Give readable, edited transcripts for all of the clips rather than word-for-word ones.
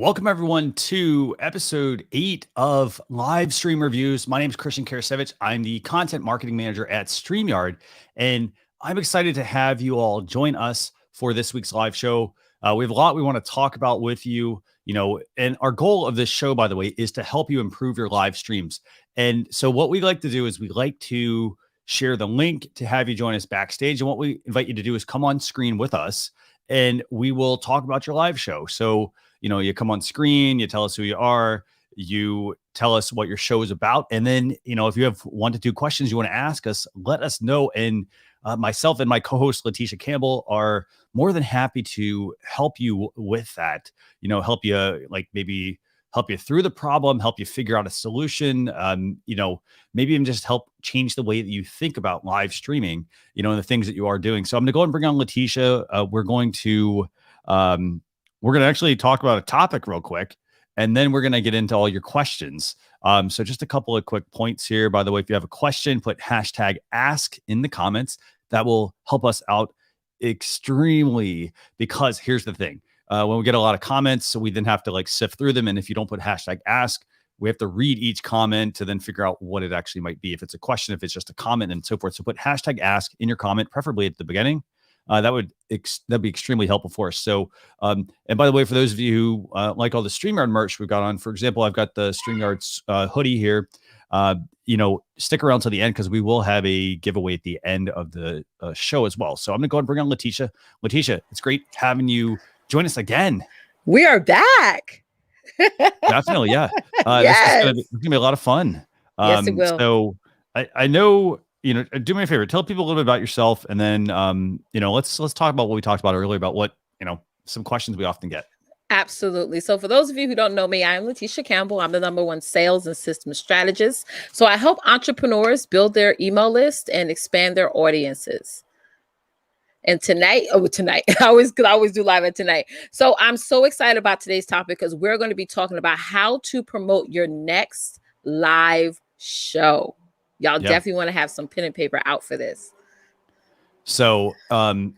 Welcome, everyone, to episode 8 of Live Stream Reviews. My name is Karasiewicz. I'm the content marketing manager at StreamYard, and I'm excited to have you all join us for this week's live show. We have a lot we want to talk about with you, and our goal of this show, by the way, is to help you improve your live streams. And so what we like to do is we like to share the link to have you join us backstage. And what we invite you to do is come on screen with us, and we will talk about your live show. So you come on screen, you tell us who you are, you tell us what your show is about. And then, if you have 1 to 2 questions you want to ask us, let us know. And myself and my co-host, Leticia Campbell, are more than happy to help you with that, help you maybe help you through the problem, help you figure out a solution, maybe even just help change the way that you think about live streaming, and the things that you are doing. So I'm going to go and bring on Leticia. We're going to actually talk about a topic real quick, and then we're going to get into all your questions. So just a couple of quick points here. By the way, if you have a question, put hashtag ask in the comments. That will help us out extremely, because here's the thing. When we get a lot of comments, so we then have to sift through them. And if you don't put hashtag ask, we have to read each comment to then figure out what it actually might be. If it's a question, if it's just a comment, and so forth. So put hashtag ask in your comment, preferably at the beginning. That'd be extremely helpful for us. So, and by the way, for those of you who like all the StreamYard merch we've got on, for example, I've got the StreamYard's hoodie here. Stick around to the end, because we will have a giveaway at the end of the show as well. So I'm going to go and bring on Leticia. Leticia, it's great having you join us again. We are back. Definitely, yeah. Yes. This is gonna be a lot of fun. Yes, it will. So I know. Do me a favor, tell people a little bit about yourself, and then, let's talk about what we talked about earlier about what, some questions we often get. Absolutely. So for those of you who don't know me, I'm Leticia Campbell. I'm the #1 sales and systems strategist. So I help entrepreneurs build their email list and expand their audiences. And tonight, I always do live at tonight. So I'm so excited about today's topic, because we're going to be talking about how to promote your next live show. Y'all definitely want to have some pen and paper out for this. So, and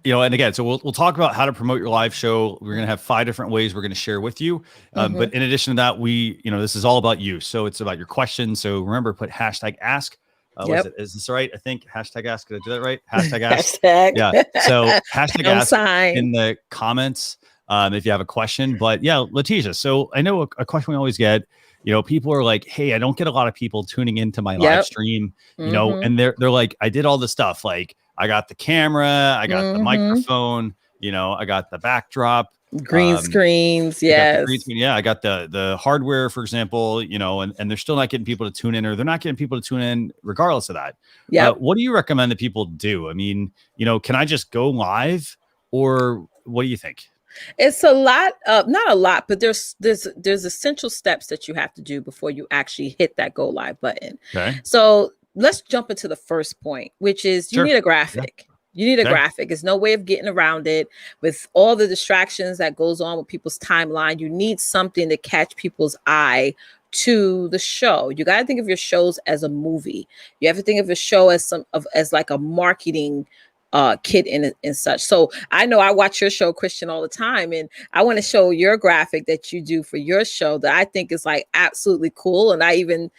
again, so we'll talk about how to promote your live show. We're going to have 5 different ways we're going to share with you. But in addition to that, this is all about you. So it's about your questions. So remember, put hashtag ask. Is this right? I think hashtag ask. Did I do that right? Hashtag ask. Yeah. So hashtag ask in the comments if you have a question. But yeah, Leticia. So I know a question we always get. People are like, hey, I don't get a lot of people tuning into my live stream, and they're like, I did all the stuff. Like, I got the camera, I got the microphone, I got the backdrop, green screens. Yes. I got the hardware, for example, and they're still not getting people to tune in, or they're not getting people to tune in regardless of that. Yeah. What do you recommend that people do? I mean, can I just go live, or what do you think? It's a lot, not a lot, but there's essential steps that you have to do before you actually hit that go live button. Okay. So let's jump into the first point, which is you need a graphic. Yeah. You need a graphic. There's no way of getting around it. With all the distractions that goes on with people's timeline, you need something to catch people's eye to the show. You got to think of your shows as a movie. You have to think of a show as like a marketing kit and such. So I know I watch your show, Christian, all the time, and I want to show your graphic that you do for your show that I think is absolutely cool. And I even,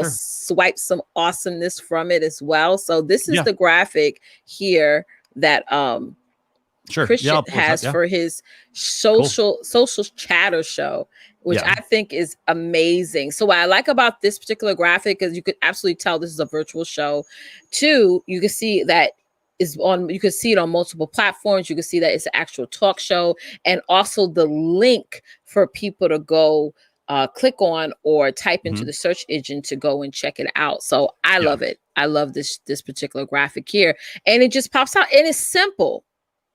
swipe some awesomeness from it as well. So this is the graphic here that Christian has for his social chatter show, which I think is amazing. So what I like about this particular graphic is you could absolutely tell this is a virtual show. 2, you can see that you can see it on multiple platforms. You can see that it's an actual talk show, and also the link for people to go click on or type into the search engine to go and check it out. So I love it. I love this particular graphic here, and it just pops out, and it's simple.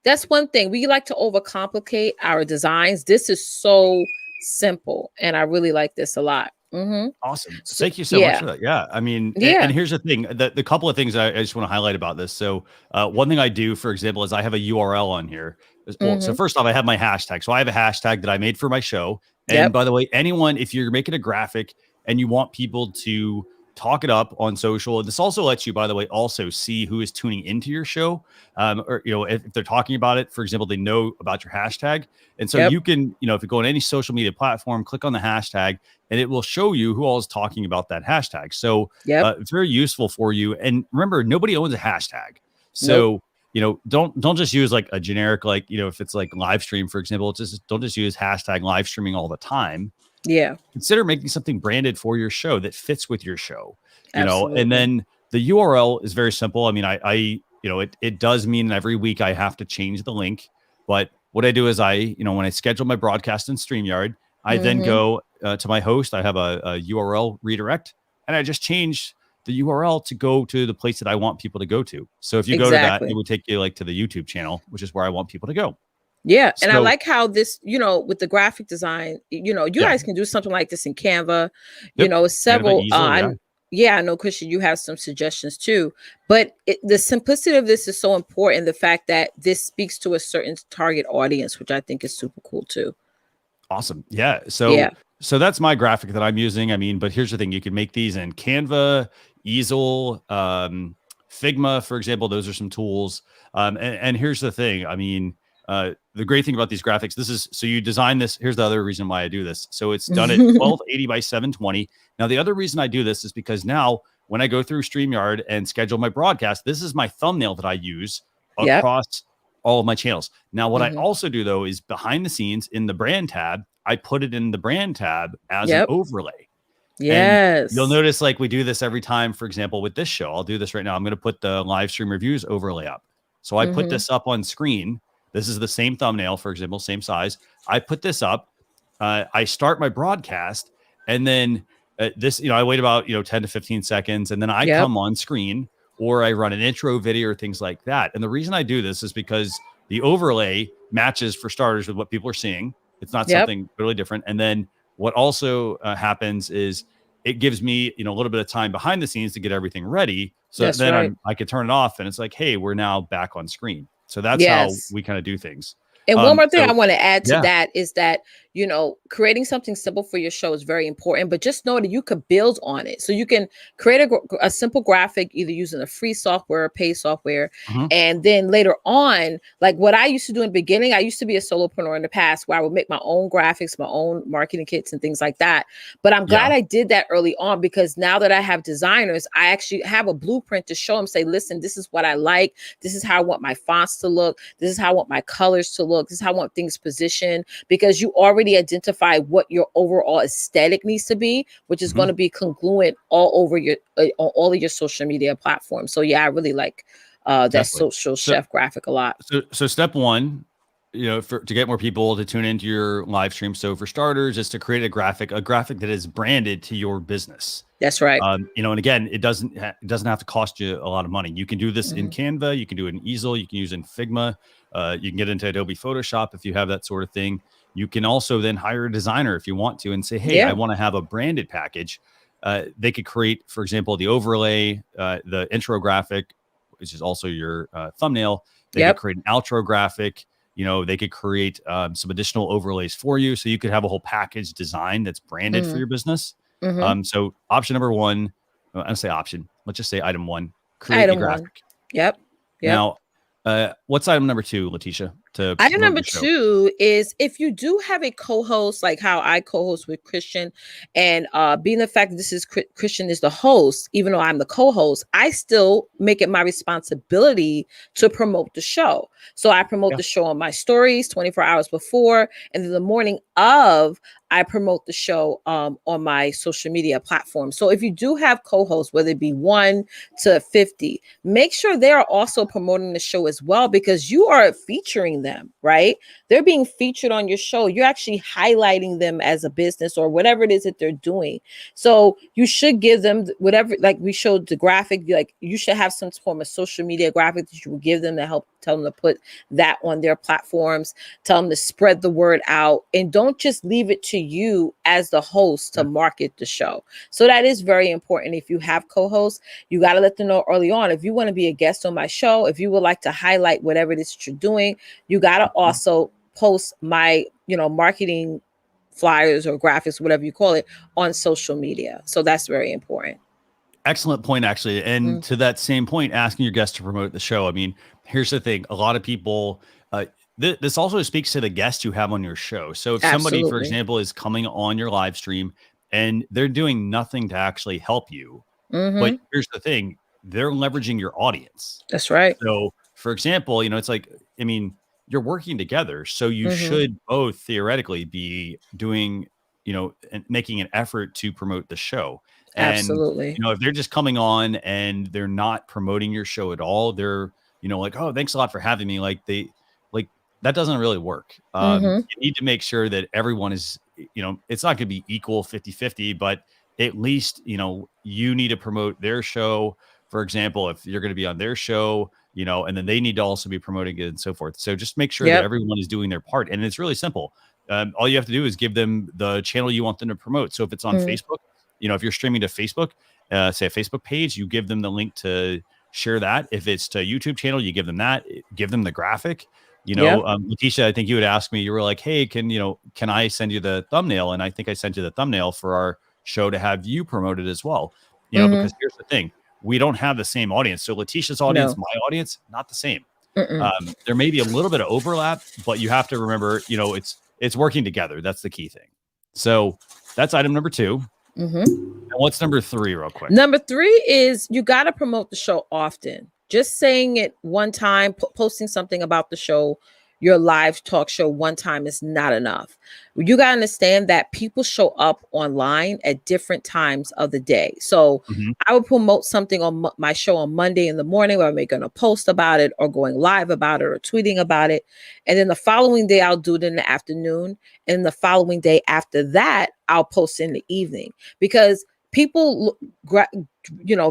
That's one thing. We like to overcomplicate our designs. This is so simple, and I really like this a lot. Awesome. Thank you so much for that. Yeah. I mean, and here's the thing, the couple of things I just want to highlight about this. So one thing I do, for example, is I have a URL on here. Well, so first off, I have my hashtag. So I have a hashtag that I made for my show. And by the way, anyone, if you're making a graphic and you want people to talk it up on social. This also lets you, by the way, also see who is tuning into your show. Or, if they're talking about it, for example, they know about your hashtag. And so you can, if you go on any social media platform, click on the hashtag and it will show you who all is talking about that hashtag. So it's very useful for you. And remember, nobody owns a hashtag. So, don't just use like a generic, like, if it's like live stream, for example, don't just use hashtag live streaming all the time. Yeah. Consider making something branded for your show that fits with your show, Absolutely. and then the URL is very simple. I mean, it does mean every week I have to change the link, but what I do is when I schedule my broadcast in StreamYard, I then go to my host. I have a URL redirect and I just change the URL to go to the place that I want people to go to. So if you go to that, it would take you like to the YouTube channel, which is where I want people to go. Yeah. And I like how this, with the graphic design, you guys can do something like this in Canva, several, I know, Christian, you have some suggestions too, but the simplicity of this is so important. The fact that this speaks to a certain target audience, which I think is super cool too. Awesome. Yeah. So that's my graphic that I'm using. I mean, but here's the thing. You can make these in Canva, Easel, Figma, for example. Those are some tools. And here's the thing. I mean, the great thing about these graphics, so you design this. Here's the other reason why I do this. So it's done at 1280 by 720. Now, the other reason I do this is because now when I go through StreamYard and schedule my broadcast, this is my thumbnail that I use across all of my channels. Now, what I also do though, is behind the scenes in the brand tab, I put it in the brand tab as an overlay. Yes. And you'll notice like we do this every time, for example, with this show, I'll do this right now. I'm going to put the live stream reviews overlay up. So I put this up on screen. This is the same thumbnail, for example, same size. I put this up. I start my broadcast and then I wait about, 10 to 15 seconds and then I come on screen or I run an intro video or things like that. And the reason I do this is because the overlay matches, for starters, with what people are seeing. It's not something really different. And then what also happens is it gives me, a little bit of time behind the scenes to get everything ready. So then I could turn it off and it's like, hey, we're now back on screen. So that's how we kind of do things. And one more thing I want to add to that is that, creating something simple for your show is very important, but just know that you could build on it. So you can create a simple graphic, either using a free software or paid software. And then later on, like what I used to do in the beginning, I used to be a solopreneur in the past where I would make my own graphics, my own marketing kits and things like that. But I'm glad I did that early on, because now that I have designers, I actually have a blueprint to show them, say, listen, this is what I like. This is how I want my fonts to look. This is how I want my colors to look. This is how I want things positioned, because you already identify what your overall aesthetic needs to be, which is going to be congruent all over your on all of your social media platforms. So I really like that social chef graphic a lot. So step one, to get more people to tune into your live stream. So for starters, is to create a graphic that is branded to your business. That's right. And again, it doesn't have to cost you a lot of money. You can do this in Canva, you can do it in Easel, you can use it in Figma, you can get into Adobe Photoshop if you have that sort of thing. You can also then hire a designer if you want to and say, hey, I want to have a branded package. They could create, for example, the overlay, the intro graphic, which is also your thumbnail. They could create an outro graphic. They could create some additional overlays for you. So you could have a whole package design that's branded for your business. So option number one, I don't say option, let's just say item one, create a graphic. Yep. Now, what's item number two, Leticia? Item number two is, if you do have a co-host, like how I co-host with Christian, and being the fact that this is Christian is the host, even though I'm the co-host, I still make it my responsibility to promote the show. So I promote the show on my stories 24 hours before, and then the morning of, I promote the show on my social media platform. So if you do have co-hosts, whether it be 1 to 50, make sure they are also promoting the show as well, because you are featuring them, right? They're being featured on your show. You're actually highlighting them as a business or whatever it is that they're doing. So you should give them whatever, like we showed the graphic, like you should have some form of social media graphic that you will give them to help tell them to put that on their platforms, tell them to spread the word out, and don't just leave it to you as the host to market the show. So that is very important. If you have co-hosts, you got to let them know early on. If you want to be a guest on my show, if you would like to highlight whatever it is that you're doing, you got to also post my, marketing flyers or graphics, whatever you call it, on social media. So that's very important. excellent point, actually. And to that same point, asking your guests to promote the show. I mean, here's the thing. A lot of people, this also speaks to the guests you have on your show. So if somebody, for example, is coming on your live stream and they're doing nothing to actually help you, but here's the thing, they're leveraging your audience. That's right. So for example, it's like, I mean, you're working together. So you should both theoretically be doing, and making an effort to promote the show. And, absolutely. If they're just coming on and they're not promoting your show at all, they're, like, oh, thanks a lot for having me. Like that doesn't really work. You need to make sure that everyone is, it's not going to be equal 50-50, but at least, you need to promote their show. For example, if you're going to be on their show, and then they need to also be promoting it and so forth. So just make sure that everyone is doing their part. And it's really simple. All you have to do is give them the channel you want them to promote. So if it's on Facebook, if you're streaming to Facebook, say a Facebook page, you give them the link to share that. If it's to YouTube channel, you give them that, give them the graphic. Leticia, I think you would ask me, you were like, hey, can I send you the thumbnail? And I think I sent you the thumbnail for our show to have you promoted as well, because here's the thing. We don't have the same audience. So Leticia's audience, my audience, not the same. There may be a little bit of overlap, but you have to remember, it's working together. That's the key thing. So that's item number 2. And what's number 3 real quick? Number 3 is you got to promote the show often. Just saying it one time, posting something about the show, your live talk show one time is not enough. You got to understand that people show up online at different times of the day. So I would promote something on my show on Monday in the morning where I'm making a post about it or going live about it or tweeting about it. And then the following day, I'll do it in the afternoon. And the following day after that, I'll post in the evening, because people,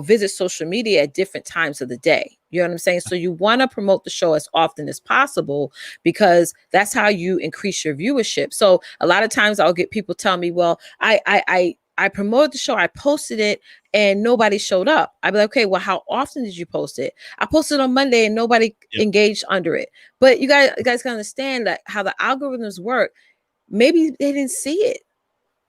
visit social media at different times of the day. You know what I'm saying? So you want to promote the show as often as possible, because that's how you increase your viewership. So a lot of times I'll get people tell me, well, I promoted the show, I posted it and nobody showed up. I'd be like, okay, well, how often did you post it? I posted on Monday and nobody engaged under it. But you guys can understand that how the algorithms work. Maybe they didn't see it.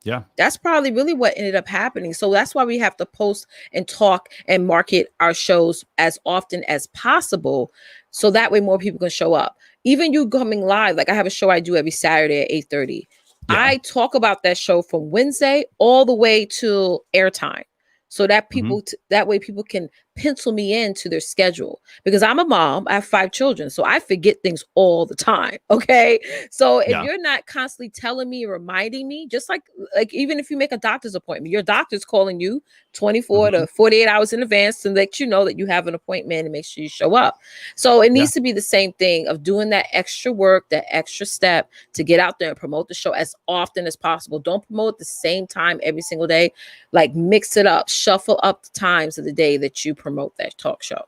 Yeah, that's probably really what ended up happening. So that's why we have to post and talk and market our shows as often as possible, so that way more people can show up. Even you coming live, like I have a show I do every Saturday at 8:30. I talk about that show from Wednesday all the way to airtime, so that people that way people can pencil me into their schedule, because I'm a mom. I have 5 children, so I forget things all the time. Okay, so if you're not constantly telling me, reminding me, just like even if you make a doctor's appointment, your doctor's calling you 24 to 48 hours in advance to let you know that you have an appointment and make sure you show up. So it needs to be the same thing of doing that extra work, that extra step to get out there and promote the show as often as possible. Don't promote at the same time every single day. Like, mix it up, shuffle up the times of the day that you promote that talk show.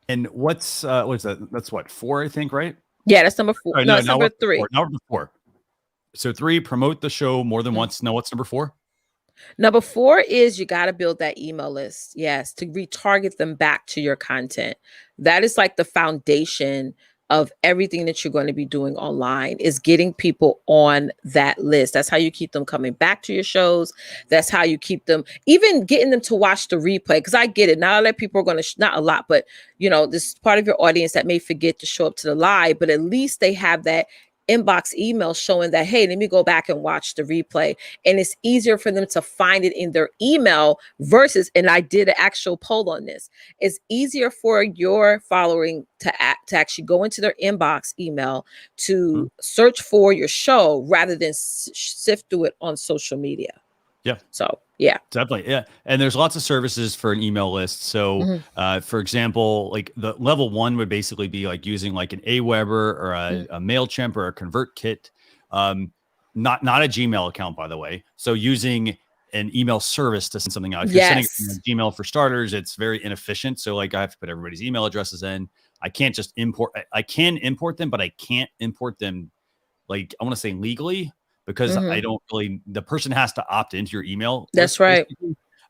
And what's that? That's what, 4, I think, right? Yeah, that's number 4. No, it's number 3. Number 4. So 3, promote the show more than once. No, what's number 4? Number 4 is you got to build that email list. Yes, to retarget them back to your content. That is like the foundation of everything that you're going to be doing online, is getting people on that list. That's how you keep them coming back to your shows. That's how you keep them, even getting them to watch the replay. Because I get it. Not a lot of people are going to, not a lot, but this is part of your audience that may forget to show up to the live, but at least they have that inbox email showing that, hey, let me go back and watch the replay. And it's easier for them to find it in their email versus, and I did an actual poll on this, it's easier for your following to actually go into their inbox email to search for your show rather than sift through it on social media. Yeah. So yeah, definitely. Yeah. And there's lots of services for an email list. So for example, like the level 1 would basically be like using like an Aweber or a MailChimp or a ConvertKit. Not a Gmail account, by the way. So using an email service to send something out. If you're sending Gmail, for starters, it's very inefficient. So like I have to put everybody's email addresses in. I can't just import. I can import them, but I can't import them, like, I want to say legally, because I don't really, the person has to opt into your email. That's right.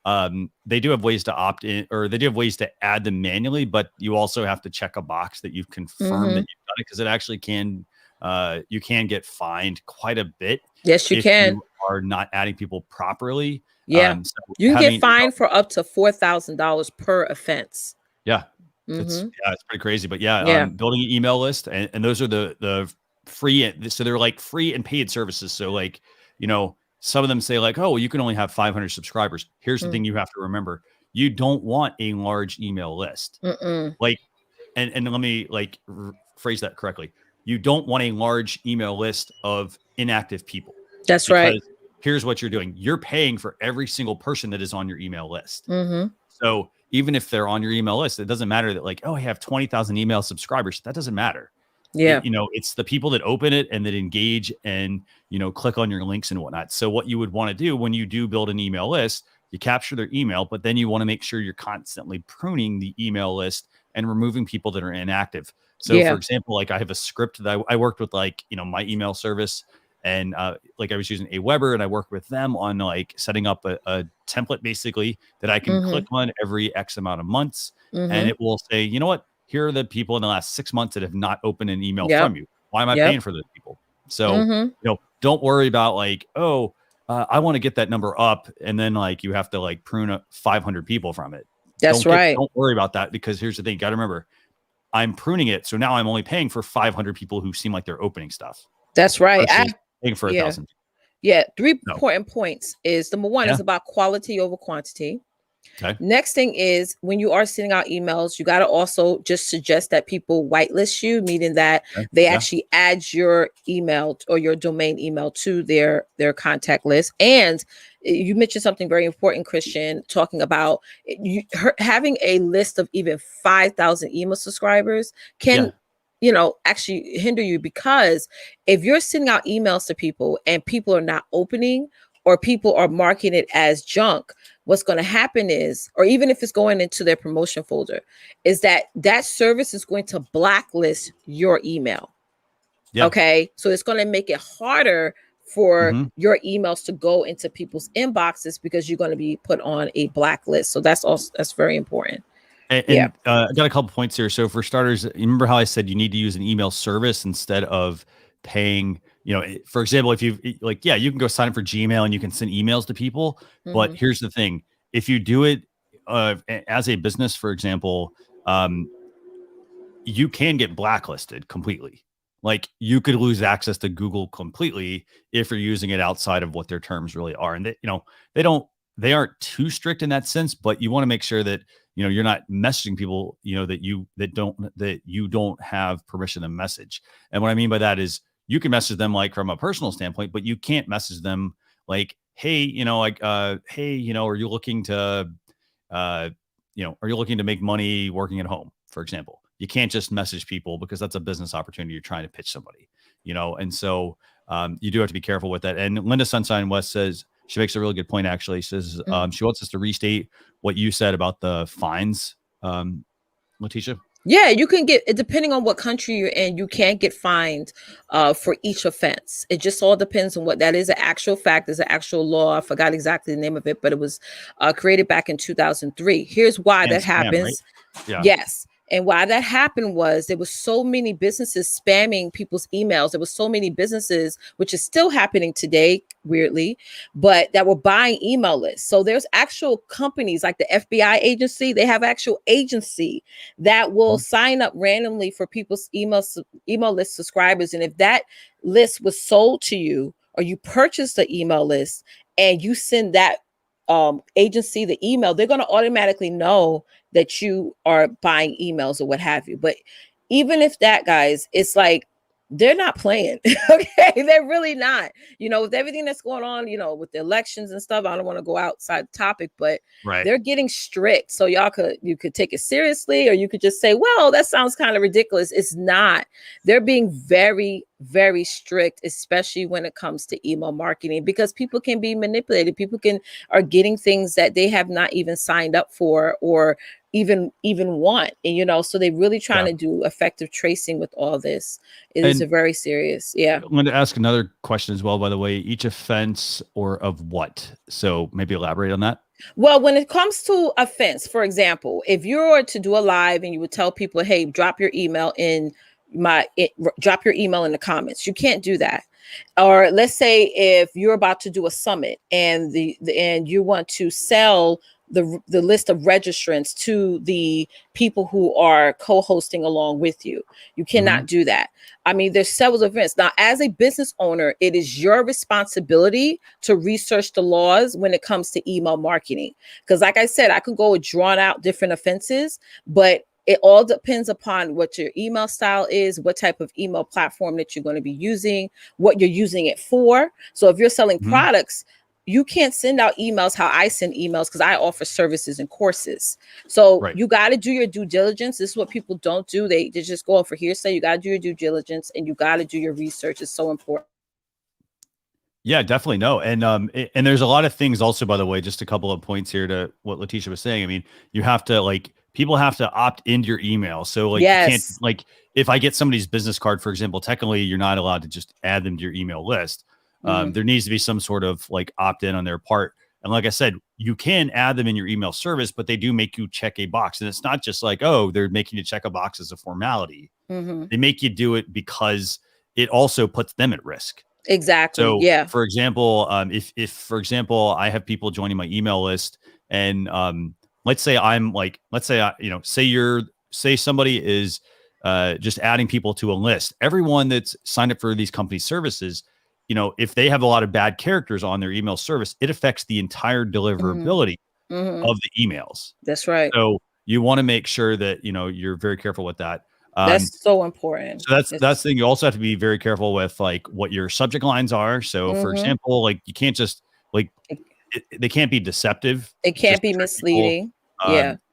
They do have ways to opt in, or they do have ways to add them manually, but you also have to check a box that you've confirmed that you've done it, because it actually can, you can get fined quite a bit Yes, you if can. you are not adding people properly. Yeah. So you can get fined for up to $4,000 per offense. Yeah. Mm-hmm. It's pretty crazy. But building an email list, and those are the free. So they're like free and paid services. So like, some of them say like, oh, well, you can only have 500 subscribers. Here's the thing you have to remember. You don't want a large email list. Like, and let me like phrase that correctly. You don't want a large email list of inactive people. That's right. Here's what you're doing. You're paying for every single person that is on your email list. Mm-hmm. So even if they're on your email list, it doesn't matter that like, oh, I have 20,000 email subscribers. That doesn't matter. Yeah. It's the people that open it and that engage and, click on your links and whatnot. So what you would want to do when you do build an email list, you capture their email, but then you want to make sure you're constantly pruning the email list and removing people that are inactive. So for example, like I have a script that I worked with like, my email service. And like I was using Aweber, and I work with them on like setting up a template basically that I can click on every X amount of months. And it will say, you know what, here are the people in the last 6 months that have not opened an email from you. Why am I paying for those people? So, don't worry about like, oh, I want to get that number up. And then like you have to like prune 500 people from it. That's right. Don't worry about that, because here's the thing. You got to remember, I'm pruning it. So now I'm only paying for 500 people who seem like they're opening stuff. That's right. Paying for 1,000. Yeah. 3 important points is number one is about quality over quantity. Okay. Next thing is when you are sending out emails, you got to also just suggest that people whitelist you, meaning that they actually add your email or your domain email to their contact list. And you mentioned something very important, Christian, talking about having a list of even 5,000 email subscribers can actually hinder you, because if you're sending out emails to people and people are not opening, or people are marking it as junk, what's going to happen is, or even if it's going into their promotion folder, is that service is going to blacklist your email. Yeah. Okay. So it's going to make it harder for your emails to go into people's inboxes, because you're going to be put on a blacklist. So that's very important. And I got a couple points here. So for starters, you remember how I said you need to use an email service instead of paying, for example, if you like, you can go sign up for Gmail and you can send emails to people. But here's the thing. If you do it as a business, for example, you can get blacklisted completely. Like you could lose access to Google completely if you're using it outside of what their terms really are. And they aren't too strict in that sense, but you want to make sure that you're not messaging people that you don't have permission to message. And what I mean by that is you can message them like from a personal standpoint, but you can't message them like, hey, are you looking to make money working at home, for example? You can't just message people, because that's a business opportunity you're trying to pitch somebody, and so you do have to be careful with that. And Linda Sunshine West says, she makes a really good point, actually. She says she wants us to restate what you said about the fines, Leticia. Yeah, you can get, depending on what country you're in, you can get fined for each offense. It just all depends on what that is. An actual fact, is an actual law. I forgot exactly the name of it, but it was created back in 2003. Here's why that happens. Right? Yeah. Yes. And why that happened was there was so many businesses spamming people's emails. There was so many businesses, which is still happening today, weirdly, but that were buying email lists. So there's actual companies like the FBI agency. They have actual agency that will sign up randomly for people's email list subscribers. And if that list was sold to you, or you purchased the email list and you send that agency the email, they're going to automatically know that you are buying emails or what have you. But even if that, guys, it's like they're not playing. Okay, they're really not. With everything that's going on, with the elections and stuff, I don't want to go outside the topic, but they're getting strict. So you could take it seriously, or you could just say, well, that sounds kind of ridiculous. It's not. They're being very, very strict, especially when it comes to email marketing, because people can be manipulated. People are getting things that they have not even signed up for, or even want. And so they're really trying to do effective tracing with all this. It is a very serious. I'm going to ask another question as well, by the way. Each offense, or of what? So maybe elaborate on that. Well, when it comes to offense, for example, if you were to do a live and you would tell people, hey, drop your email in the comments, you can't do that. Or let's say if you're about to do a summit and and you want to sell the list of registrants to the people who are co-hosting along with you. You cannot do that. I mean, there's several events. Now, as a business owner, it is your responsibility to research the laws when it comes to email marketing. Because like I said, I could go with drawn out different offenses, but it all depends upon what your email style is, what type of email platform that you're going to be using, what you're using it for. So if you're selling products, you can't send out emails how I send emails because I offer services and courses. So you got to do your due diligence. This is what people don't do. They just go for hearsay. You got to do your due diligence and you got to do your research. It's so important. Yeah, definitely. No. And there's a lot of things also, by the way, just a couple of points here to what Leticia was saying. I mean, you have to people have to opt into your email. So you can't if I get somebody's business card, for example, technically you're not allowed to just add them to your email list. There needs to be some sort of opt-in on their part. And like I said, you can add them in your email service, but they do make you check a box. And it's not just they're making you check a box as a formality. They make you do it because it also puts them at risk. Exactly. So, for example, if for example, I have people joining my email list and let's say say somebody is just adding people to a list. Everyone that's signed up for these company services, if they have a lot of bad characters on their email service, it affects the entire deliverability of the emails. That's right. So you want to make sure that, you're very careful with that. That's so important. So that's the thing. You also have to be very careful with what your subject lines are. So for example, you can't just they can't be deceptive. It can't be misleading.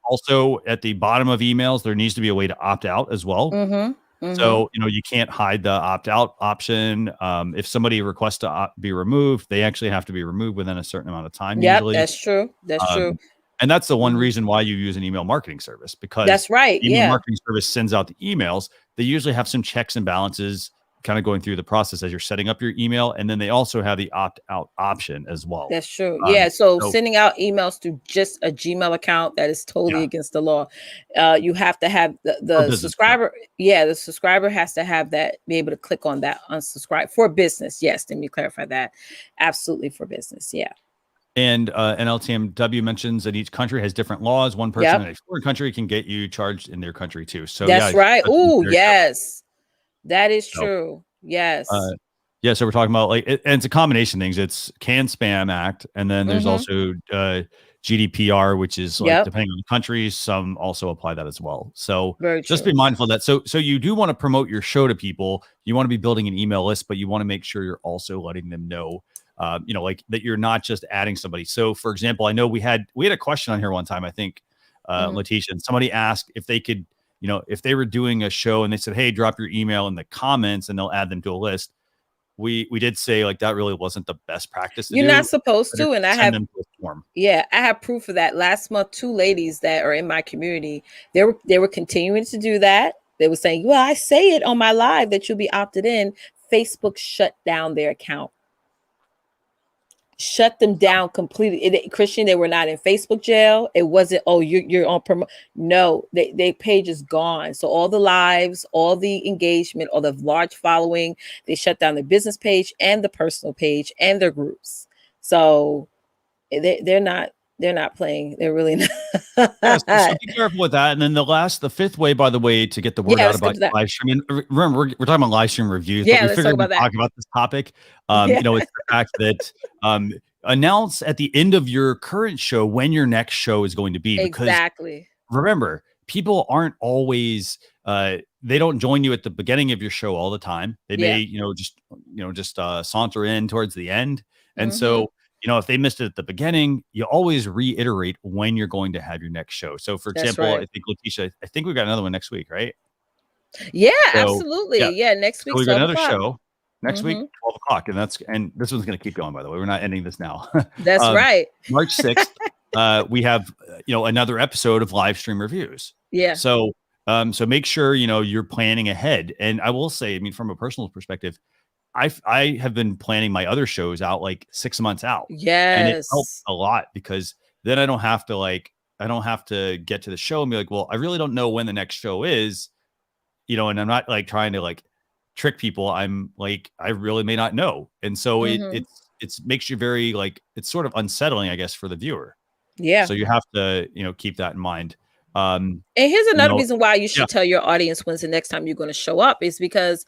Also at the bottom of emails, there needs to be a way to opt out as well. So, you can't hide the opt out option. If somebody requests to be removed, they actually have to be removed within a certain amount of time. Usually. That's true. That's true. And that's the one reason why you use an email marketing service, because that's right. Email marketing service sends out the emails. They usually have some checks and balances kind of going through the process as you're setting up your email. And then they also have the opt out option as well. That's true. So sending out emails through just a Gmail account, that is totally against the law. You have to have the subscriber. The subscriber has to have that, be able to click on that unsubscribe for business. Yes. Let me clarify that. Absolutely for business. Yeah. And NLTMW mentions that each country has different laws. One person in a foreign country can get you charged in their country too. So that's right. Oh, yes. That is true. Yes. So we're talking about and it's a combination of things. It's CAN Spam Act, and then there's also GDPR, which is depending on the country, some also apply that as well. So just be mindful of that. So you do want to promote your show to people. You want to be building an email list, but you want to make sure you're also letting them know, that you're not just adding somebody. So for example, I know we had a question on here one time, I think, Leticia, and somebody asked if they could, if they were doing a show and they said, hey, drop your email in the comments and they'll add them to a list. We did say that really wasn't the best practice. You're not supposed to. And I have proof of that. Last month, 2 ladies that are in my community, they were continuing to do that. They were saying, well, I say it on my live that you'll be opted in. Facebook shut down their account. Shut them down completely. Christian, they were not in Facebook jail. It wasn't, you're on promo. No, their page is gone. So all the lives, all the engagement, all the large following, they shut down their business page and the personal page and their groups. So they're not playing. They're really not. So be careful with that. And then the fifth way, by the way, to get the word out about live streaming. Remember, we're talking about live stream reviews. Yeah, but we figured we'd talk about this topic. It's the fact that announce at the end of your current show when your next show is going to be. Exactly. Remember, people aren't always they don't join you at the beginning of your show all the time. They may just saunter in towards the end, and so. If they missed it at the beginning, you always reiterate when you're going to have your next show. So, for example, I think Leticia, I think we got another one next week, right? Yeah, absolutely. Yeah, next week. So we got another show next week, 12 o'clock, and this one's going to keep going. By the way, we're not ending this now. That's right. March 6th, we have another episode of live stream reviews. Yeah. So make sure you're planning ahead. And I will say, I mean, from a personal perspective, I have been planning my other shows out 6 months out. Yes. And it helps a lot because then I don't have to get to the show and be like, well, I really don't know when the next show is, and I'm not trying to trick people, I'm like, I really may not know. And so Mm-hmm. it makes you very like, it's sort of unsettling, I guess, for the viewer. Yeah. So you have to, keep that in mind. And here's another reason why you should Yeah. tell your audience when's the next time you're going to show up is because,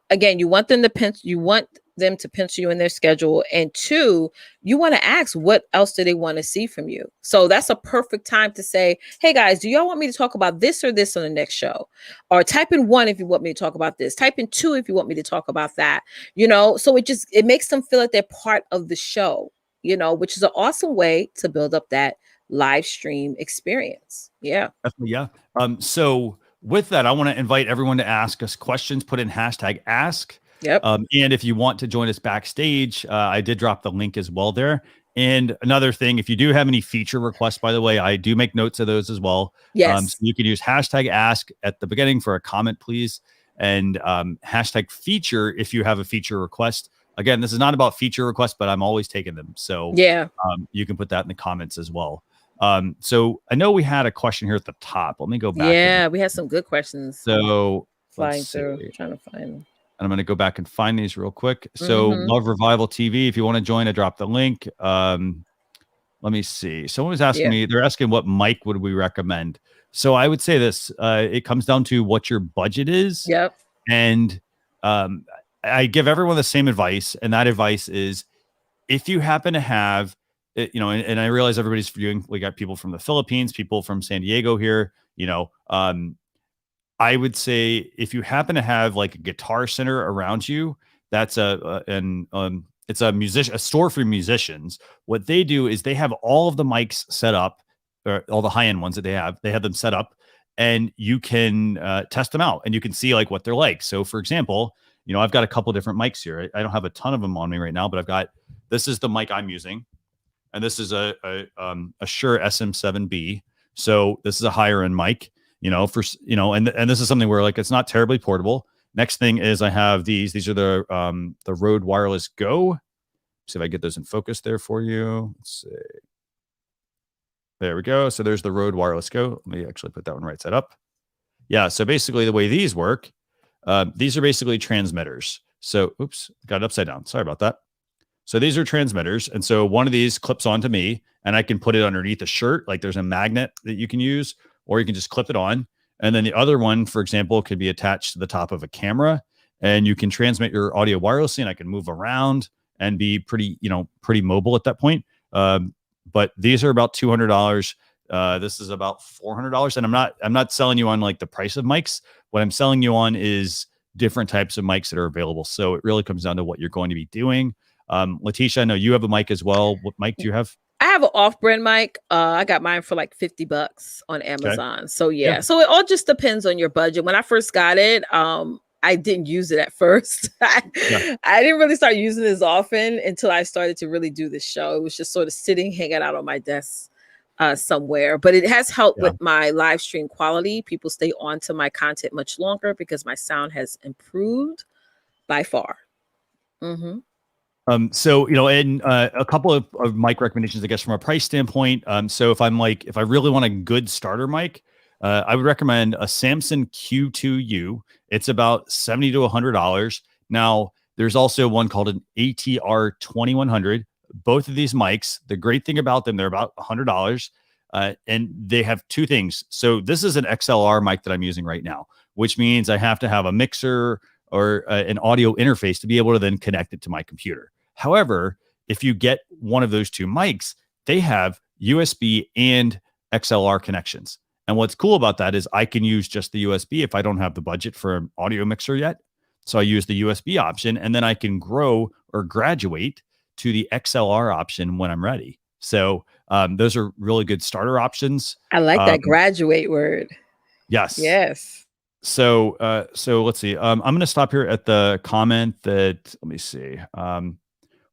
again, you want them to pencil you in their schedule. And two, you want to ask what else do they want to see from you. So that's a perfect time to say, hey guys, do y'all want me to talk about this or this on the next show? Or type in 1 if you want me to talk about this. Type in 2 if you want me to talk about that. So it makes them feel like they're part of the show, which is an awesome way to build up that live stream experience. Yeah. Definitely, yeah. So with that, I want to invite everyone to ask us questions, put in hashtag ask. Yep. And if you want to join us backstage, I did drop the link as well there. And another thing, if you do have any feature requests, by the way, I do make notes of those as well. Yes. So you can use hashtag ask at the beginning for a comment, please. And hashtag feature if you have a feature request. Again, this is not about feature requests, but I'm always taking them. So yeah, you can put that in the comments as well. So I know we had a question here at the top. Let me go back. Yeah, we had some good questions. So flying through, trying to find them. And I'm going to go back and find these real quick. So Love Revival TV, if you want to join, I dropped the link. Let me see. Someone was asking me, they're asking what mic would we recommend? So I would say this, it comes down to what your budget is. Yep. And I give everyone the same advice. And that advice is if you happen to have, and I realize everybody's viewing, we got people from the Philippines, people from San Diego here, I would say if you happen to have like a Guitar Center around you, that's it's a store for musicians. What they do is they have all of the mics set up, or all the high-end ones that they have them set up, and you can test them out and you can see like what they're like. So for example, I've got a couple different mics here. I don't have a ton of them on me right now, but this is the mic I'm using, and this is a Shure SM7B. So this is a higher end mic. And this is something where like it's not terribly portable. Next thing is I have these are the Rode Wireless Go. See if I get those in focus there for you. Let's see. There we go. So there's the Rode Wireless Go. Let me actually put that one right side up. Yeah. So basically the way these work, these are basically transmitters. So, oops, got it upside down. Sorry about that. So these are transmitters. And so one of these clips onto me and I can put it underneath a shirt. Like there's a magnet that you can use, or you can just clip it on. And then the other one, for example, could be attached to the top of a camera, and you can transmit your audio wirelessly, and I can move around and be pretty mobile at that point. But these are about $200. This is about $400. And I'm not selling you on like the price of mics. What I'm selling you on is different types of mics that are available. So it really comes down to what you're going to be doing. Leticia, I know you have a mic as well. What mic do you have? I have an off-brand mic. I got mine for like $50 on Amazon. Okay. So yeah. So it all just depends on your budget. When I first got it, I didn't use it at first. I didn't really start using it as often until I started to really do this show. It was just sort of sitting, hanging out on my desk somewhere. But it has helped with my live stream quality. People stay on to my content much longer because my sound has improved by far. Mm-hmm. So, and a couple of mic recommendations, I guess, from a price standpoint. So if I really want a good starter mic, I would recommend a Samson Q2U. It's about $70 to $100. Now, there's also one called an ATR 2100. Both of these mics, the great thing about them, they're about $100. And they have two things. So this is an XLR mic that I'm using right now, which means I have to have a mixer or an audio interface to be able to then connect it to my computer. However, if you get one of those two mics, they have USB and XLR connections. And what's cool about that is I can use just the USB if I don't have the budget for an audio mixer yet. So I use the USB option, and then I can grow or graduate to the XLR option when I'm ready. So those are really good starter options. I like that graduate word. Yes. Yes. So let's see. I'm going to stop here at the comment that, let me see.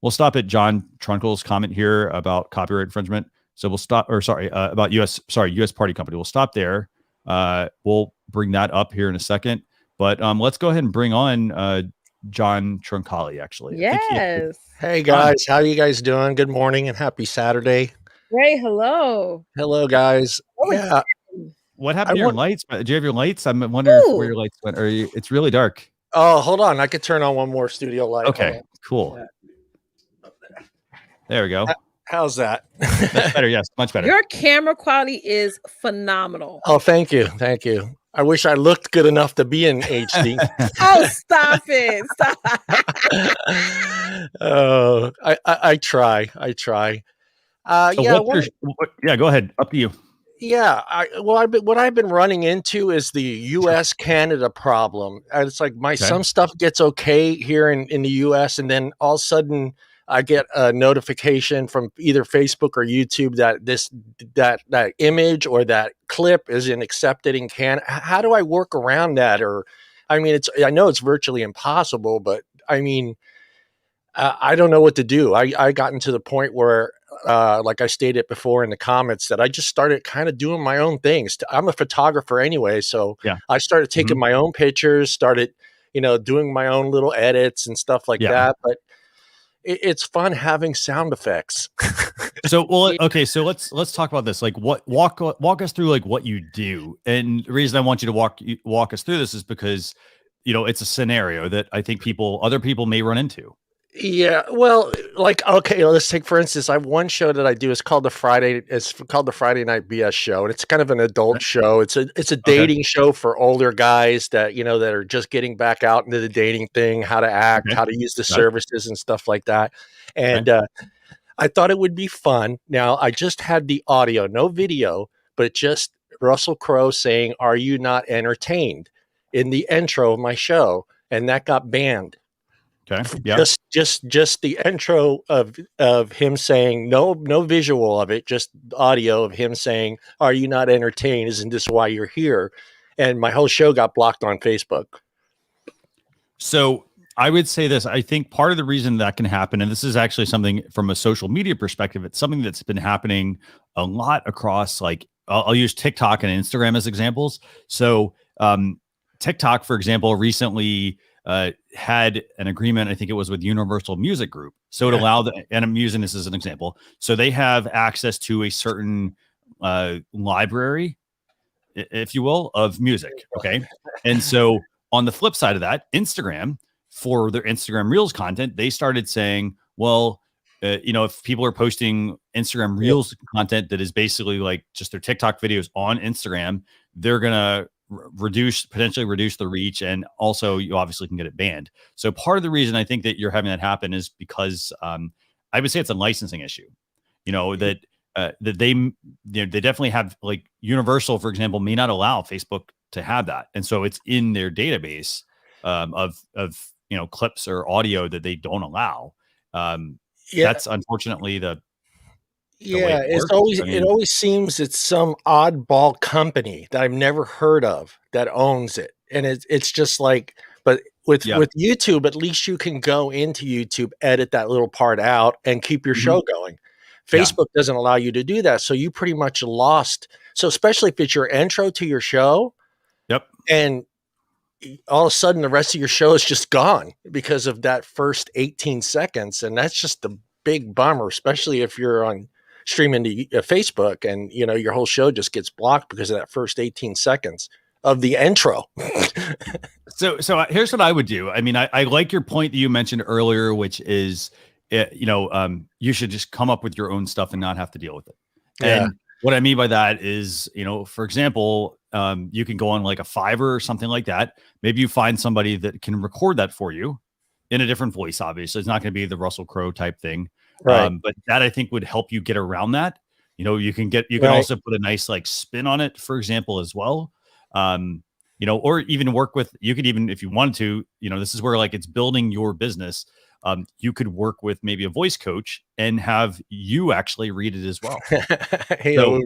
We'll stop at John Trunkle's comment here about copyright infringement. So we'll stop, about US Party Company. We'll stop there. We'll bring that up here in a second. But let's go ahead and bring on John Trunkali, actually. Yes. Hey, guys. How are you guys doing? Good morning and happy Saturday. Great. Hello. Hello, guys. Yeah. What happened to your lights? Do you have your lights? I'm wondering where your lights went. It's really dark. Oh, hold on. I could turn on one more studio light. Okay, cool. There we go. How's that? That's better. Yes, much better. Your camera quality is phenomenal. Oh, thank you. Thank you. I wish I looked good enough to be in HD. Oh, stop it. Stop. Oh, I try. I try. So yeah, go ahead. Up to you. Yeah, what I've been running into is the U.S. Canada problem. It's like some stuff gets okay here in the U.S. and then all of a sudden I get a notification from either Facebook or YouTube that that image or that clip isn't accepted in Canada. How do I work around that? Or, I mean, I know it's virtually impossible, but I mean, I don't know what to do. I gotten to the point where, like I stated before in the comments, that I just started kind of doing my own things. I'm a photographer anyway, so I started taking my own pictures, started, doing my own little edits and stuff like that. But it's fun having sound effects. So, well, okay. So let's talk about this. Like, walk us through like what you do. And the reason I want you to walk us through this is because, it's a scenario that I think other people may run into. Yeah, well, like, okay, let's take, for instance, I have one show that I do. It's called the Friday Night BS Show, and it's kind of an adult show. It's a dating show for older guys that that are just getting back out into the dating thing, how to act, how to use the services and stuff like that. And I thought it would be fun. Now, I just had the audio, no video, but just Russell Crowe saying, "Are you not entertained?" in the intro of my show, and that got banned. Okay. Yeah. Just the intro of him saying no visual of it, just audio of him saying, "Are you not entertained? Isn't this why you're here?" And my whole show got blocked on Facebook. So I would say this. I think part of the reason that can happen, and this is actually something from a social media perspective, it's something that's been happening a lot across, like, I'll use TikTok and Instagram as examples. So TikTok, for example, recently had an agreement, I think it was with Universal Music Group. So it allowed, and I'm using this as an example. So they have access to a certain library, if you will, of music. Okay. And so on the flip side of that, Instagram, for their Instagram Reels content, they started saying, well, if people are posting Instagram Reels content that is basically like just their TikTok videos on Instagram, they're going to potentially reduce the reach, and also you obviously can get it banned. So part of the reason I think that you're having that happen is because I would say it's a licensing issue. That they definitely have, like, Universal, for example, may not allow Facebook to have that, and so it's in their database of clips or audio that they don't allow. That's unfortunately the Yeah, it always seems it's some oddball company that I've never heard of that owns it. And it's just like, but with YouTube, at least you can go into YouTube, edit that little part out, and keep your show going. Facebook doesn't allow you to do that. So you pretty much lost. So especially if it's your intro to your show. And all of a sudden the rest of your show is just gone because of that first 18 seconds. And that's just the big bummer, especially if you're on streaming to Facebook and your whole show just gets blocked because of that first 18 seconds of the intro. So here's what I would do. I mean, I like your point that you mentioned earlier, which is, you should just come up with your own stuff and not have to deal with it. And what I mean by that is, for example, you can go on like a Fiverr or something like that. Maybe you find somebody that can record that for you in a different voice. Obviously, it's not going to be the Russell Crowe type thing. Right. But that, I think, would help you get around that. You can also put a nice like spin on it, for example, as well. Or even work with, you could even, if you wanted to, this is where, like, it's building your business. You could work with maybe a voice coach and have you actually read it as well. So,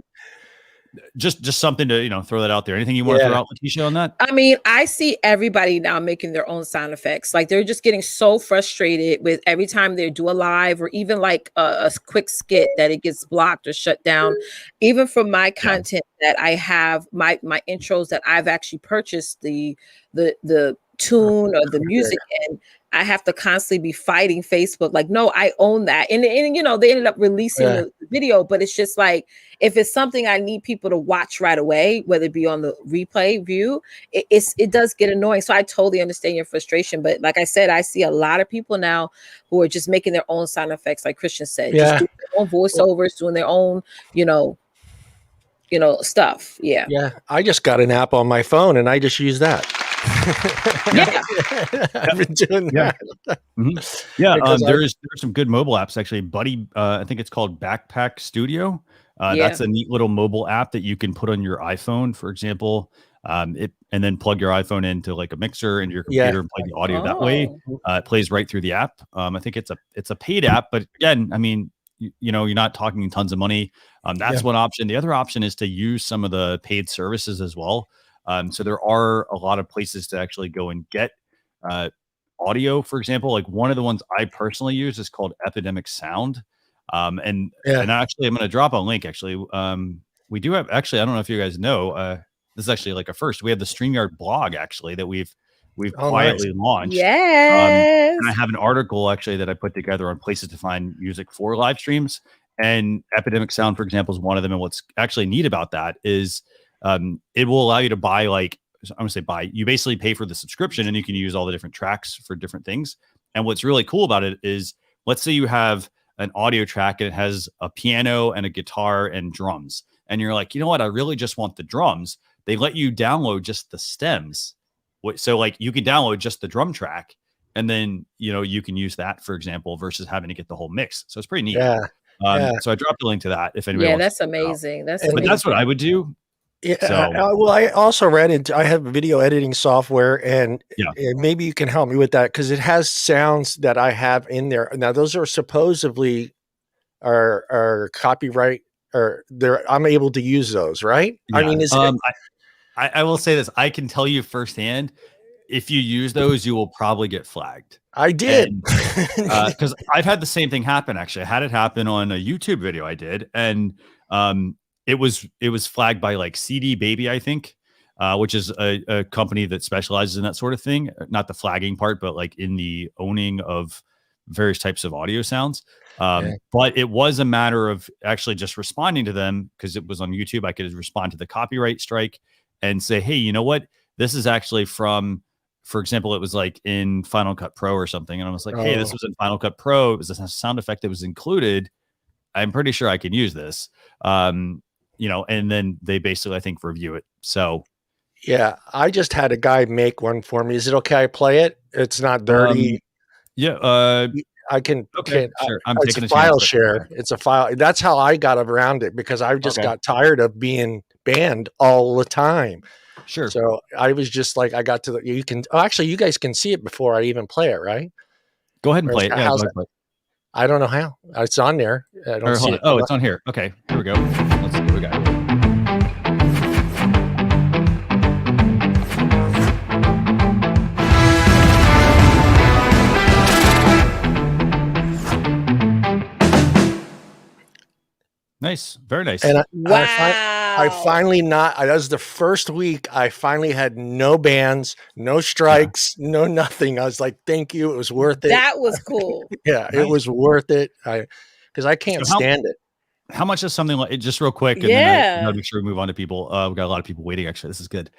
just something to throw that out there. Anything you want to throw out, Leticia, on that? I mean, I see everybody now making their own sound effects. Like, they're just getting so frustrated with every time they do a live or even like a quick skit that it gets blocked or shut down. Even from my content that I have, my intros that I've actually purchased the tune or the music, and I have to constantly be fighting Facebook. Like, no, I own that. And you know, they ended up releasing the video, but it's just like, if it's something I need people to watch right away, whether it be on the replay view, it does get annoying. So I totally understand your frustration. But like I said, I see a lot of people now who are just making their own sound effects, like Christian said, just doing their own voiceovers, doing their own, you know, stuff. Yeah. Yeah. I just got an app on my phone and I just use that. I've been doing that. Yeah. There's some good mobile apps actually. Buddy, I think it's called Backpack Studio. That's a neat little mobile app that you can put on your iPhone, for example. And then plug your iPhone into like a mixer into your computer and play the audio that way. It plays right through the app. I think it's a paid app, but again, I mean, you know, you're not talking tons of money. That's one option. The other option is to use some of the paid services as well. So there are a lot of places to actually go and get audio, for example. Like one of the ones I personally use is called Epidemic Sound. And actually, I'm going to drop a link. Actually, we do have. Actually, I don't know if you guys know. This is actually like a first. We have the StreamYard blog actually that we've quietly launched. Yes. And I have an article actually that I put together on places to find music for live streams. And Epidemic Sound, for example, is one of them. And what's actually neat about that is it will allow you to buy, like, I'm gonna say buy. You basically pay for the subscription and you can use all the different tracks for different things. And what's really cool about it is, let's say you have an audio track and it has a piano and a guitar and drums. And you're like, you know what? I really just want the drums. They let you download just the stems. So like you can download just the drum track and then, you know, you can use that, for example, versus having to get the whole mix. So it's pretty neat. So I dropped a link to that if anybody wants that's amazing. That's but that's what I would do. Yeah. So, well, I also read it. I have video editing software, and maybe you can help me with that because it has sounds that I have in there. Now, those are supposedly are copyright, or I'm able to use those, right? Yeah. I mean, I will say this. I can tell you firsthand, if you use those, you will probably get flagged. I did. Because I've had the same thing happen. Actually, I had it happen on a YouTube video I did. And it was flagged by like CD Baby, I think, which is a company that specializes in that sort of thing. Not the flagging part, but like in the owning of various types of audio sounds. But it was a matter of actually just responding to them because it was on YouTube. I could respond to the copyright strike and say, hey, you know what? This is actually from, for example, it was like in Final Cut Pro or something. And I was like, hey, this was in Final Cut Pro. It was a sound effect that was included. I'm pretty sure I can use this. You know, and then they basically, I think, review it. So yeah, I just had a guy make one for me. Is it okay I play it? It's not dirty. I can. Okay, sure. It's a file share. It's a file. That's how I got around it because I just got tired of being banned all the time. Sure. So I was just like, I got to the, you can, actually, you guys can see it before I even play it, right? Go ahead and play it. Yeah, go ahead and play it. I don't know how. It's on there. I don't see it. Oh, it's on here. Okay, here we go. Let's see what we got here. Nice. Very nice. And I finally that was the first week I finally had no bans, no strikes, no nothing. I was like, thank you. It was worth it. That was cool. Yeah, nice. It was worth it. Because I can't stand it. How much is something like, just real quick, and then I gotta make sure we move on to people. We've got a lot of people waiting, actually. This is good.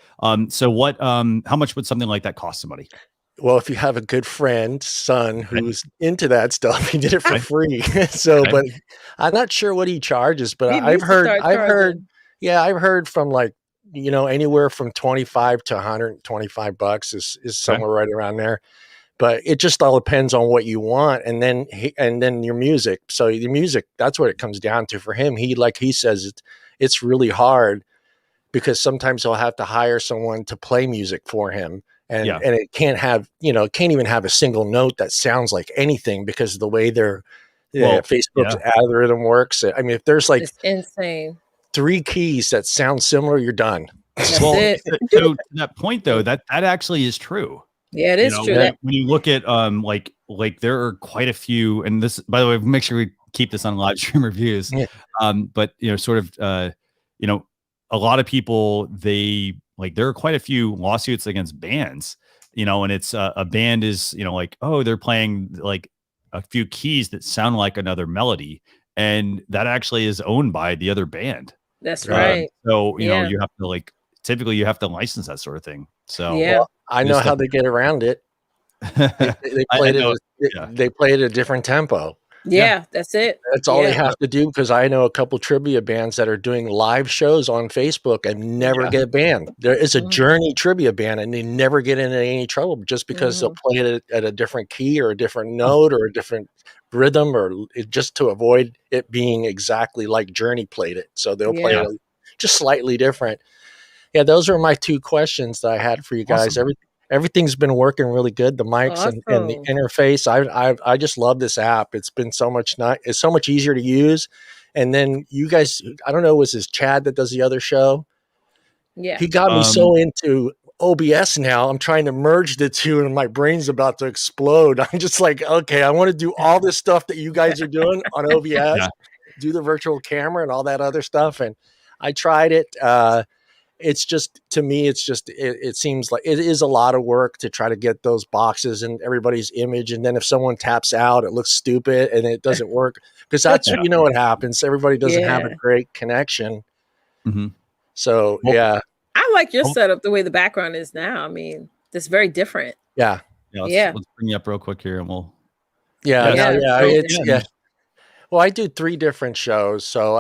So what how much would something like that cost somebody? Well, if you have a good friend, son, who's into that stuff, he did it for free. So, but I'm not sure what he charges, but I've heard from like, you know, anywhere from 25 to 125 bucks is somewhere right around there. But it just all depends on what you want. And then your music. So your music, that's what it comes down to for him. Like he says, it's really hard because sometimes he'll have to hire someone to play music for him. And it can't have, can't even have a single note that sounds like anything because of the way Facebook's algorithm works. I mean, if there's like it's insane 3 keys that sound similar, you're done. So to that point though, that actually is true. Yeah, it is true. When you look at like there are quite a few, and this, by the way, make sure we keep this on live stream reviews. Yeah. But a lot of people, there are quite a few lawsuits against bands you know, and it's a band is, you know, like, oh, they're playing like a few keys that sound like another melody, and that actually is owned by the other band. That's right. So, you know, you have to like, typically you have to license that sort of thing. So well, I know how they get around it. They played they played at a different tempo. Yeah, that's it. That's all they have to do, because I know a couple trivia bands that are doing live shows on Facebook and never get banned. There is a Journey trivia band, and they never get into any trouble just because they'll play it at a different key or a different note or a different rhythm, or just to avoid it being exactly like Journey played it. So they'll play it just slightly different. Yeah, those are my 2 questions that I had for you guys. Everything's been working really good. The mics and the interface. I just love this app. It's been so much it's so much easier to use. And then you guys, I don't know, was this Chad that does the other show? Yeah. He got me so into OBS now. I'm trying to merge the two and my brain's about to explode. I'm just like, okay, I want to do all this stuff that you guys are doing on OBS, do the virtual camera and all that other stuff. And I tried it. It's just, to me, it's just, it seems like it is a lot of work to try to get those boxes and everybody's image. And then if someone taps out, it looks stupid and it doesn't work, because that's, you know, what happens. Everybody doesn't have a great connection. So, I like your setup, the way the background is now. I mean, it's very different. Let's bring you up real quick here and we'll. Well, I do 3 different shows. So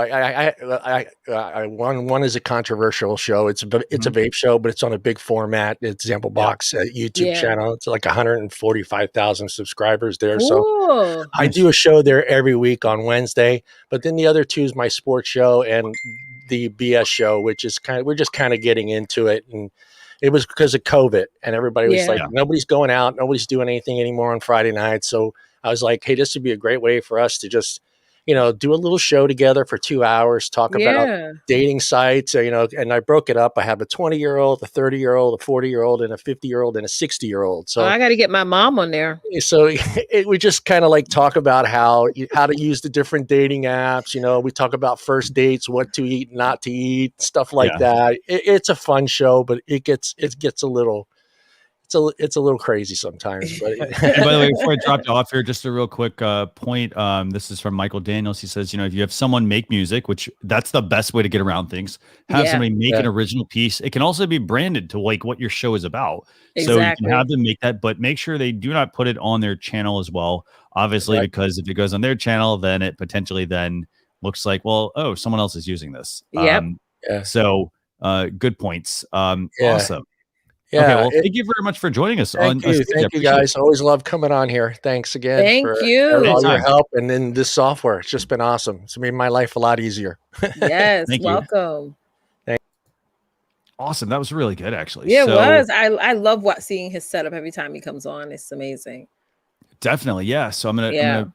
one is a controversial show. It's a vape show, but it's on a big format. It's Example Box YouTube channel. It's like 145,000 subscribers there. So I do a show there every week on Wednesday. But then the other 2 is my sports show and the BS show, which is we're just kind of getting into it. And it was because of COVID, and everybody was like, nobody's going out, nobody's doing anything anymore on Friday nights. So I was like, hey, this would be a great way for us to just, you know, do a little show together for 2 hours, talk about dating sites, you know, and I broke it up. I have a 20-year-old, a 30-year-old, a 40-year-old, and a 50-year-old, and a 60-year-old. So I got to get my mom on there. So we just kind of like talk about how to use the different dating apps. You know, we talk about first dates, what to eat, not to eat, stuff like that. It's a fun show, but it gets a little. It's a little crazy sometimes. But and by the way, before I dropped off here, just a real quick point. This is from Michael Daniels. He says, you know, if you have someone make music, which that's the best way to get around things, have somebody make an original piece. It can also be branded to like what your show is about. So you can have them make that, but make sure they do not put it on their channel as well. Obviously, because if it goes on their channel, then it potentially then looks like, well, oh, someone else is using this. So good points. Awesome. Yeah, okay, well, thank you very much for joining us. Thank you guys. Always love coming on here. Thanks again for all your help, and then this software. It's just been awesome. It's made my life a lot easier. Yes, welcome. Awesome. That was really good, actually. Yeah, it was. I love seeing his setup every time he comes on. It's amazing. Definitely, yeah. So I'm gonna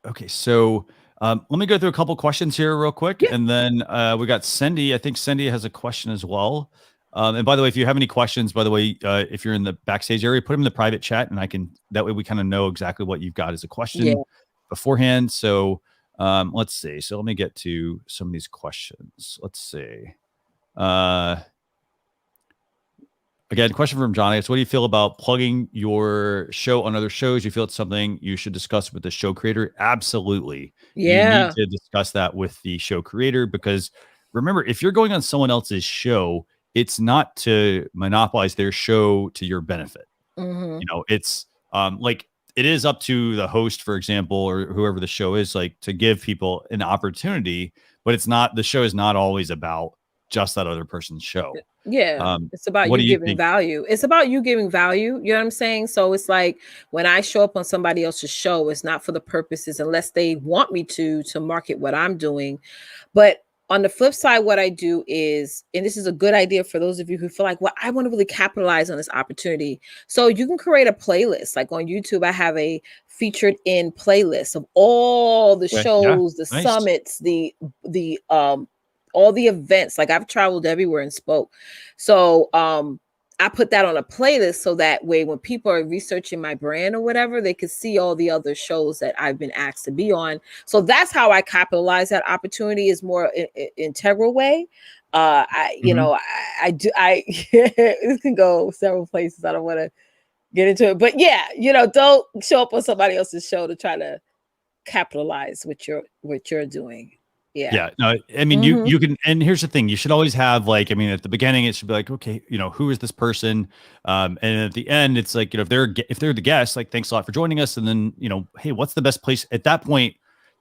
okay, so let me go through a couple questions here real quick, and then we got Cindy. I think Cindy has a question as well. And by the way, if you have any questions, by the way, if you're in the backstage area, put them in the private chat, and that way we kind of know exactly what you've got as a question beforehand. So let's see. So let me get to some of these questions. Let's see. Again, question from John. What do you feel about plugging your show on other shows? You feel it's something you should discuss with the show creator? Absolutely. Yeah. You need to discuss that with the show creator, because remember, if you're going on someone else's show, it's not to monopolize their show to your benefit. You know, it's like it is up to the host, for example, or whoever the show is, like to give people an opportunity, but it's not, the show is not always about just that other person's show. Yeah. It's about you giving value. It's about you giving value. You know what I'm saying? So it's like when I show up on somebody else's show, it's not for the purposes, unless they want me to market what I'm doing. But on the flip side, what I do is, and this is a good idea for those of you who feel like, well, I want to really capitalize on this opportunity. So you can create a playlist. Like on YouTube, I have a featured in playlist of all the shows, the summits, the all the events. Like I've traveled everywhere and spoke. So I put that on a playlist, so that way when people are researching my brand or whatever, they can see all the other shows that I've been asked to be on. So that's how I capitalize that opportunity, is more integral way. You know, I do, it can go several places. I don't want to get into it. But yeah, don't show up on somebody else's show to try to capitalize what you're doing. Yeah. No, I mean, you can, and here's the thing, you should always have like, I mean, at the beginning, it should be like, okay, who is this person? And at the end, it's like, if they're the guest, like, thanks a lot for joining us. And then, hey, what's the best place at that point?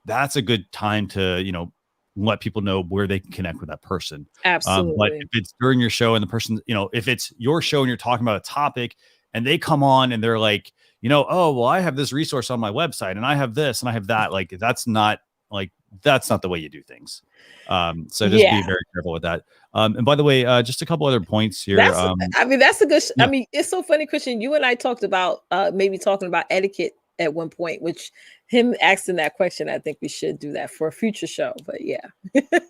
That's a good time to, let people know where they can connect with that person. Absolutely. But if it's during your show and the person, if it's your show and you're talking about a topic and they come on and they're like, oh, well, I have this resource on my website and I have this and I have that, like, that's not the way you do things. So just be very careful with that. And by the way, just a couple other points here. That's a good, I mean, it's so funny, Christian, you and I talked about maybe talking about etiquette at one point, which him asking that question, I think we should do that for a future show, but yeah.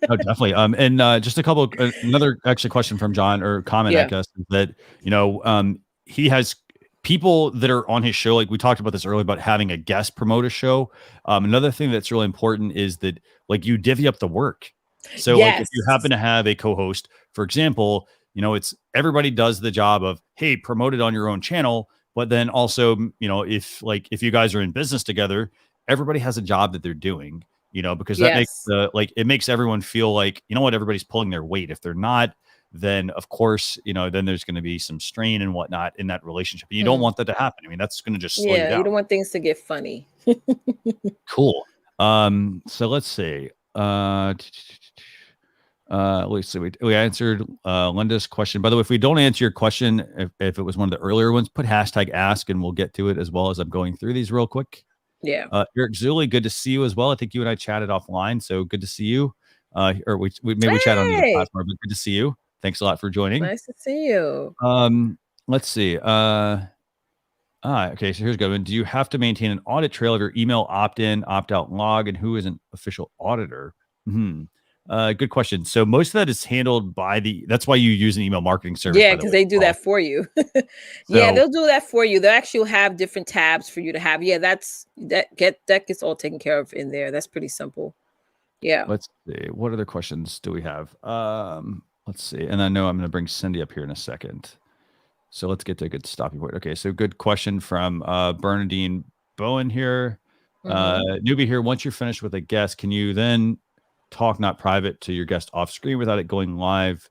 Oh, definitely. And just a couple, another actually question from John or comment, I guess, is that, he has people that are on his show. Like we talked about this earlier about having a guest promote a show. Another thing that's really important is that like you divvy up the work. So like if you happen to have a co-host, for example, it's everybody does the job of, hey, promote it on your own channel. But then also, if you guys are in business together, everybody has a job that they're doing, because that makes it makes everyone feel like, everybody's pulling their weight. If they're not, then of course, then there's going to be some strain and whatnot in that relationship. And you don't want that to happen. I mean, that's going to just slow you down. You don't want things to get funny. Cool. So let's see. Let's see. We answered Linda's question. By the way, if we don't answer your question, if it was one of the earlier ones, put #ask and we'll get to it as well as I'm going through these real quick. Yeah. Eric Zuli, good to see you as well. I think you and I chatted offline, so good to see you. Or we maybe we chat on the platform, but good to see you. Thanks a lot for joining. Nice to see you. Let's see. Okay, so here's a good one. Do you have to maintain an audit trail of your email opt-in, opt-out log, and who is an official auditor? Good question. So most of that is handled by that's why you use an email marketing service. Yeah, because they do that for you. Yeah, they'll do that for you. They'll actually have different tabs for you to have. Yeah, that gets all taken care of in there. That's pretty simple. Yeah. Let's see. What other questions do we have? Let's see. And I know I'm going to bring Cindy up here in a second. So let's get to a good stopping point. Okay. So good question from Bernadine Bowen here. Newbie here. Once you're finished with a guest, can you then talk not private to your guest off screen without it going live?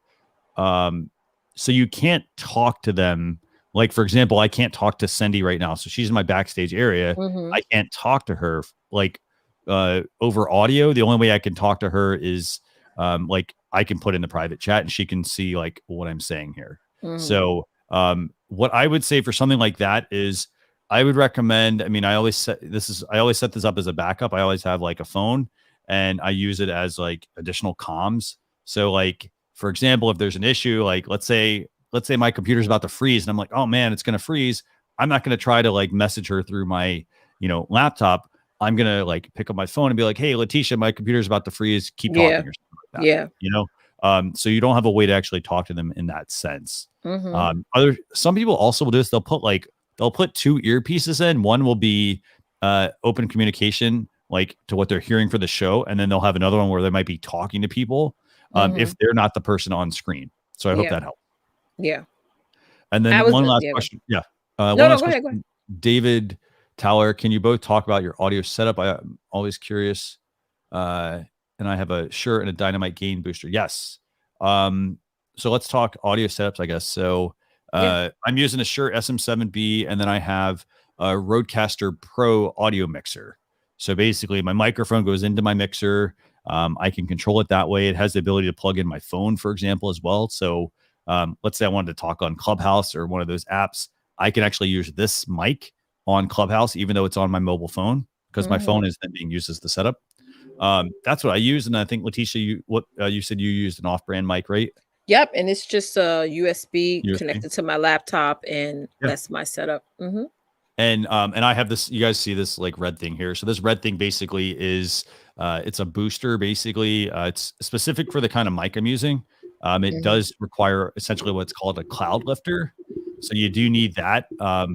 So you can't talk to them. Like, for example, I can't talk to Cindy right now. So she's in my backstage area. I can't talk to her like over audio. The only way I can talk to her is like I can put in the private chat and she can see like what I'm saying here. So what I would say for something like that is I would recommend, I mean, I always set this up as a backup. I always have like a phone and I use it as like additional comms. So like, for example, if there's an issue, like let's say my computer's about to freeze and I'm like, oh man, it's going to freeze. I'm not going to try to like message her through my, laptop. I'm going to like pick up my phone and be like, hey, Leticia, my computer's about to freeze. Keep talking or something like that. Yeah. So you don't have a way to actually talk to them in that sense. Some people also will do this. They'll put two earpieces in. One will be open communication, like to what they're hearing for the show. And then they'll have another one where they might be talking to people if they're not the person on screen. So I hope that helps. Yeah. And then one last question. Yeah. Go ahead. David Towler, can you both talk about your audio setup? I'm always curious. And I have a Shure and a Dynamite gain booster. Yes. So let's talk audio setups, I guess. So I'm using a Shure SM7B, and then I have a Rodecaster Pro audio mixer. So basically my microphone goes into my mixer. I can control it that way. It has the ability to plug in my phone, for example, as well. So let's say I wanted to talk on Clubhouse or one of those apps. I can actually use this mic on Clubhouse, even though it's on my mobile phone, because my phone is then being used as the setup. That's what I use. And I think Leticia, you said you used an off-brand mic, right? Yep. And it's just a USB connected to my laptop, and that's my setup. And I have this, you guys see this like red thing here. So this red thing basically is, it's a booster. Basically, it's specific for the kind of mic I'm using. It does require essentially what's called a cloud lifter. So you do need that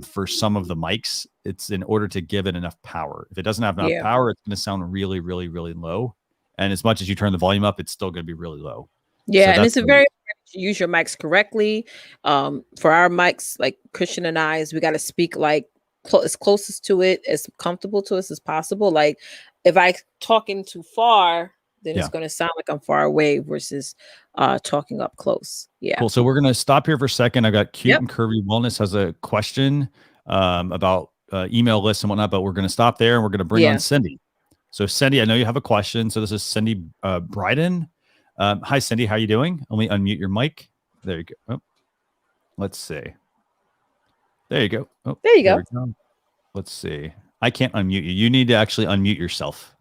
for some of the mics. It's in order to give it enough power. If it doesn't have enough power, it's going to sound really, really, really low. And as much as you turn the volume up, it's still going to be really low. Yeah, so and it's a very use your mics correctly. For our mics, like Christian and I's, we got to speak like as closest to it, as comfortable to us as possible. Like if I talking too far, then it's going to sound like I'm far away versus talking up close. Yeah. Cool. So we're going to stop here for a second. I got Cute and Curvy Wellness has a question about email lists and whatnot, but we're going to stop there and we're going to bring on Cindy. So Cindy, I know you have a question. So this is Cindy Bryden. Hi, Cindy. How are you doing? Let me unmute your mic. There you go. Oh, let's see. There you go. Oh, there you go. Let's see. I can't unmute you. You need to actually unmute yourself.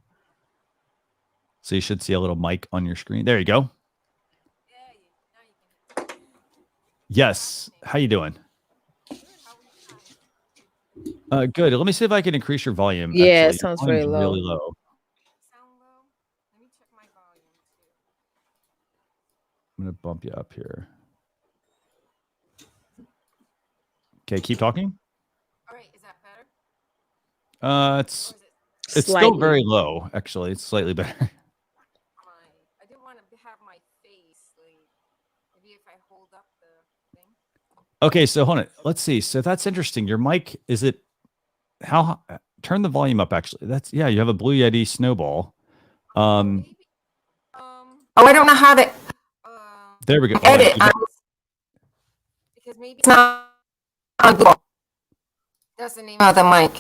So you should see a little mic on your screen. There you go. Yes. How you doing? Good. Let me see if I can increase your volume. Yeah, actually. It sounds very low. Really low. Let me check my volume too. I'm going to bump you up here. Okay, keep talking. All right, is that better? It's still very low, actually. It's slightly better. I didn't want to have my face, like, maybe if I hold up the thing. Okay, so hold on. Let's see. So that's interesting. Your mic, turn the volume up, actually. You have a Blue Yeti Snowball. I don't know how to there we go. edit. Because maybe it's not on Google. That's the name of the mic.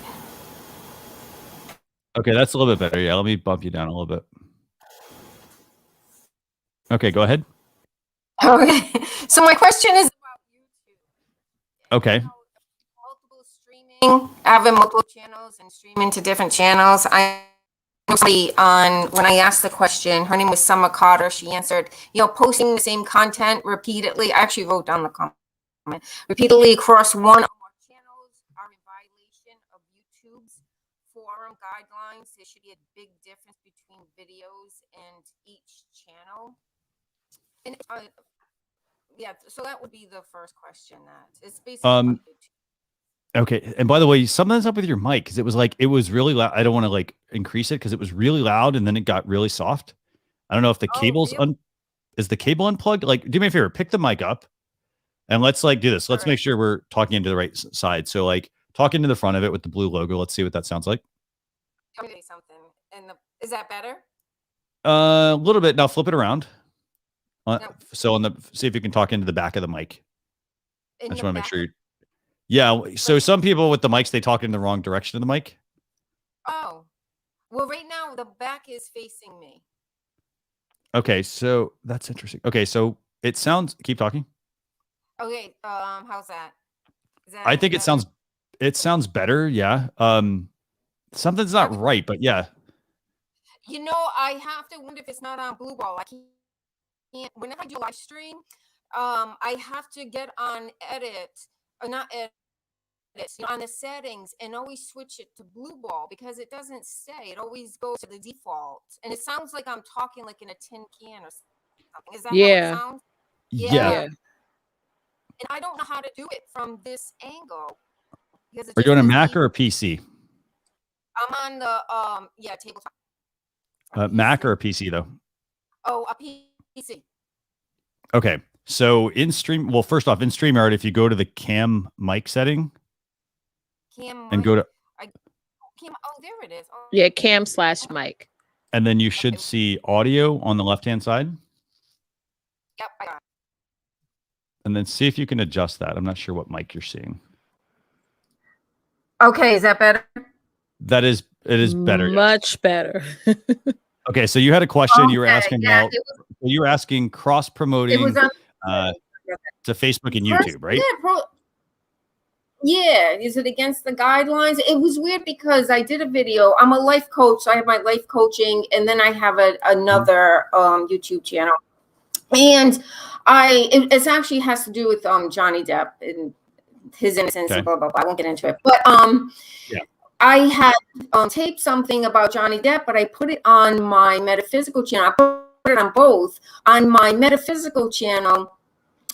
Okay, that's a little bit better. Yeah, let me bump you down a little bit. Okay, go ahead. Okay. So my question is about YouTube. Okay. Multiple streaming, having multiple channels and streaming to different channels. I mostly when I asked the question, her name was Summer Carter. She answered, posting the same content repeatedly. I actually wrote down the comment. Repeatedly across one or more channels are in violation of YouTube's forum guidelines. There should be a big difference between videos and each channel. And so that would be the first question. That it's basically okay. And by the way, something's up with your mic because it was really loud. I don't want to increase it because it was really loud and then it got really soft. I don't know if the cable's is the cable unplugged? Do me a favor, pick the mic up and let's do this. Let's make sure we're talking into the right side. So talk into the front of it with the blue logo. Let's see what that sounds like. Tell me something. Is that better? A little bit. Now flip it around. So see if you can talk into the back of the mic. I just want to make sure so some people with the mics, they talk in the wrong direction of the mic. Oh, well, right now the back is facing me. Okay, so that's interesting. Okay, so it sounds. Keep talking. Okay, how's that? I think better? It sounds better. Yeah. Something's not right, but yeah. I have to wonder if it's not on Blue Ball. I can't. Whenever I do live stream, I have to get on not edit, on the settings and always switch it to Blue Ball because it doesn't stay. It always goes to the default, and it sounds like I'm talking like in a tin can or something. Is that how it sounds? Yeah. And I don't know how to do it from this angle. Are you on a Mac or a PC? I'm on the tabletop. Mac or a PC though? Oh, a PC. Okay. So first off, in StreamYard, if you go to the cam mic setting go to there it is. Oh. Yeah, cam/mic. And then you should see audio on the left-hand side. Yep, I got it. And then see if you can adjust that. I'm not sure what mic you're seeing. Okay, is that better? It is better. Much better. Okay, so you had a question you were asking about. You were asking cross-promoting to Facebook and YouTube, right? Yeah, is it against the guidelines? It was weird because I did a video. I'm a life coach, so I have my life coaching, and then I have another YouTube channel. And it actually has to do with Johnny Depp and his innocence and blah blah blah. I won't get into it, but I had taped something about Johnny Depp, but I put it on my metaphysical channel. I put it on both. On my metaphysical channel,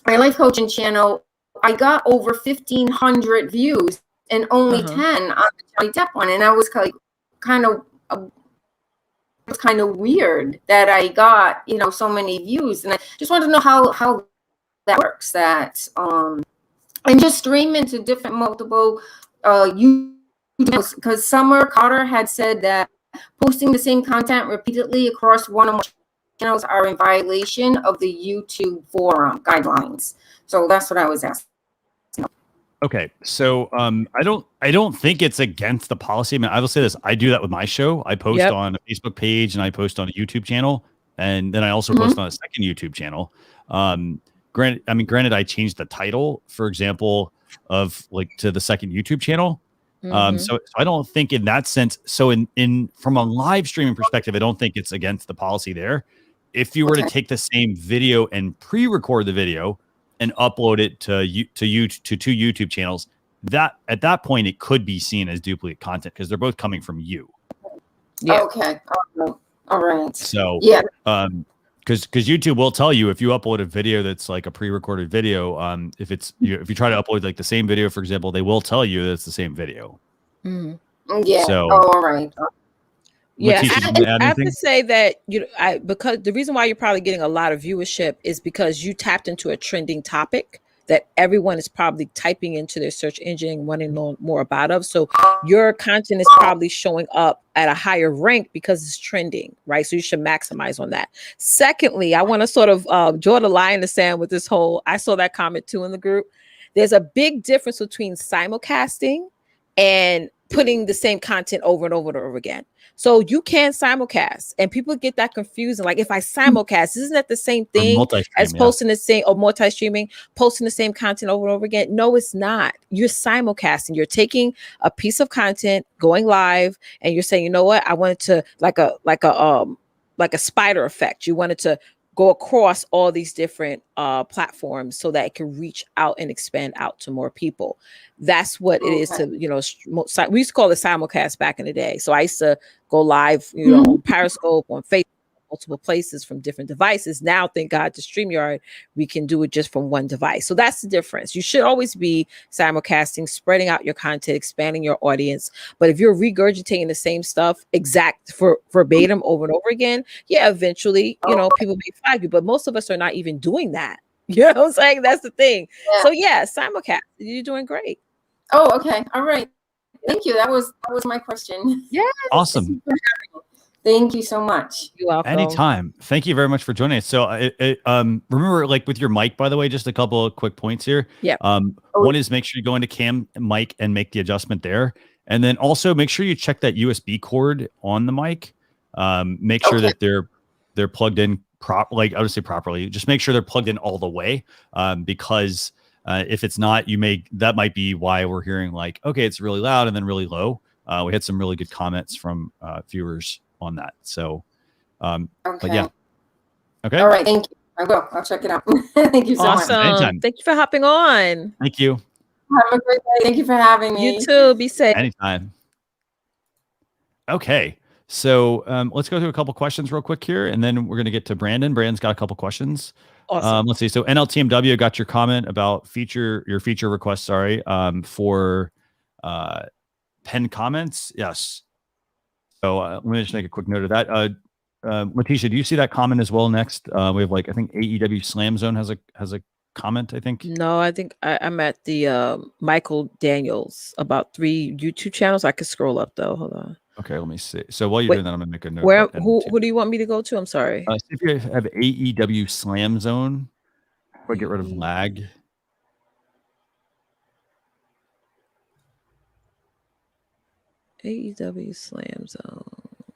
my life coaching channel, I got over 1,500 views and only 10 on the Johnny Depp one, and I was kind of weird that I got so many views, and I just wanted to know how that works. That and just stream into different multiple YouTube channels, because Summer Carter had said that posting the same content repeatedly across one or more channels are in violation of the YouTube forum guidelines. So that's what I was asking. Okay, so I don't think it's against the policy. I mean, I will say this: I do that with my show. I post on a Facebook page and I post on a YouTube channel, and then I also post on a second YouTube channel. Granted, I changed the title, for example, of like to the second YouTube channel. So I don't think in that sense. So in from a live streaming perspective, I don't think it's against the policy there. If you were to take the same video and pre-record the video and upload it to two YouTube channels, that at that point it could be seen as duplicate content because they're both coming from you. Yeah. Okay. All right. So because YouTube will tell you if you upload a video that's like a pre-recorded video, if you try to upload like the same video, for example, they will tell you that it's the same video. Yeah. So all right. Yeah, I have to say that because the reason why you're probably getting a lot of viewership is because you tapped into a trending topic that everyone is probably typing into their search engine and wanting to know more about. So your content is probably showing up at a higher rank because it's trending, right? So you should maximize on that. Secondly, I want to sort of draw the line in the sand with this whole. I saw that comment too in the group. There's a big difference between simulcasting and putting the same content over and over and over again. So you can simulcast, and people get that confused. And like, if I simulcast, isn't that the same thing as posting the same or multi-streaming, posting the same content over and over again? No, it's not. You're simulcasting. You're taking a piece of content, going live, and you're saying, you know what? I wanted to like a spider effect. You wanted to go across all these different platforms so that it can reach out and expand out to more people. That's what it is to, we used to call it simulcast back in the day. So I used to go live, on Periscope, on Facebook, multiple places from different devices. Now, thank God to StreamYard, we can do it just from one device. So that's the difference. You should always be simulcasting, spreading out your content, expanding your audience. But if you're regurgitating the same stuff verbatim over and over again, eventually, people may flag you. But most of us are not even doing that. You know what I'm saying? That's the thing. Yeah. So simulcast, you're doing great. Oh, okay. All right. Thank you. That was my question. Yeah. Awesome. Thank you so much. You're welcome. Anytime. Thank you very much for joining us. So remember, like with your mic, by the way, just a couple of quick points here. Yeah. One is make sure you go into cam mic and make the adjustment there. And then also make sure you check that USB cord on the mic. Make sure that they're plugged in properly. I would say properly. Just make sure they're plugged in all the way. Because if it's not, that might be why we're hearing like, okay, it's really loud and then really low. We had some really good comments from viewers on that. So, but yeah. Okay. All right. Thank you. I will. I'll check it out. Thank you so much. Awesome. Thank you for hopping on. Thank you. Have a great day. Thank you for having me. You too. Be safe. Anytime. Okay. So let's go through a couple questions real quick here, and then we're going to get to Brandon. Brandon's got a couple questions. Awesome. Let's see. So NLTMW got your comment about your feature request. Sorry. For pinned comments. Yes. So let me just make a quick note of that. Leticia, do you see that comment as well? Next, we have I think AEW Slam Zone has a comment. I think. No, I think I'm at the Michael Daniels about 3 YouTube channels. I could scroll up though. Hold on. Okay, let me see. So while you're doing that, I'm gonna make a note. Who do you want me to go to? I'm sorry. See if you have AEW Slam Zone. Or get rid of lag. AEW Slam Zone.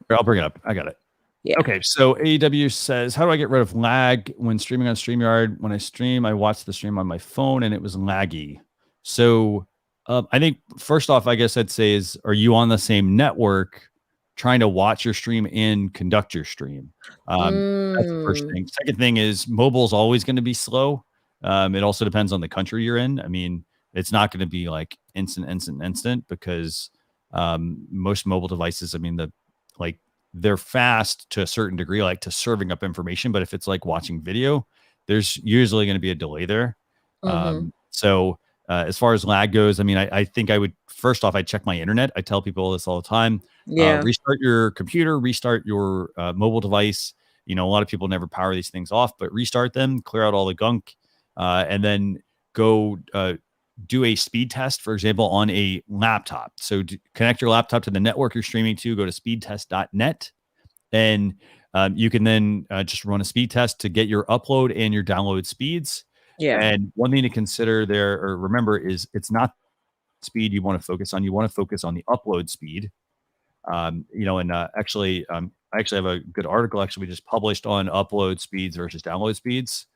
I'll bring it up. I got it. Yeah. Okay. So AEW says, how do I get rid of lag when streaming on StreamYard? When I stream, I watch the stream on my phone and it was laggy. So I think first off, I guess I'd say is, are you on the same network trying to watch your stream and conduct your stream? That's the first thing. Second thing is mobile's always going to be slow. It also depends on the country you're in. I mean, it's not going to be like instant because most mobile devices, I mean, they're fast to a certain degree, like to serving up information. But if it's like watching video, there's usually going to be a delay there. So as far as lag goes, I mean, I think I would, first off, I'd check my internet. I tell people this all the time. Restart your computer, restart your mobile device. A lot of people never power these things off, but restart them, clear out all the gunk. and then go do a speed test, for example, on a laptop. So connect your laptop to the network you're streaming to, go to speedtest.net, and you can then just run a speed test to get your upload and your download speeds. Yeah. And one thing to consider there, or remember, is it's not speed you want to focus on. You want to focus on the upload speed. Actually, I actually have a good article we just published on upload speeds versus download speeds.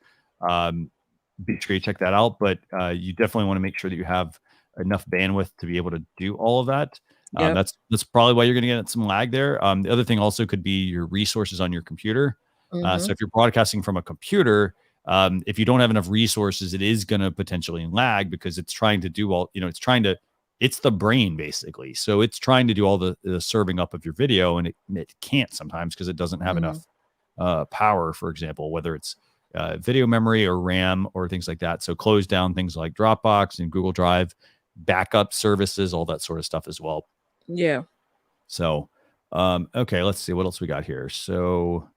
Be sure you check that out, but you definitely want to make sure that you have enough bandwidth to be able to do all of that. That's probably why you're going to get some lag there. The other thing also could be your resources on your computer. So if you're broadcasting from a computer, if you don't have enough resources, it is going to potentially lag, because it's trying to do all, it's the brain basically. So it's trying to do all the serving up of your video, and it can't sometimes because it doesn't have enough power, for example, whether it's video memory or RAM or things like that. So close down things like Dropbox and Google Drive, backup services, all that sort of stuff as well. Yeah. So, okay, let's see what else we got here. So,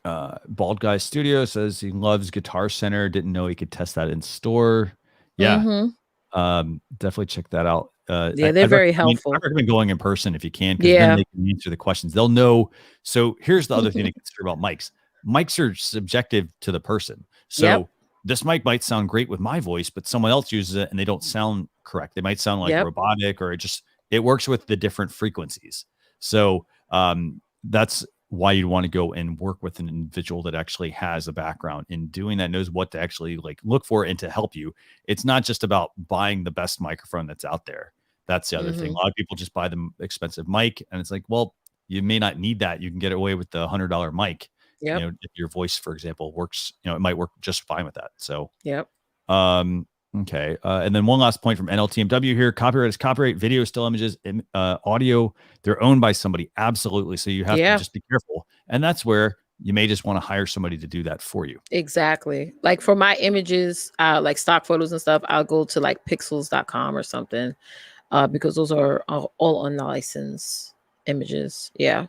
Bald Guy Studio says he loves Guitar Center. Didn't know he could test that in store. Yeah. Definitely check that out. They're very helpful. I recommend going in person if you can, because then they can answer the questions. They'll know. So here's the other thing to consider about mics. Mics are subjective to the person. So this mic might sound great with my voice, but someone else uses it and they don't sound correct. They might sound like robotic, or it works with the different frequencies. So that's why you'd want to go and work with an individual that actually has a background in doing that, knows what to actually look for and to help you. It's not just about buying the best microphone that's out there. That's the other thing. A lot of people just buy the expensive mic, and it's like, well, you may not need that. You can get away with the $100 mic. If your voice, for example, works, it might work just fine with that. So, okay. And then one last point from NLTMW here. Copyright is copyright. Video, still images, audio, they're owned by somebody. Absolutely. So you have to just be careful. And that's where you may just want to hire somebody to do that for you. Exactly. Like for my images, like stock photos and stuff, I'll go to like pixels.com or something, because those are all unlicensed images. Yeah.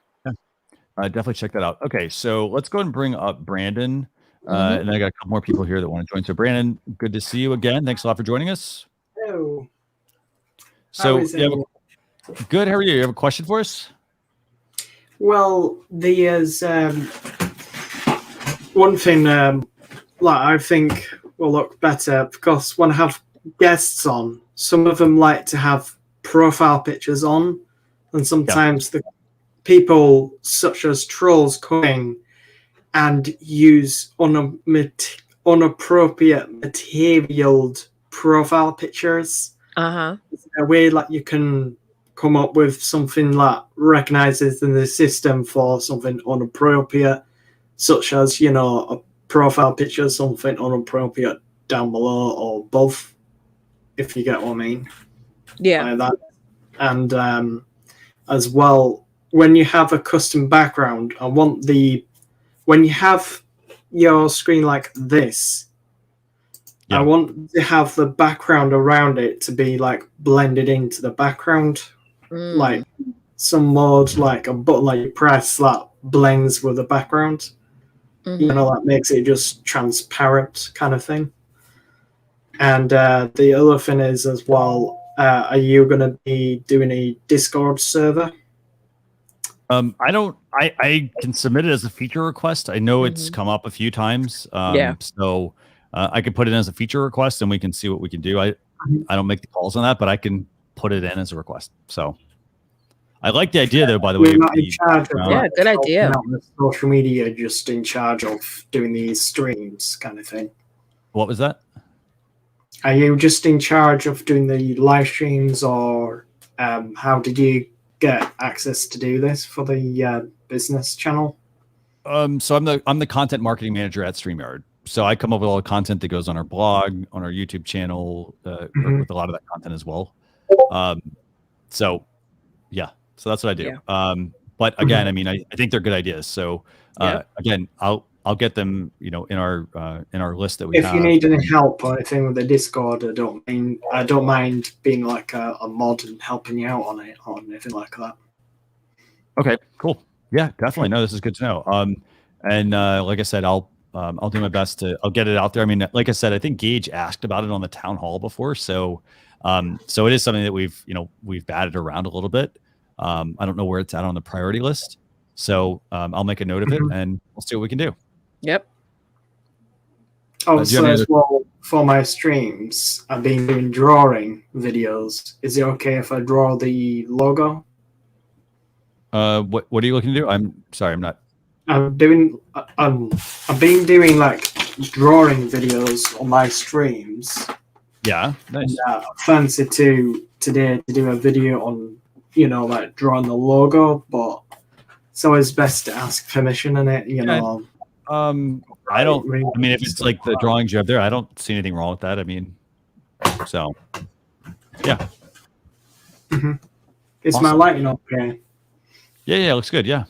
Definitely check that out. Okay. So let's go and bring up Brandon. And I got a couple more people here that want to join. So Brandon, good to see you again. Thanks a lot for joining us. Hello. So good. How are you? You have a question for us? Well, there's one thing I think will look better, because when I have guests on, some of them like to have profile pictures on, and sometimes the people such as trolls come in and use inappropriate materialed profile pictures. A way you can come up with something that recognizes in the system for something inappropriate, such as a profile picture, something inappropriate down below or above, if you get what I mean. Yeah. That. And as well, when you have a custom background, when you have your screen like this, I want to have the background around it to be blended into the background. Like some mode, like a button you press that blends with the background. That makes it just transparent kind of thing. And the other thing is as well, are you going to be doing a Discord server? I can submit it as a feature request. I know it's come up a few times. So I could put it in as a feature request and we can see what we can do. I don't make the calls on that, but I can put it in as a request. So I like the idea though, by the way. Good idea. Social media, just in charge of doing these streams kind of thing. What was that? Are you just in charge of doing the live streams, or how did you get access to do this for the business channel? So I'm the content marketing manager at StreamYard. So I come up with all the content that goes on our blog, on our YouTube channel, work with a lot of that content as well. So that's what I do. But again, I mean, I think they're good ideas. So again, I'll get them, in our list that we have. If you need any help or anything with the Discord, I don't mind being like a mod and helping you out on it or anything like that. Okay, cool. Yeah, definitely. No, this is good to know. And like I said, I'll I'll do my best to. I'll get it out there. I mean, like I said, I think Gage asked about it on the town hall before, so so it is something that we've batted around a little bit. I don't know where it's at on the priority list, so I'll make a note of it and we'll see what we can do. Yep. Also, as well, for my streams, I've been doing drawing videos. Is it okay if I draw the logo? What are you looking to do? I'm sorry, I'm not. I've been doing like drawing videos on my streams. Yeah, nice. And, fancy today to do a video on like drawing the logo, but it's always best to ask permission in it. I don't. I mean, if it's like the drawings you have there, I don't see anything wrong with that. I mean, so yeah. Is awesome. my lighting okay? Yeah, looks good. Yeah.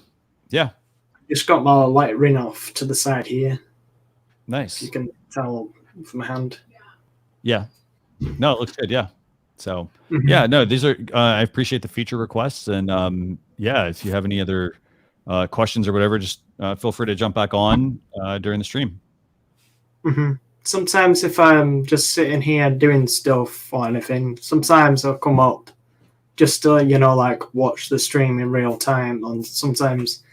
Just got my light ring off to the side here. Nice. You can tell from my hand. Yeah. No, it looks good. Yeah. So yeah, no, these are. I appreciate the feature requests, and yeah, if you have any other questions or whatever, just feel free to jump back on during the stream. Sometimes if I'm just sitting here doing stuff or anything, sometimes I'll come up just to like watch the stream in real time, and sometimes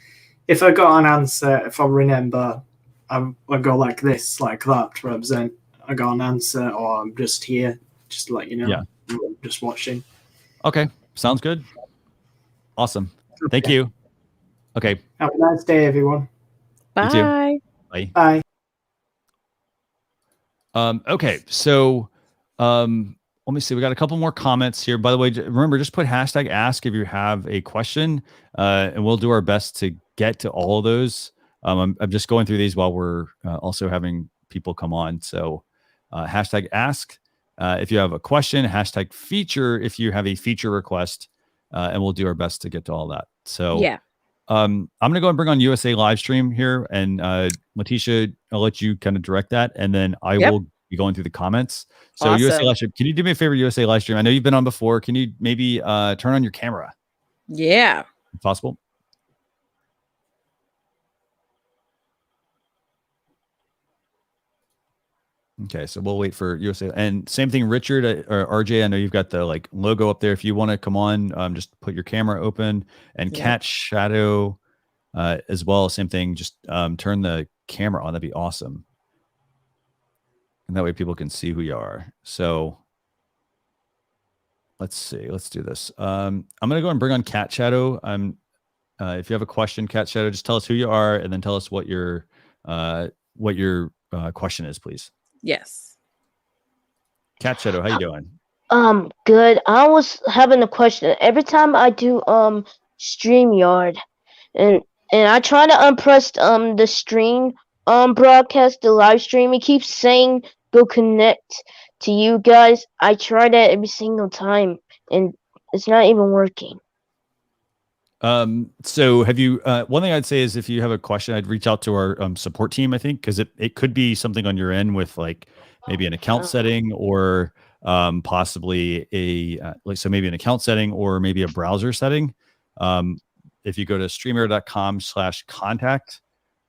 if I got an answer, if I remember, I go like this, like that to represent I got an answer, or I'm just here, just to let you know. Yeah. Just watching. Okay. Sounds good. Awesome. Okay. Thank you. Okay. Have a nice day, everyone. Bye. Bye. Bye. Okay. So, let me see. We got a couple more comments here. By the way, remember, just put #ask if you have a question, and we'll do our best to get to all of those. I'm just going through these while we're also having people come on. So, #ask if you have a question, #feature if you have a feature request, and we'll do our best to get to all that. So, yeah. I'm going to go and bring on USA live stream here, and Leticia, I'll let you kind of direct that, and then I will be going through the comments. So awesome. USA live stream, can you do me a favor, USA live stream? I know you've been on before. Can you maybe turn on your camera? Yeah. If possible. Okay, so we'll wait for USA. And same thing, Richard or RJ. I know you've got the like logo up there. If you want to come on, just put your camera open. And Cat Shadow as well. Same thing. Just turn the camera on. That'd be awesome. And that way people can see who you are. So let's see. Let's do this. I'm gonna go and bring on Cat Shadow. If you have a question, Cat Shadow, just tell us who you are and then tell us what your question is, please. Yes. Cat Shadow, how you doing? Good. I was having a question. Every time I do StreamYard and I try to unpress the stream broadcast, the live stream, it keeps saying go connect to you guys. I try that every single time and it's not even working. So have you one thing I'd say is if you have a question, I'd reach out to our support team, I think, because it could be something on your end with like maybe an account setting or possibly so maybe an account setting or maybe a browser setting. If you go to streamer.com/contact,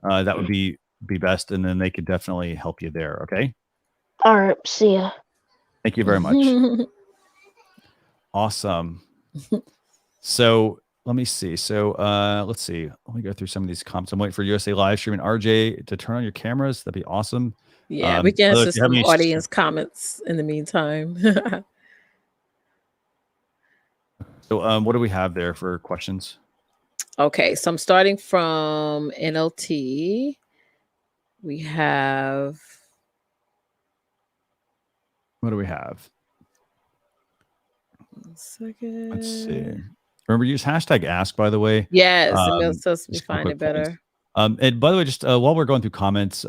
that would be best, and then they could definitely help you there. Okay. All right. See ya. Thank you very much. Awesome. So let me see. So let's see. Let me go through some of these comments. I'm waiting for USA live stream and RJ to turn on your cameras. That'd be awesome. Yeah, we can answer some audience comments in the meantime. So what do we have there for questions? Okay, so I'm starting from NLT. We have. What do we have? 1 second. Let's see. Remember, use #ask, by the way. Yes, it helps me find it better. And by the way, just while we're going through comments,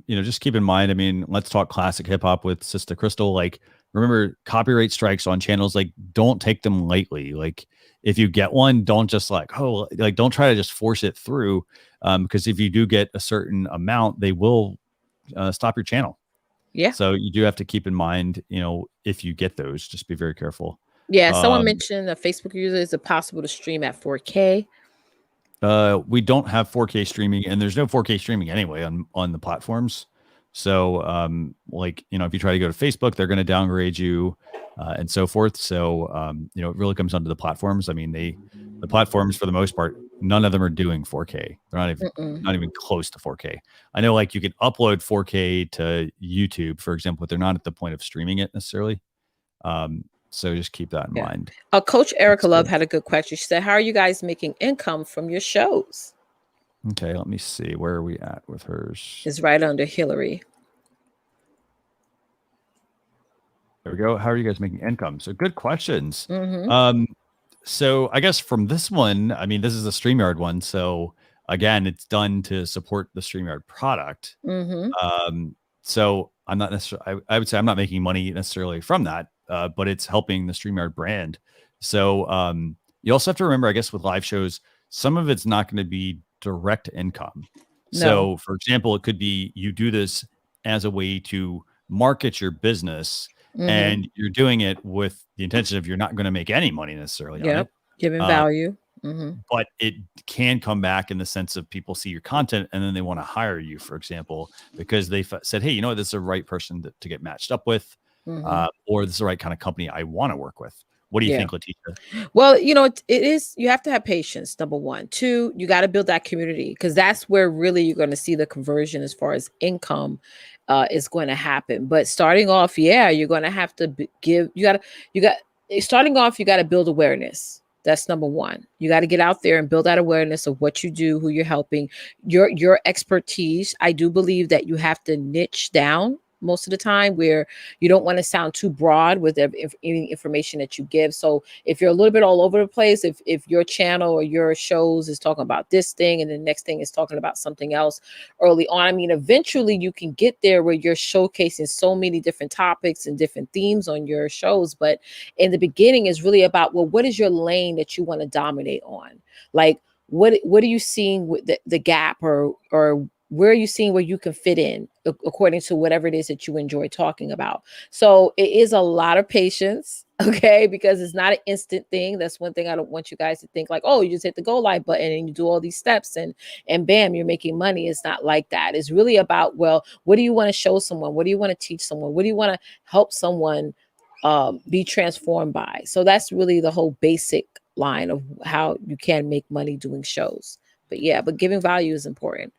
just keep in mind, I mean, let's talk classic hip hop with Sister Crystal. Like, remember, copyright strikes on channels, like, don't take them lightly. Like, if you get one, don't just don't try to just force it through. Because if you do get a certain amount, they will stop your channel. Yeah. So you do have to keep in mind, if you get those, just be very careful. Yeah. Someone mentioned a Facebook user, is it possible to stream at 4K? we don't have 4K streaming, and there's no 4K streaming anyway on the platforms. So, like, you know, if you try to go to Facebook, they're going to downgrade you, and so forth. So, you know, it really comes down to the platforms. I mean, the platforms for the most part, none of them are doing 4K. They're not even close to 4K. I know, like, you can upload 4K to YouTube, for example, but they're not at the point of streaming it necessarily. So just keep that in mind. Coach Erica Love had a good question. She said, how are you guys making income from your shows? Okay, let me see. Where are we at with hers? It's right under Hillary. There we go. How are you guys making income? So good questions. Mm-hmm. So I guess from this one, I mean, this is a StreamYard one. So again, it's done to support the StreamYard product. Mm-hmm. So I'm not necessarily, I would say I'm not making money necessarily from that, but it's helping the StreamYard brand. So you also have to remember, I guess, with live shows, some of it's not going to be direct income. No. So for example, it could be you do this as a way to market your business. Mm-hmm. And you're doing it with the intention of you're not going to make any money necessarily on it. Giving value. Mm-hmm. But it can come back in the sense of people see your content and then they want to hire you, for example, because they said, hey, you know what, this is the right person to get matched up with, or this is the right kind of company I want to work with. What do you think, Leticia? Well, you know, it is, you have to have patience, number one. Two, you got to build that community, because that's where really you're going to see the conversion as far as income is going to happen. But starting off, you're going to have to starting off, you got to build awareness. That's number one. You got to get out there and build that awareness of what you do, who you're helping, your expertise. I do believe that you have to niche down most of the time, where you don't want to sound too broad with any information that you give. So if you're a little bit all over the place, if your channel or your shows is talking about this thing and the next thing is talking about something else early on, I mean, eventually you can get there where you're showcasing so many different topics and different themes on your shows. But in the beginning, is really about, well, what is your lane that you want to dominate on? Like, what are you seeing with the gap, or where are you seeing where you can fit in according to whatever it is that you enjoy talking about? So it is a lot of patience, okay? Because it's not an instant thing. That's one thing I don't want you guys to think like, oh, you just hit the go live button and you do all these steps and bam, you're making money. It's not like that. It's really about, well, what do you want to show someone? What do you want to teach someone? What do you want to help someone be transformed by? So that's really the whole basic line of how you can make money doing shows. But giving value is important.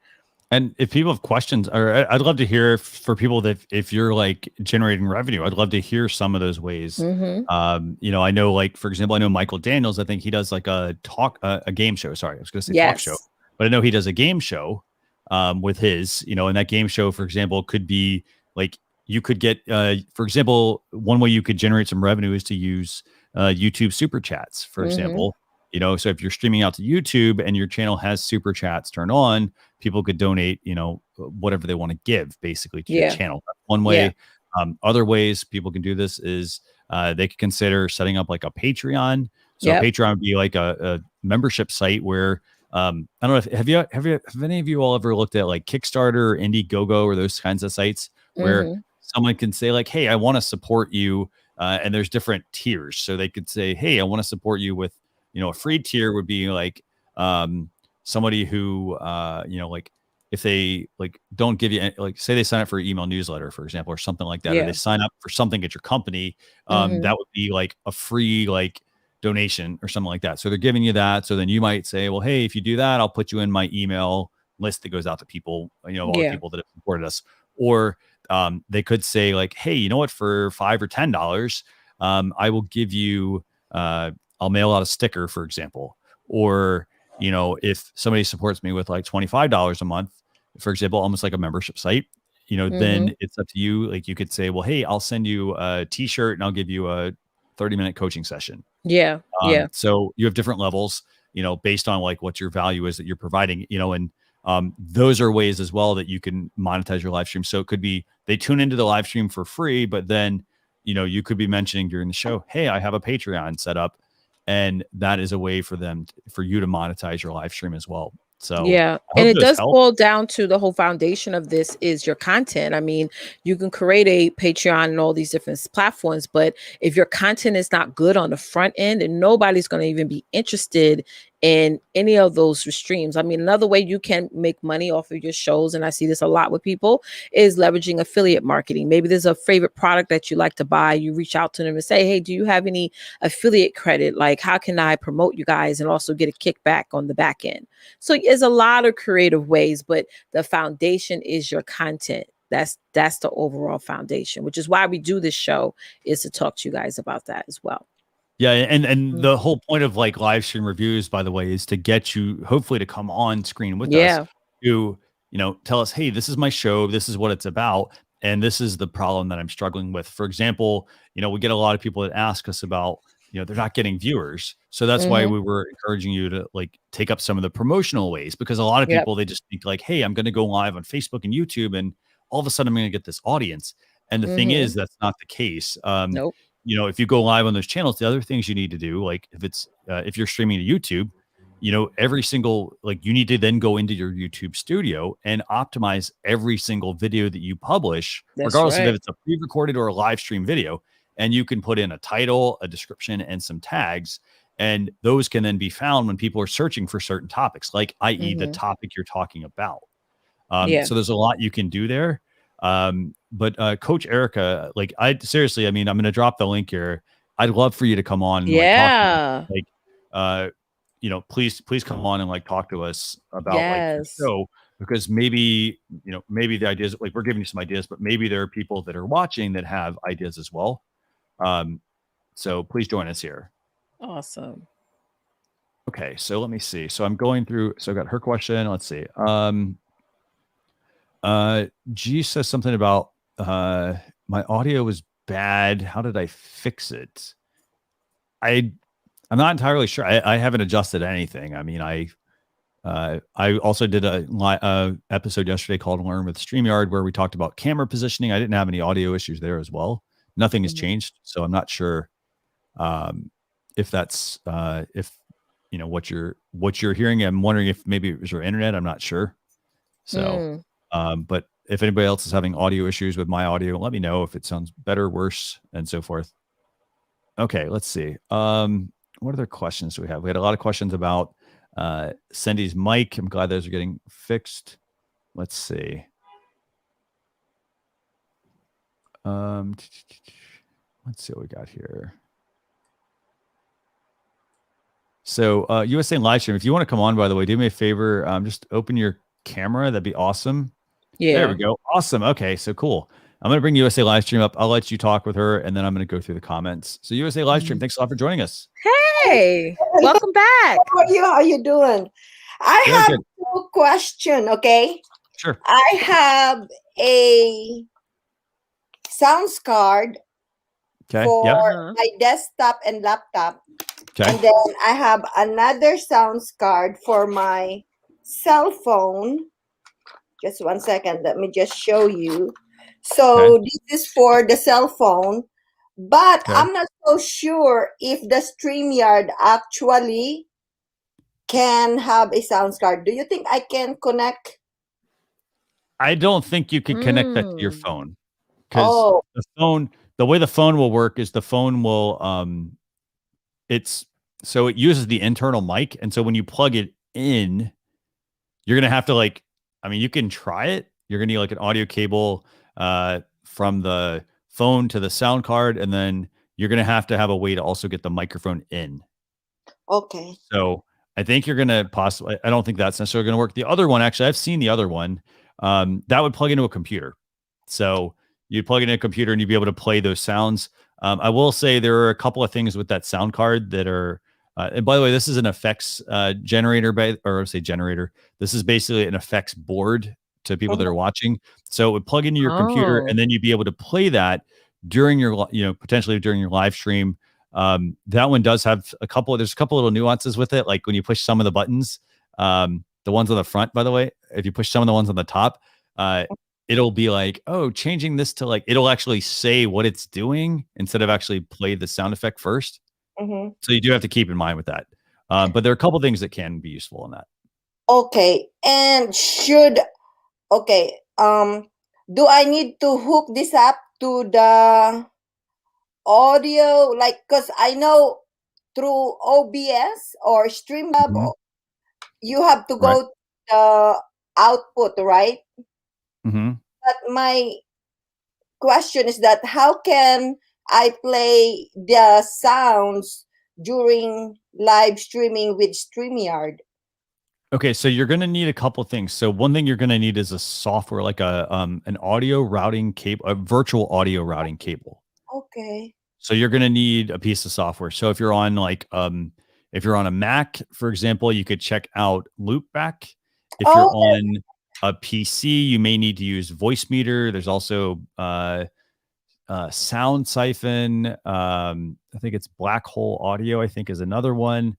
And if people have questions, or I'd love to hear for people that if you're like generating revenue, I'd love to hear some of those ways. Mm-hmm. You know, I know, like, for example, I know Michael Daniels, I think he does like a game show. Sorry, I was going to say talk show, but I know he does a game show with his, you know, and that game show, for example, could be like, you could get, for example, one way you could generate some revenue is to use YouTube super chats, for example. You know, so if you're streaming out to YouTube and your channel has super chats turned on, people could donate, you know, whatever they want to give basically to your channel. That's one way. Other ways people can do this is they could consider setting up like a Patreon. So Patreon would be like a membership site where I don't know if have any of you all ever looked at like Kickstarter or Indiegogo or those kinds of sites where someone can say like, hey, I want to support you, and there's different tiers. So they could say, hey, I want to support you with, you know, a free tier would be like somebody who, you know, like if they like don't give you, like, say they sign up for an email newsletter, for example, or something like that, or they sign up for something at your company, that would be like a free like donation or something like that. So they're giving you that. So then you might say, well, hey, if you do that, I'll put you in my email list that goes out to people, you know, all the people that have supported us. Or they could say like, hey, you know what, for $5 or $10, I will give you, I'll mail out a sticker, for example. Or, you know, if somebody supports me with like $25 a month, for example, almost like a membership site, you know, then it's up to you. Like you could say, well, hey, I'll send you a t-shirt and I'll give you a 30-minute coaching session. So you have different levels, you know, based on like what your value is that you're providing, you know, and those are ways as well that you can monetize your live stream. So it could be they tune into the live stream for free, but then, you know, you could be mentioning during the show, hey, I have a Patreon set up. And that is a way for you to monetize your live stream as well. So and it does boil down to the whole foundation of this is your content. I mean, you can create a Patreon and all these different platforms, but if your content is not good on the front end, and nobody's going to even be interested in any of those streams. I mean, another way you can make money off of your shows, and I see this a lot with people, is leveraging affiliate marketing. Maybe there's a favorite product that you like to buy. You reach out to them and say, hey, do you have any affiliate credit? Like, how can I promote you guys and also get a kickback on the back end? So there's a lot of creative ways, but the foundation is your content. That's the overall foundation, which is why we do this show, is to talk to you guys about that as well. Yeah, and the whole point of like live stream reviews, by the way, is to get you hopefully to come on screen with us to, tell us, hey, this is my show, this is what it's about, and this is the problem that I'm struggling with. For example, we get a lot of people that ask us about, they're not getting viewers. So that's why we were encouraging you to like take up some of the promotional ways, because a lot of people, they just think like, hey, I'm going to go live on Facebook and YouTube, and all of a sudden I'm going to get this audience. And the thing is, that's not the case. Nope. If you go live on those channels, the other things you need to do, like if you're streaming to YouTube, every single, like you need to then go into your YouTube studio and optimize every single video that you publish, regardless of if it's a pre-recorded or a live stream video. And you can put in a title, a description, and some tags. And those can then be found when people are searching for certain topics, like i.e. the topic you're talking about. So there's a lot you can do there. But Coach Erica, like I'm going to drop the link here. I'd love for you to come on. And, please come on and like talk to us about like your show, because maybe the ideas, like we're giving you some ideas, but maybe there are people that are watching that have ideas as well. So please join us here. Awesome. Okay. So let me see. So I'm going through, so I got her question. Let's see. G says something about my audio was bad. How did I fix it? I'm not entirely sure. I haven't adjusted anything. I mean, I also did a episode yesterday called Learn with StreamYard, where we talked about camera positioning. I didn't have any audio issues there as well. Nothing has changed, so I'm not sure if that's what you're hearing. I'm wondering if maybe it was your internet. I'm not sure. So. But if anybody else is having audio issues with my audio, let me know if it sounds better, worse, and so forth. Okay, let's see. What other questions do we have? We had a lot of questions about Cindy's mic. I'm glad those are getting fixed. Let's see. Let's see what we got here. So USA live stream, if you want to come on, by the way, do me a favor. Just open your camera. That'd be awesome. Yeah. There we go. Awesome. Okay. So cool. I'm going to bring USA live stream up. I'll let you talk with her, and then I'm going to go through the comments. So USA live stream, thanks a lot for joining us. Hey, welcome back. How are you doing? I have two questions. Okay. Sure. I have a sounds card for my desktop and laptop. Okay. And then I have another sounds card for my cell phone. Just 1 second. Let me just show you. So this is for the cell phone, but I'm not so sure if the StreamYard actually can have a sounds card. Do you think I can connect? I don't think you can connect that to your phone, because the way the phone will work is the phone will, it uses the internal mic. And so when you plug it in, you're going to have to you can try it. You're going to need like an audio cable from the phone to the sound card. And then you're going to have a way to also get the microphone in. Okay. So I think you're going to I don't think that's necessarily going to work. The other one, actually, I've seen the other one that would plug into a computer. So you'd plug it in a computer and you'd be able to play those sounds. I will say there are a couple of things with that sound card that are, and by the way, this is an effects generator, generator. This is basically an effects board to people that are watching. So it would plug into your computer, and then you'd be able to play that during your, potentially during your live stream. That one does have there's a couple little nuances with it. Like when you push some of the buttons, the ones on the front, by the way, if you push some of the ones on the top, it'll be like, oh, changing this to it'll actually say what it's doing instead of actually play the sound effect first. Mm-hmm. So you do have to keep in mind with that. But there are a couple things that can be useful in that. Okay. And do I need to hook this up to the audio? Because I know through OBS or Streamlab, Mhm. you have to Right. go to the output, right? Mm-hmm. But my question is that how can I play the sounds during live streaming with StreamYard? Okay, so you're going to need a couple things. So one thing you're going to need is a software, like an audio routing cable, a virtual audio routing cable. Okay. So you're going to need a piece of software. So if you're on if you're on a Mac, for example, you could check out Loopback. If you're on a PC, you may need to use Voice Meter. There's also Sound Siphon. I think it's Black Hole Audio, I think is another one.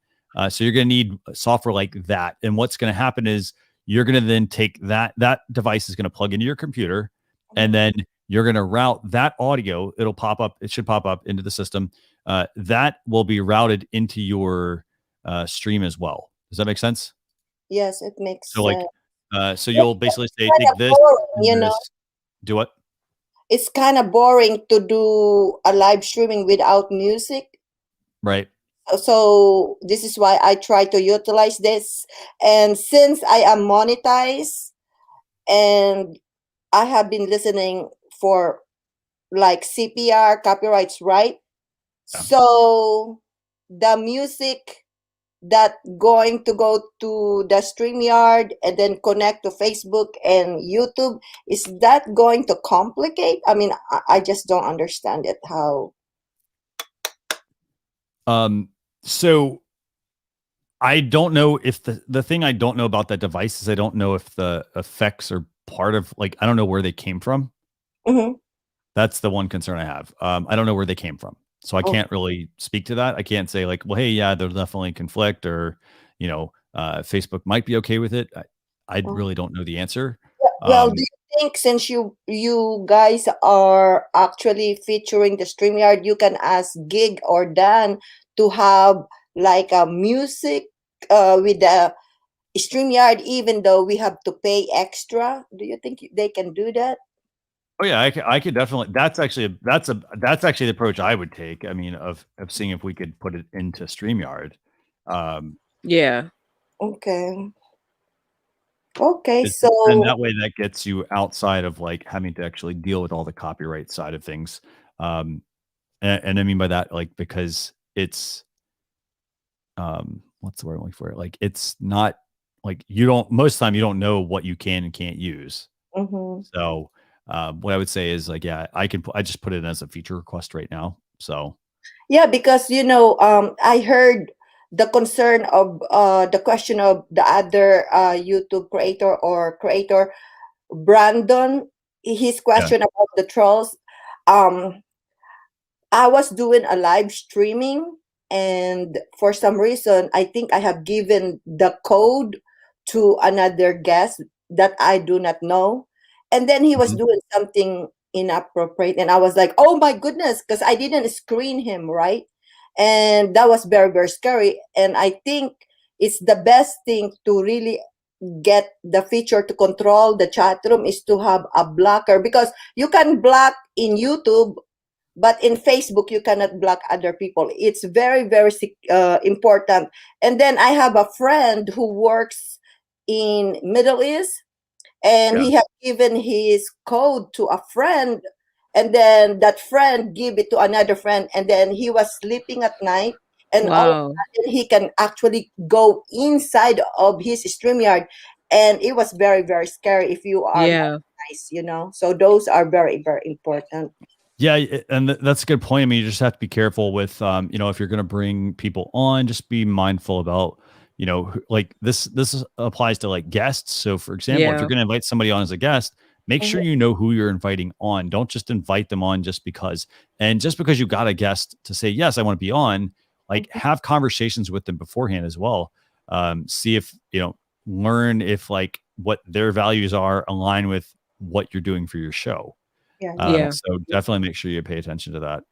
So you're going to need software like that. And what's going to happen is you're going to then take that device is going to plug into your computer, and then you're going to route that audio. It'll pop up. It should pop up into the system. That will be routed into your stream as well. Does that make sense? Yes, it makes so sense. So you'll basically say, take this, boring, this, do what? It's kind of boring to do a live streaming without music. Right. So this is why I try to utilize this. And since I am monetized and I have been listening for like CPR, copyrights, right? Yeah. So the music that going to go to the StreamYard and then connect to Facebook and YouTube, is that going to complicate? I mean, I just don't understand it. How? So I don't know if the thing I don't know about that device is I don't know if the effects are part of, like, I don't know where they came from. Mm-hmm. That's the one concern I have. I don't know where they came from. So I can't really speak to that. I can't say like, well, hey, yeah, there's definitely conflict, or, Facebook might be okay with it. I really don't know the answer. Well, do you think since you guys are actually featuring the StreamYard, you can ask Gig or Dan to have like a music with the StreamYard, even though we have to pay extra? Do you think they can do that? Oh yeah, I could definitely. That's actually the approach I would take. I mean, of seeing if we could put it into StreamYard. Yeah. Okay. Okay, and that way that gets you outside of like having to actually deal with all the copyright side of things. And I mean by that, like, because it's what's the word I'm looking for? Like, it's not like most of the time you don't know what you can and can't use. Mm-hmm. So what I would say is like, yeah, I just put it in as a feature request right now. So yeah, because I heard the concern of the question of the other YouTube creator Brandon, his question about the trolls. I was doing a live streaming, and for some reason I think I have given the code to another guest that I do not know, and then he was doing something inappropriate, and I was like, oh my goodness, because I didn't screen him, right? And that was very, very scary. And I think it's the best thing to really get the feature to control the chat room is to have a blocker, because you can block in YouTube, but in Facebook you cannot block other people. It's very, very important. And then I have a friend who works in Middle East, and he had given his code to a friend, and then that friend gave it to another friend, and then he was sleeping at night, and all of a sudden he can actually go inside of his StreamYard, and it was very, very scary if you are nice, so those are very, very important. Yeah, and that's a good point. I mean, you just have to be careful with if you're going to bring people on, just be mindful about like this applies to like guests. So for example, if you're going to invite somebody on as a guest, make sure you know who you're inviting on. Don't just invite them on just because you got a guest to say, yes, I want to be on, like have conversations with them beforehand as well. See if, learn if like what their values are align with what you're doing for your show. So definitely make sure you pay attention to that.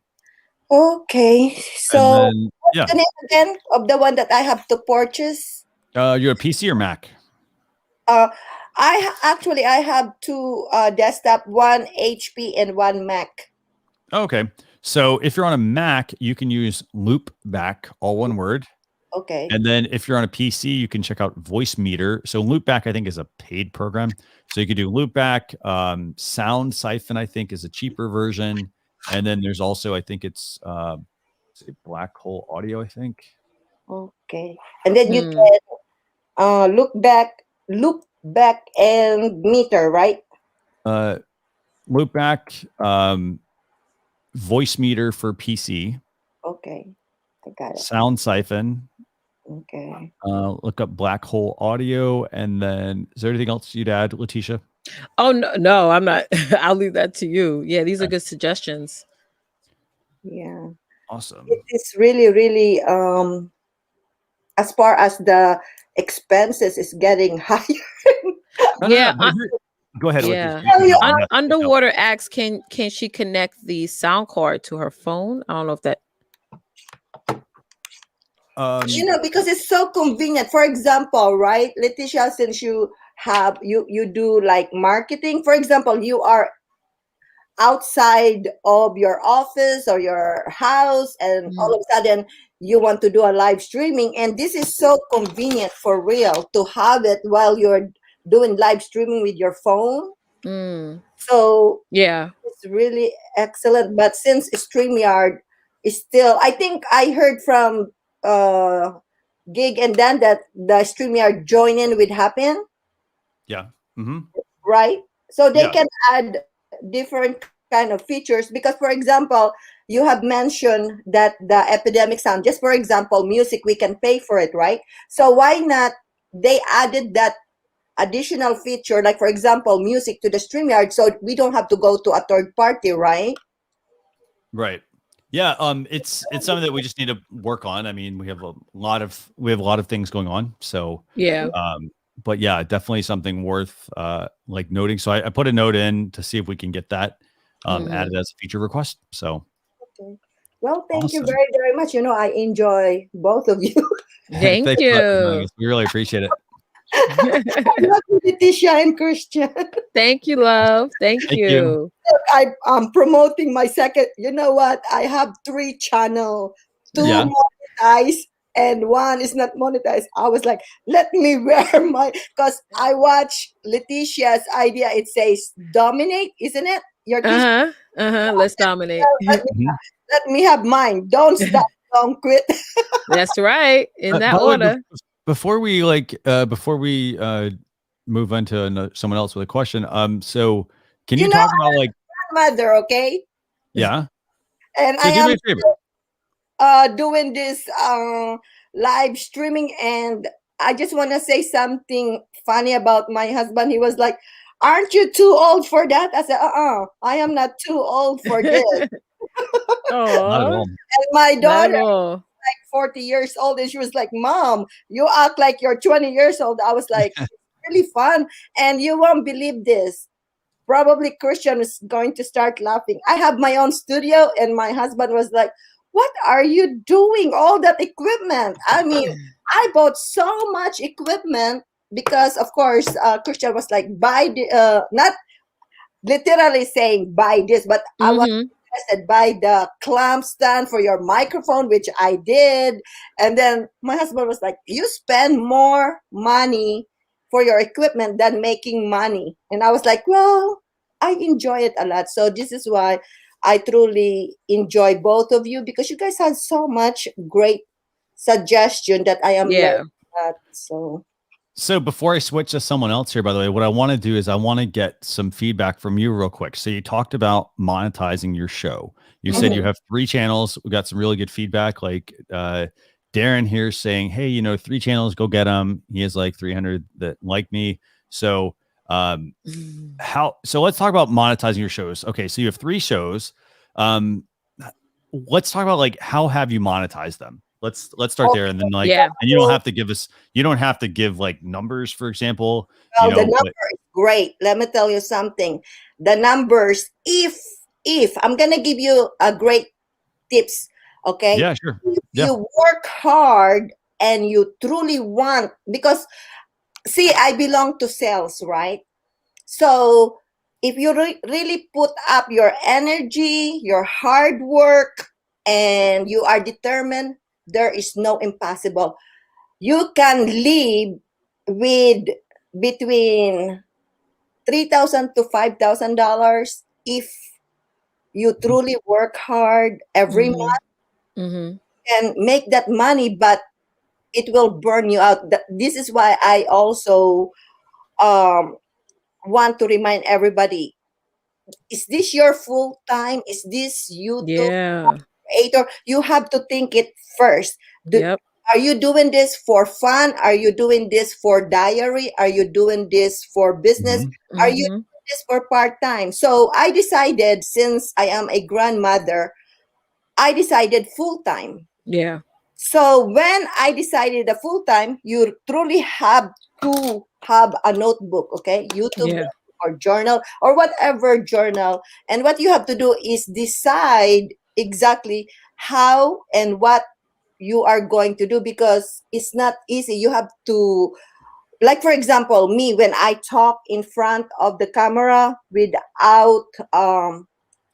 Okay. So what's the name again of the one that I have to purchase? You're a PC or Mac? I have two desktop, one HP and one Mac. Okay. So if you're on a Mac, you can use Loopback, all one word. Okay. And then if you're on a PC, you can check out Voice Meter. So Loopback, I think, is a paid program. So you could do Loopback. Sound Siphon, I think, is a cheaper version. And then there's also, I think it's Black Hole Audio, I think. Okay. And then you can look back and meter, right? Loopback, Voice Meter for PC. Okay. I got it. Sound Siphon. Okay. Look up Black Hole Audio. And then is there anything else you'd add, Leticia? Oh, no, I'm not. I'll leave that to you. Yeah, these are good suggestions. Yeah. Awesome. It's really, really, as far as the expenses is getting higher. Go ahead. Yeah. Underwater asks, can she connect the sound card to her phone? I don't know if that. Because it's so convenient. For example, right, Leticia, since you do like marketing, for example, you are outside of your office or your house, and all of a sudden you want to do a live streaming, and this is so convenient for real to have it while you're doing live streaming with your phone. So yeah, it's really excellent. But since StreamYard is still, I think I heard from Gig and Dan that the StreamYard join in with Happen. Yeah. Right. So they can add different kind of features, because for example, you have mentioned that the epidemic sound, just for example, music, we can pay for it, right? So why not they added that additional feature, like for example, music to the StreamYard, so we don't have to go to a third party, right? Right. Yeah. It's something that we just need to work on. I mean, we have a lot of things going on. So yeah. But yeah, definitely something worth like noting. So I put a note in to see if we can get that added as a feature request. So okay. Well, thank you very, very much. I enjoy both of you. Thank you. We really appreciate it. Love you, Leticia and Christian. Thank you, love. Thank you. I'm promoting my second. You know what? I have 3 channels, 2 monetized and 1 is not monetized. I was like, let me wear because I watch Leticia's idea. It says dominate, isn't it? Let's dominate. Let me have mine. Don't stop. Don't quit. That's right. In that order. Before we move on to someone else with a question, so can you talk about like grandmother, okay? Yeah. And so I am doing this live streaming, and I just want to say something funny about my husband. He was like, "Aren't you too old for that?" I said, I am not too old for this. And my daughter, like 40 years old, and she was like, "Mom, you act like you're 20 years old." I was like, "It's really fun." And you won't believe this. Probably Christian is going to start laughing. I have my own studio, and my husband was like, "What are you doing? All that equipment?" I mean, I bought so much equipment because, of course, Christian was like, "Buy the," not literally saying buy this, but I was said buy the clamp stand for your microphone, which I did. And then my husband was like, "You spend more money for your equipment than making money." And I was like, well, I enjoy it a lot. So this is why I truly enjoy both of you, because you guys had so much great suggestion that I am learning at. So before I switch to someone else here, by the way, what I want to do is I want to get some feedback from you real quick. So you talked about monetizing your show. You said you have 3 channels. We got some really good feedback. Like Darren here saying, "Hey, 3 channels, go get them." He has like 300 that like me. So so let's talk about monetizing your shows. Okay, so you have 3 shows. Let's talk about like how have you monetized them? Let's start there, and then and you don't have to give like numbers, for example. Well, the number is great. Let me tell you something. The numbers, if I'm gonna give you a great tips, okay? Yeah, sure. If you work hard and you truly want, because see, I belong to sales, right? So if you really put up your energy, your hard work, and you are determined, there is no impossible. You can live with between $3,000 to $5,000 if you truly work hard every month and make that money, but it will burn you out. This is why I also want to remind everybody, is this your full time? Is this YouTube creator? You have to think it first. Are you doing this for fun? Are you doing this for diary? Are you doing this for business? Are you doing this for part-time? So I decided, since I am a grandmother, I decided full-time. Yeah. So when I decided a full-time, you truly have to have a notebook, okay? YouTube or journal or whatever journal. And what you have to do is decide exactly how and what you are going to do, because it's not easy. You have to, like, for example, me, when I talk in front of the camera without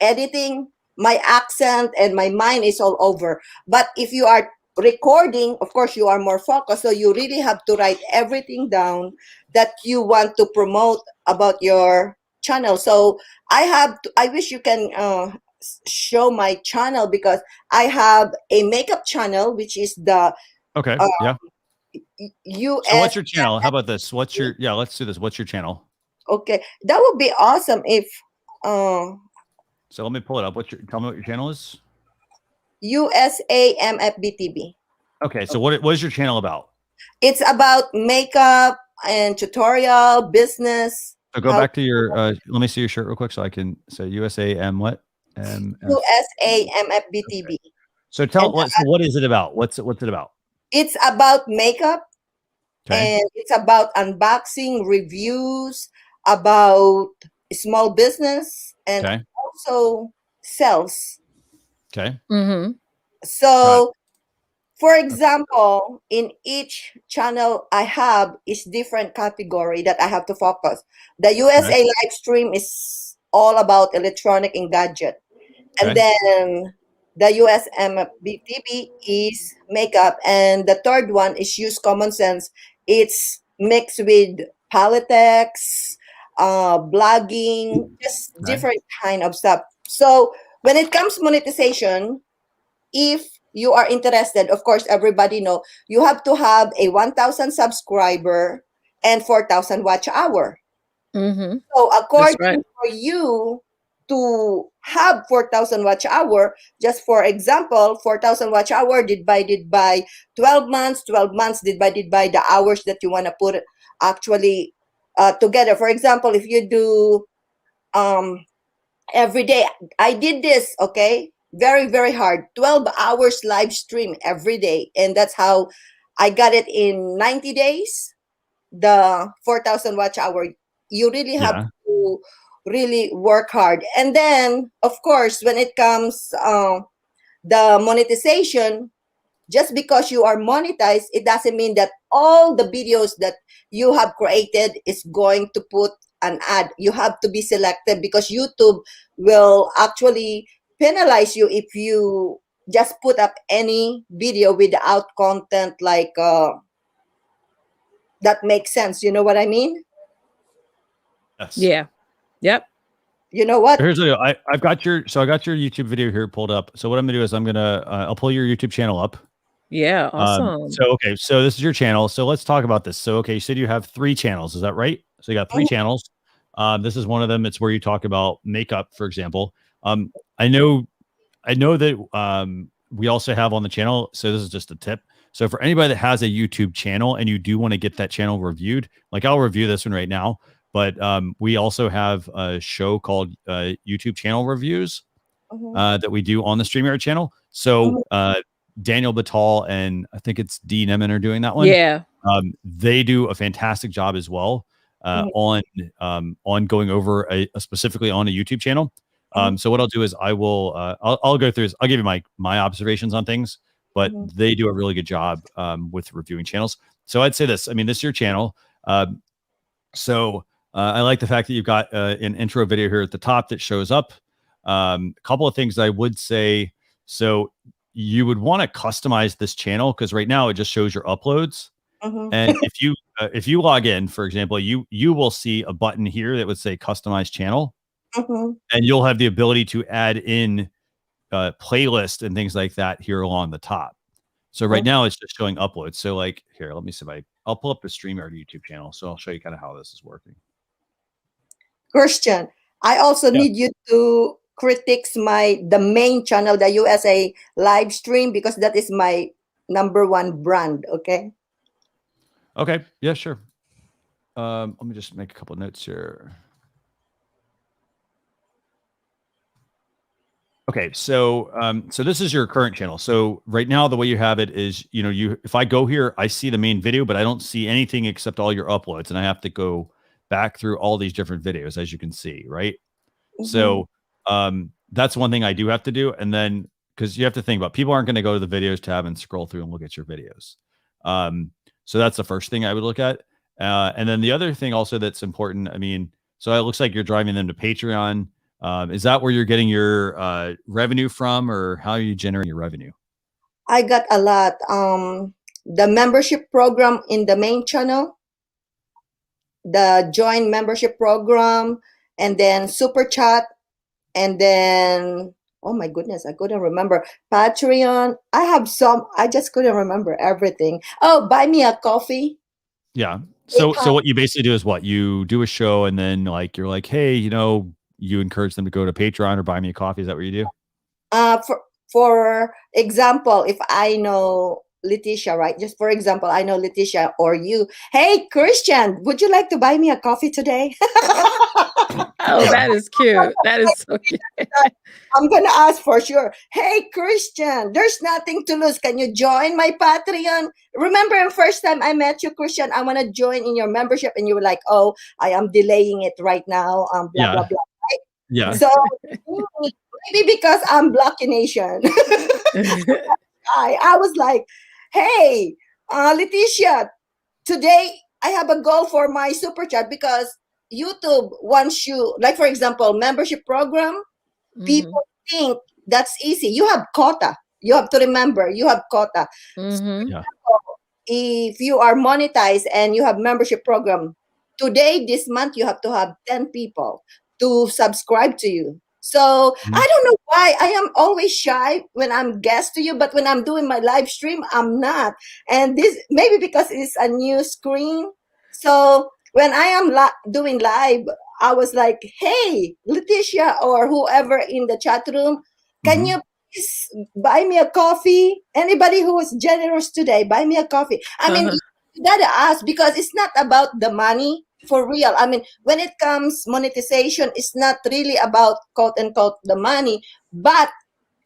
editing, my accent and my mind is all over. But if you are recording, of course, you are more focused. So you really have to write everything down that you want to promote about your channel. So I wish you can show my channel, because I have a makeup channel, which is the US. So what's your channel? How about this? What's your let's do this. What's your channel? Okay, that would be awesome if so let me pull it up. Tell me what your channel is? USAMFBTV. Okay, so what is your channel about? It's about makeup and tutorial, business. So go back to your let me see your shirt real quick so I can say USAM what? USAMFBTV. So what is it about? What's it about? It's about makeup, and it's about unboxing, reviews, about small business, and also sales. Okay. So, for example, in each channel I have is different category that I have to focus. The USA live stream is all about electronic and gadget. And then the USMBTV is makeup. And the third one is Use Common Sense. It's mixed with politics, blogging, just different kind of stuff. So when it comes to monetization, if you are interested, of course, everybody know you have to have a 1,000 subscriber and 4,000 watch hour. So according for you to have 4,000 watch hour, just for example, 4,000 watch hour divided by 12 months, 12 months divided by the hours that you want to put actually together. For example, if you do every day, I did this, okay? Very, very hard. 12 hours live stream every day. And that's how I got it in 90 days, the 4,000 watch hour. You really have to really work hard. And then, of course, when it comes the monetization, just because you are monetized, it doesn't mean that all the videos that you have created is going to put an ad. You have to be selective, because YouTube will actually penalize you if you just put up any video without content like that makes sense. You know what I mean? Yes. Yeah. Yep. You know what? Here's what I got your YouTube video here pulled up. So what I'm gonna do is I'll pull your YouTube channel up. Yeah, awesome. So this is your channel. So let's talk about this. So you said you have 3 channels. Is that right? So you got 3 channels. This is one of them. It's where you talk about makeup, for example. I know that we also have on the channel. So this is just a tip. So for anybody that has a YouTube channel and you do want to get that channel reviewed, like I'll review this one right now, but we also have a show called YouTube channel reviews that we do on the StreamYard channel. So Daniel Batal and I think it's Dean Emin are doing that one. Yeah. They do a fantastic job as well on going over specifically on a YouTube channel. So what I'll do is I'll go through this. I'll give you my observations on things, but they do a really good job with reviewing channels. So I'd say this. I mean, this is your channel. So I like the fact that you've got an intro video here at the top that shows up. A couple of things I would say. So you would want to customize this channel because right now it just shows your uploads. And if you log in, for example, you will see a button here that would say customize channel, and you'll have the ability to add in playlist and things like that here along the top. So right now it's just showing uploads. So like here, let me see if I'll pull up the StreamYard YouTube channel. So I'll show you kind of how this is working. Christian, I also need you to critique the main channel, the USA live stream, because that is my #1 brand. Okay. Okay. Yeah, sure. Let me just make a couple notes here. Okay, so so this is your current channel. So right now, the way you have it is, if I go here, I see the main video, but I don't see anything except all your uploads, and I have to go back through all these different videos, as you can see, right? So that's one thing I do have to do, and then because you have to think about people aren't going to go to the videos tab and scroll through and look at your videos. So that's the first thing I would look at, and then the other thing also that's important. I mean, so it looks like you're driving them to Patreon. Is that where you're getting your revenue from, or how are you generating your revenue? I got a lot. The membership program in the main channel, the join membership program, and then super chat, and then, oh my goodness, I couldn't remember. Patreon. I have some, I just couldn't remember everything. Oh, buy me a coffee. Yeah. So what you basically do is what you do a show, and then like, you're like, hey, you encourage them to go to Patreon or buy me a coffee. Is that what you do? For example, if I know Leticia, right? Just for example, I know Leticia or you. Hey, Christian, would you like to buy me a coffee today? Oh, that is cute. That is so cute. I'm going to ask for sure. Hey, Christian, there's nothing to lose. Can you join my Patreon? Remember the first time I met you, Christian, I want to join in your membership. And you were like, oh, I am delaying it right now. Blah, blah, blah. Yeah. So maybe because I'm Black Nation, I was like, hey, Leticia, today I have a goal for my super chat because YouTube wants you, like, for example, membership program, people think that's easy. You have quota. You have to remember, you have quota. So, if you are monetized and you have membership program, today, this month, you have to have 10 people to subscribe to you. So I don't know why I am always shy when I'm guest to you, but when I'm doing my live stream, I'm not. And this maybe because it's a new screen. So when I am doing live, I was like, hey, Leticia or whoever in the chat room, can you please buy me a coffee? Anybody who is generous today, buy me a coffee. I mean, you gotta ask because it's not about the money. For real. I mean, when it comes monetization, it's not really about quote unquote the money, but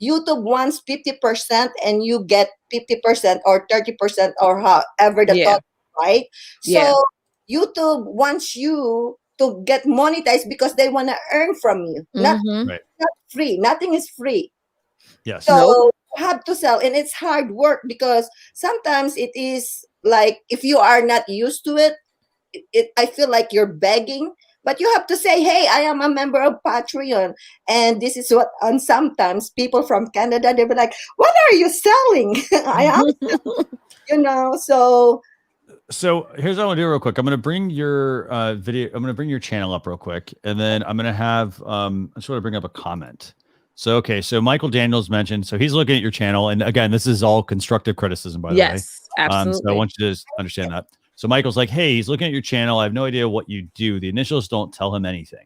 YouTube wants 50% and you get 50% or 30% or however the thought, right? So YouTube wants you to get monetized because they want to earn from you. Not free. Nothing is free. Yes. So you have to sell, and it's hard work because sometimes it is like if you are not used to it, I feel like you're begging, but you have to say, hey, I am a member of Patreon. And this is what, and sometimes people from Canada, they be like, what are you selling? I am, So here's what I'm going to do real quick. I'm going to bring your video. I'm going to bring your channel up real quick. And then I'm going to have, I just want to bring up a comment. So, okay. So Michael Daniels mentioned, so he's looking at your channel. And again, this is all constructive criticism, by the way. Yes, absolutely. So I want you to understand that. So Michael's like, hey, he's looking at your channel. I have no idea what you do. The initials don't tell him anything.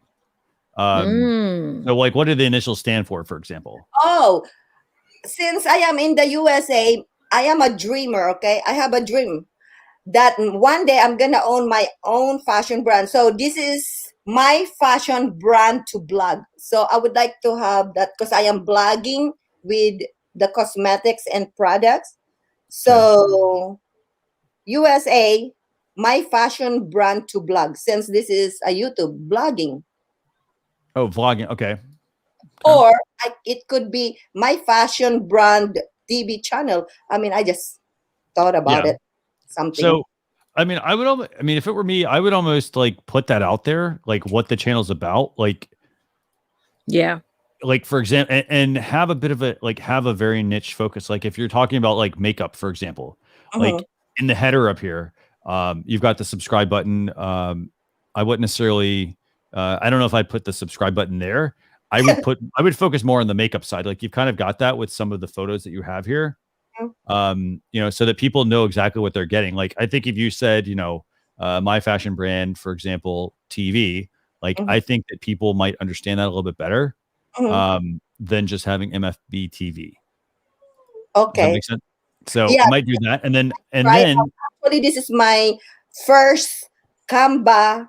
So like, what do the initials stand for example? Oh, since I am in the USA, I am a dreamer, okay? I have a dream that one day I'm going to own my own fashion brand. So this is my fashion brand to blog. So I would like to have that because I am blogging with the cosmetics and products. So USA, my fashion brand to blog, since this is a YouTube blogging. Oh, vlogging. Okay. Or it could be my fashion brand TV channel. I mean, I just thought about it. Something. So I mean, if it were me, I would almost like put that out there, like what the channel's about, like, yeah, like for example, and have a bit of have a very niche focus. Like if you're talking about like makeup, for example, like in the header up here, you've got the subscribe button. I wouldn't necessarily, I don't know if I'd put the subscribe button there. I would focus more on the makeup side. Like you've kind of got that with some of the photos that you have here. So that people know exactly what they're getting. Like I think if you said, my fashion brand, for example, TV, like I think that people might understand that a little bit better than just having MFB TV. Okay. Does that make sense? So I might do that. And then actually this is my first Canva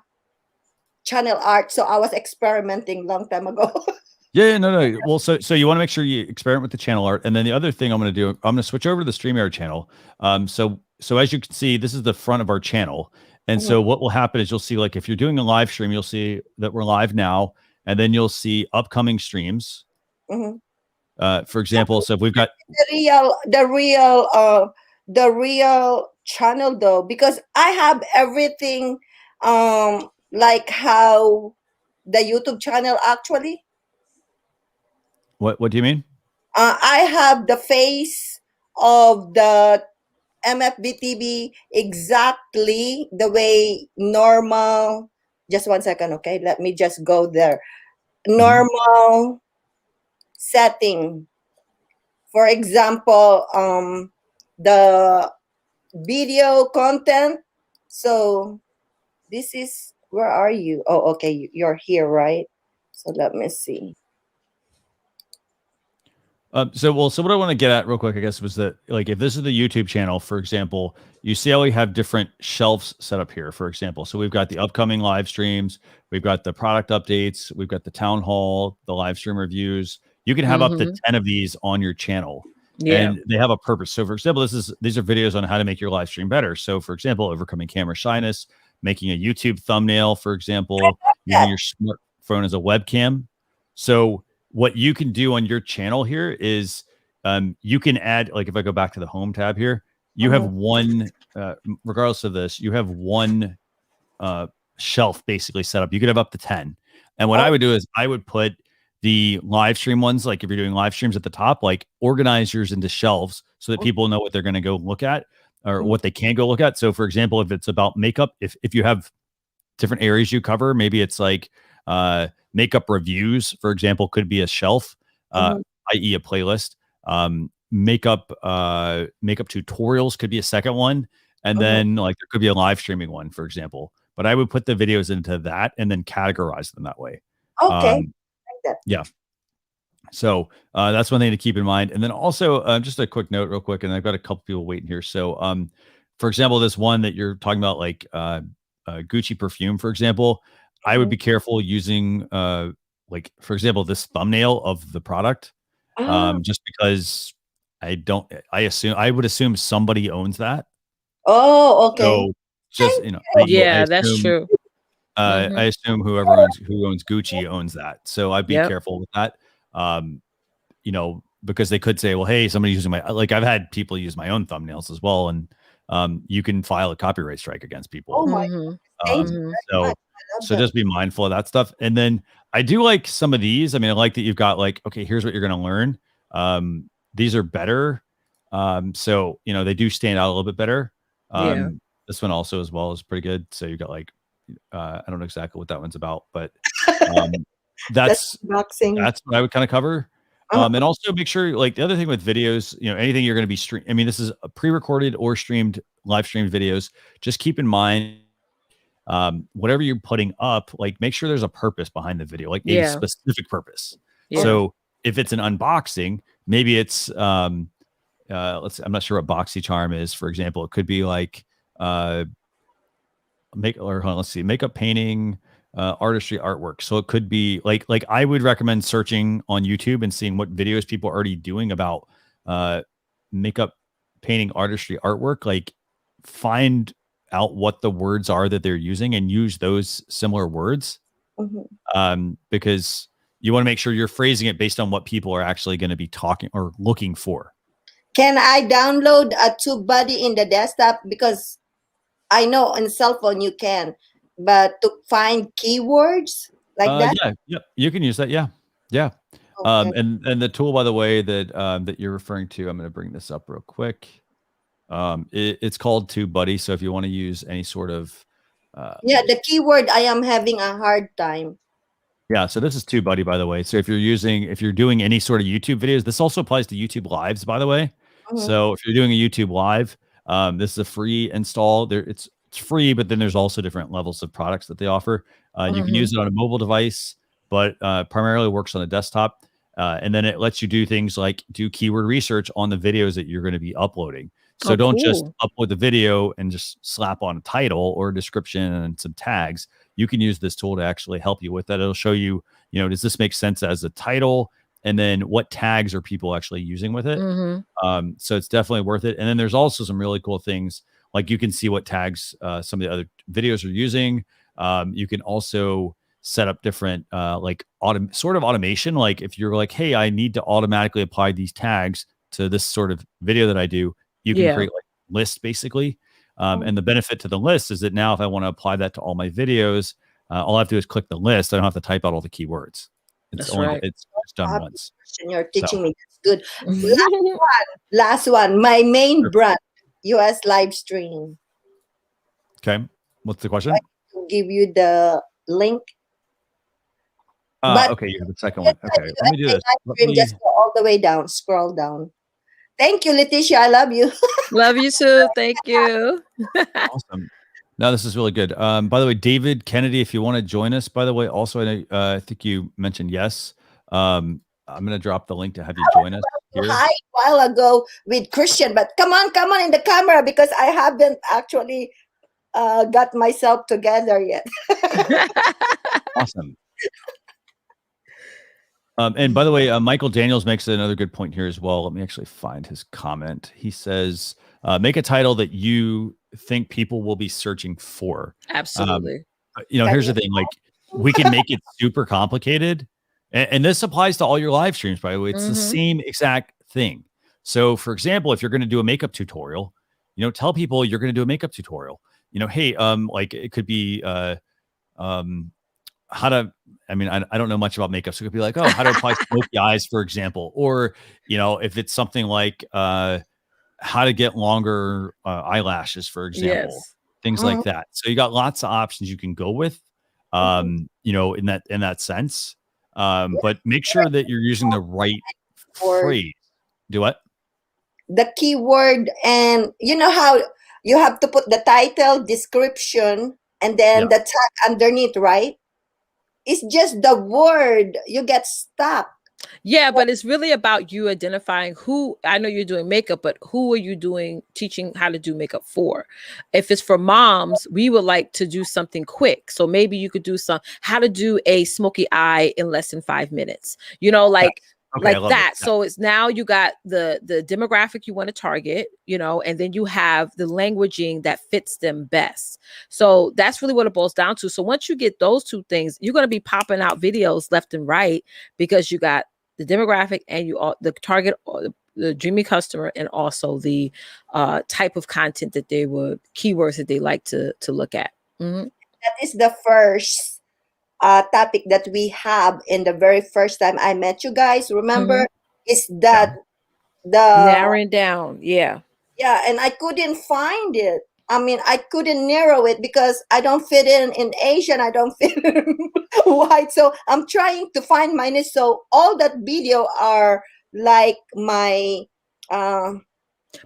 channel art. So I was experimenting long time ago. Yeah, no. Well, so you want to make sure you experiment with the channel art. And then the other thing I'm going to do, I'm going to switch over to the StreamYard channel. So as you can see, this is the front of our channel. And so what will happen is you'll see, like, if you're doing a live stream, you'll see that we're live now, and then you'll see upcoming streams. For example, so if we've got the real channel though, because I have everything, like how the YouTube channel actually. What do you mean? I have the face of the MFB TV exactly the way normal. Just 1 second, okay? Let me just go there. Normal setting. For example, the video content. So this is, where are you? Oh, okay, you're here, right? So let me see. So what I want to get at real quick, I guess, was that, like, if this is the YouTube channel, for example, you see how we have different shelves set up here, for example. So we've got the upcoming live streams, we've got the product updates, we've got the town hall, the live stream reviews. You can have up to 10 of these on your channel, and they have a purpose. So for example, these are videos on how to make your live stream better. So for example, overcoming camera shyness, making a YouTube thumbnail, for example, using your smartphone as a webcam. So what you can do on your channel here is you can add, like, if I go back to the home tab here, you have one, regardless of this, you have one shelf basically set up. You could have up to 10. And what I would do is I would put the live stream ones, like if you're doing live streams at the top, like organize yours into shelves so that people know what they're going to go look at or what they can go look at. So for example, if it's about makeup, if you have different areas you cover, maybe it's like, makeup reviews, for example, could be a shelf, i.e. a playlist. Makeup tutorials could be a second one. And then like there could be a live streaming one, for example. But I would put the videos into that and then categorize them that way. Okay. Yeah. So that's one thing to keep in mind. And then also just a quick note real quick, and I've got a couple people waiting here. So for example, this one that you're talking about, like Gucci perfume, for example, I would be careful using, like, for example, this thumbnail of the product, just because I would assume somebody owns that. Oh, okay. So just, that's true. I assume who owns Gucci owns that. So I'd be careful with that. Because they could say, well, hey, somebody's using like, I've had people use my own thumbnails as well. And you can file a copyright strike against people. Oh my. So just be mindful of that stuff. And then I do like some of these. I mean, I like that you've got, like, okay, here's what you're going to learn. These are better. So, they do stand out a little bit better. This one also as well is pretty good. So you got, like, I don't know exactly what that one's about, but that's what I would kind of cover. And also make sure, like, the other thing with videos, anything you're going to be stream. I mean, this is a pre-recorded or live streamed videos. Just keep in mind, whatever you're putting up, like, make sure there's a purpose behind the video, like a specific purpose. So if it's an unboxing, maybe it's I'm not sure what BoxyCharm is, for example. It could be like makeup painting, artistry, artwork. So it could be like I would recommend searching on YouTube and seeing what videos people are already doing about makeup painting, artistry, artwork. Like, find out what the words are that they're using and use those similar words, because you want to make sure you're phrasing it based on what people are actually going to be talking or looking for. Can I download a TubeBuddy in the desktop? Because I know on cell phone you can, but to find keywords like that. Yeah, you can use that. Yeah. Okay. And the tool, by the way, that that you're referring to, I'm going to bring this up real quick. It's called TubeBuddy. So if you want to use any sort of the keyword, I am having a hard time. Yeah, so this is TubeBuddy, by the way. So if you're doing any sort of YouTube videos, this also applies to YouTube Lives, by the way. So if you're doing a YouTube Live, this is a free install. It's free, but then there's also different levels of products that they offer. You can use it on a mobile device, but primarily works on a desktop. And then it lets you do things like do keyword research on the videos that you're going to be uploading. So don't just upload the video and just slap on a title or a description and some tags. You can use this tool to actually help you with that. It'll show you, does this make sense as a title? And then what tags are people actually using with it? So it's definitely worth it. And then there's also some really cool things, like you can see what tags some of the other videos are using. You can also set up different sort of automation. Like if you're like, hey, I need to automatically apply these tags to this sort of video that I do, you can create like lists basically. And the benefit to the list is that now if I want to apply that to all my videos, all I have to do is click the list. I don't have to type out all the keywords. It's it's done once. You're teaching me. That's good. Last one. My main brand, US live stream. Okay. What's the question? I'll give you the link. Okay, yeah, the second one. Okay, let me do this. Just go all the way down. Scroll down. Thank you, Leticia. I love you. Love you too. Thank you. Awesome. No, this is really good. By the way, David Kennedy, if you want to join us, by the way, also, I think you mentioned yes. I'm going to drop the link to have you join us here. Hi, a while ago with Christian, but come on in the camera because I haven't actually got myself together yet. Awesome. And by the way, Michael Daniels makes another good point here as well. Let me actually find his comment. He says, make a title that you think people will be searching for. Absolutely. Here's the thing, like we can make it super complicated. And this applies to all your live streams, by the way. It's the same exact thing. So for example, if you're going to do a makeup tutorial, tell people you're going to do a makeup tutorial. Hey, like it could be how to, I don't know much about makeup. So it could be like, oh, how to apply smoky eyes, for example. Or, if it's something like how to get longer eyelashes, for example, things like that. So you got lots of options you can go with, in that sense. But make sure that you're using the right phrase. Do what? The keyword, and you know how you have to put the title, description, and then the tag underneath, right? It's just the word. You get stuck. Yeah, but it's really about you identifying who. I know you're doing makeup, but who are you teaching how to do makeup for? If it's for moms, we would like to do something quick. So maybe you could do how to do a smoky eye in less than 5 minutes, like that. So it's now you got the demographic you want to target, and then you have the languaging that fits them best. So that's really what it boils down to. So once you get those two things, you're going to be popping out videos left and right because you got the demographic and the target, the dreamy customer, and also the type of content that keywords that they like to look at. That is the first topic that we have in the very first time I met you guys. Remember, is that the narrowing down? Yeah, and I couldn't find it. I couldn't narrow it because I don't fit in Asian. I don't fit in white. So I'm trying to find my niche. So all that video are like my.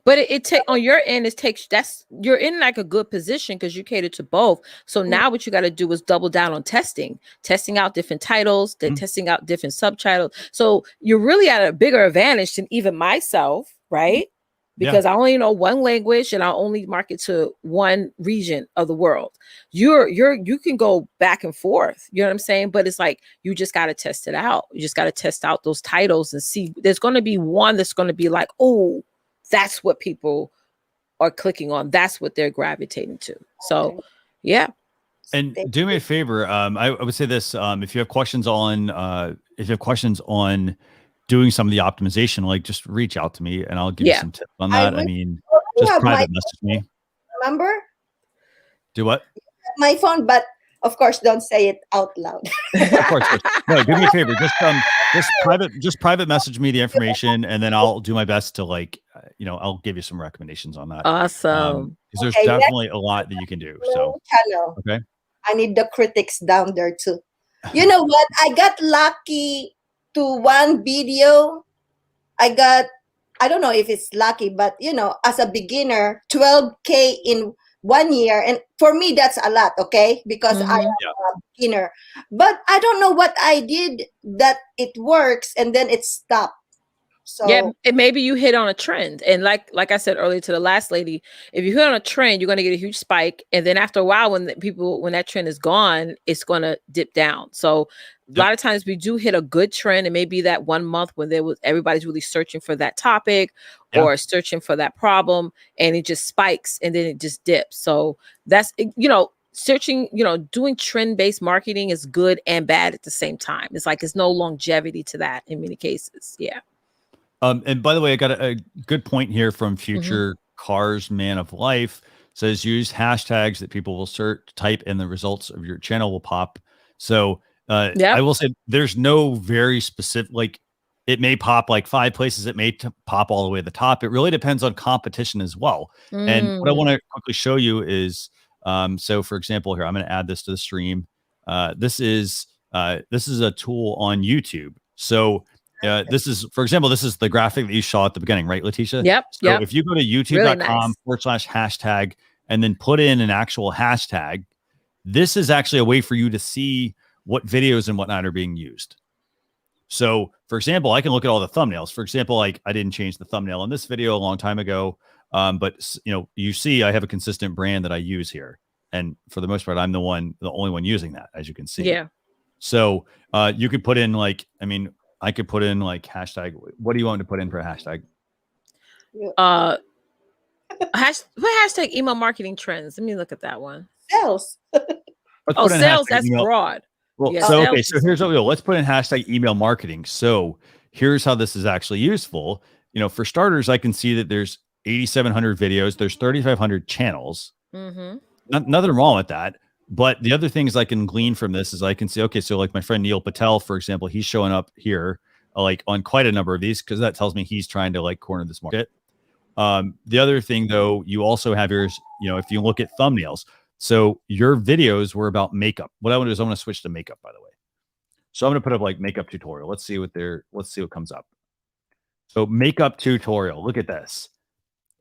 But it take on your end, you're in like a good position because you cater to both. So now what you got to do is double down on testing out different titles, then testing out different subtitles. So you're really at a bigger advantage than even myself, right? Because I only know one language and I only market to one region of the world. You can go back and forth, you know what I'm saying? But it's like, you just got to test it out. You just got to test out those titles and see. There's going to be one that's going to be like, oh, that's what people are clicking on. That's what they're gravitating to. So, yeah. And do me a favor. I would say this: if you have questions on, doing some of the optimization, like just reach out to me and I'll give you some tips on that. Just private message me. Remember? Do what? My phone, but of course, don't say it out loud. Of course. No, do me a favor. Just private message me the information, and then I'll do my best to I'll give you some recommendations on that. Awesome. Because there's definitely a lot that you can do. So okay. I need the critics down there too. You know what? I got lucky to one video. I don't know if it's lucky, but as a beginner, 12K in 1 year, and for me that's a lot, okay, because I am a beginner. But I don't know what I did that it works and then it stopped. So yeah, and maybe you hit on a trend, and like I said earlier to the last lady, if you hit on a trend, you're going to get a huge spike, and then after a while, when that trend is gone, it's going to dip down. So a lot of times we do hit a good trend, and maybe that 1 month when everybody's really searching for that topic or searching for that problem, and it just spikes and then it just dips. So that's searching, doing trend-based marketing is good and bad at the same time. It's like it's no longevity to that in many cases. Yeah. And by the way, I got a good point here from Future Cars Man of Life. Says use hashtags that people will type, and the results of your channel will pop. So I will say there's no very specific, it may pop like 5 places. It may pop all the way to the top. It really depends on competition as well. And what I want to quickly show you is, so for example, here, I'm going to add this to the stream. This is a tool on YouTube. So this is, for example, this is the graphic that you saw at the beginning, right, Leticia? Yep. So if you go to youtube.com/hashtag and then put in an actual hashtag, this is actually a way for you to see what videos and whatnot are being used. So for example, I can look at all the thumbnails. For example, like I didn't change the thumbnail in this video a long time ago. But you see, I have a consistent brand that I use here. And for the most part, I'm the only one using that, as you can see. Yeah. So you could put in I could put in hashtag. What do you want to put in for a hashtag? What hashtag email marketing trends? Let me look at that one. Sales. Sales. That's broad. Well, yeah, so here's what we'll do. Let's put in hashtag email marketing. So here's how this is actually useful. For starters, I can see that there's 8,700 videos. There's 3,500 channels. Nothing wrong with that. But the other things I can glean from this is I can see, okay, so like my friend Neil Patel, for example, he's showing up here on quite a number of these, because that tells me he's trying to corner this market. The other thing, though, you also have here is, if you look at thumbnails, so your videos were about makeup. What I want to do is I want to switch to makeup, by the way. So I'm going to put up makeup tutorial. Let's see what comes up. So makeup tutorial. Look at this.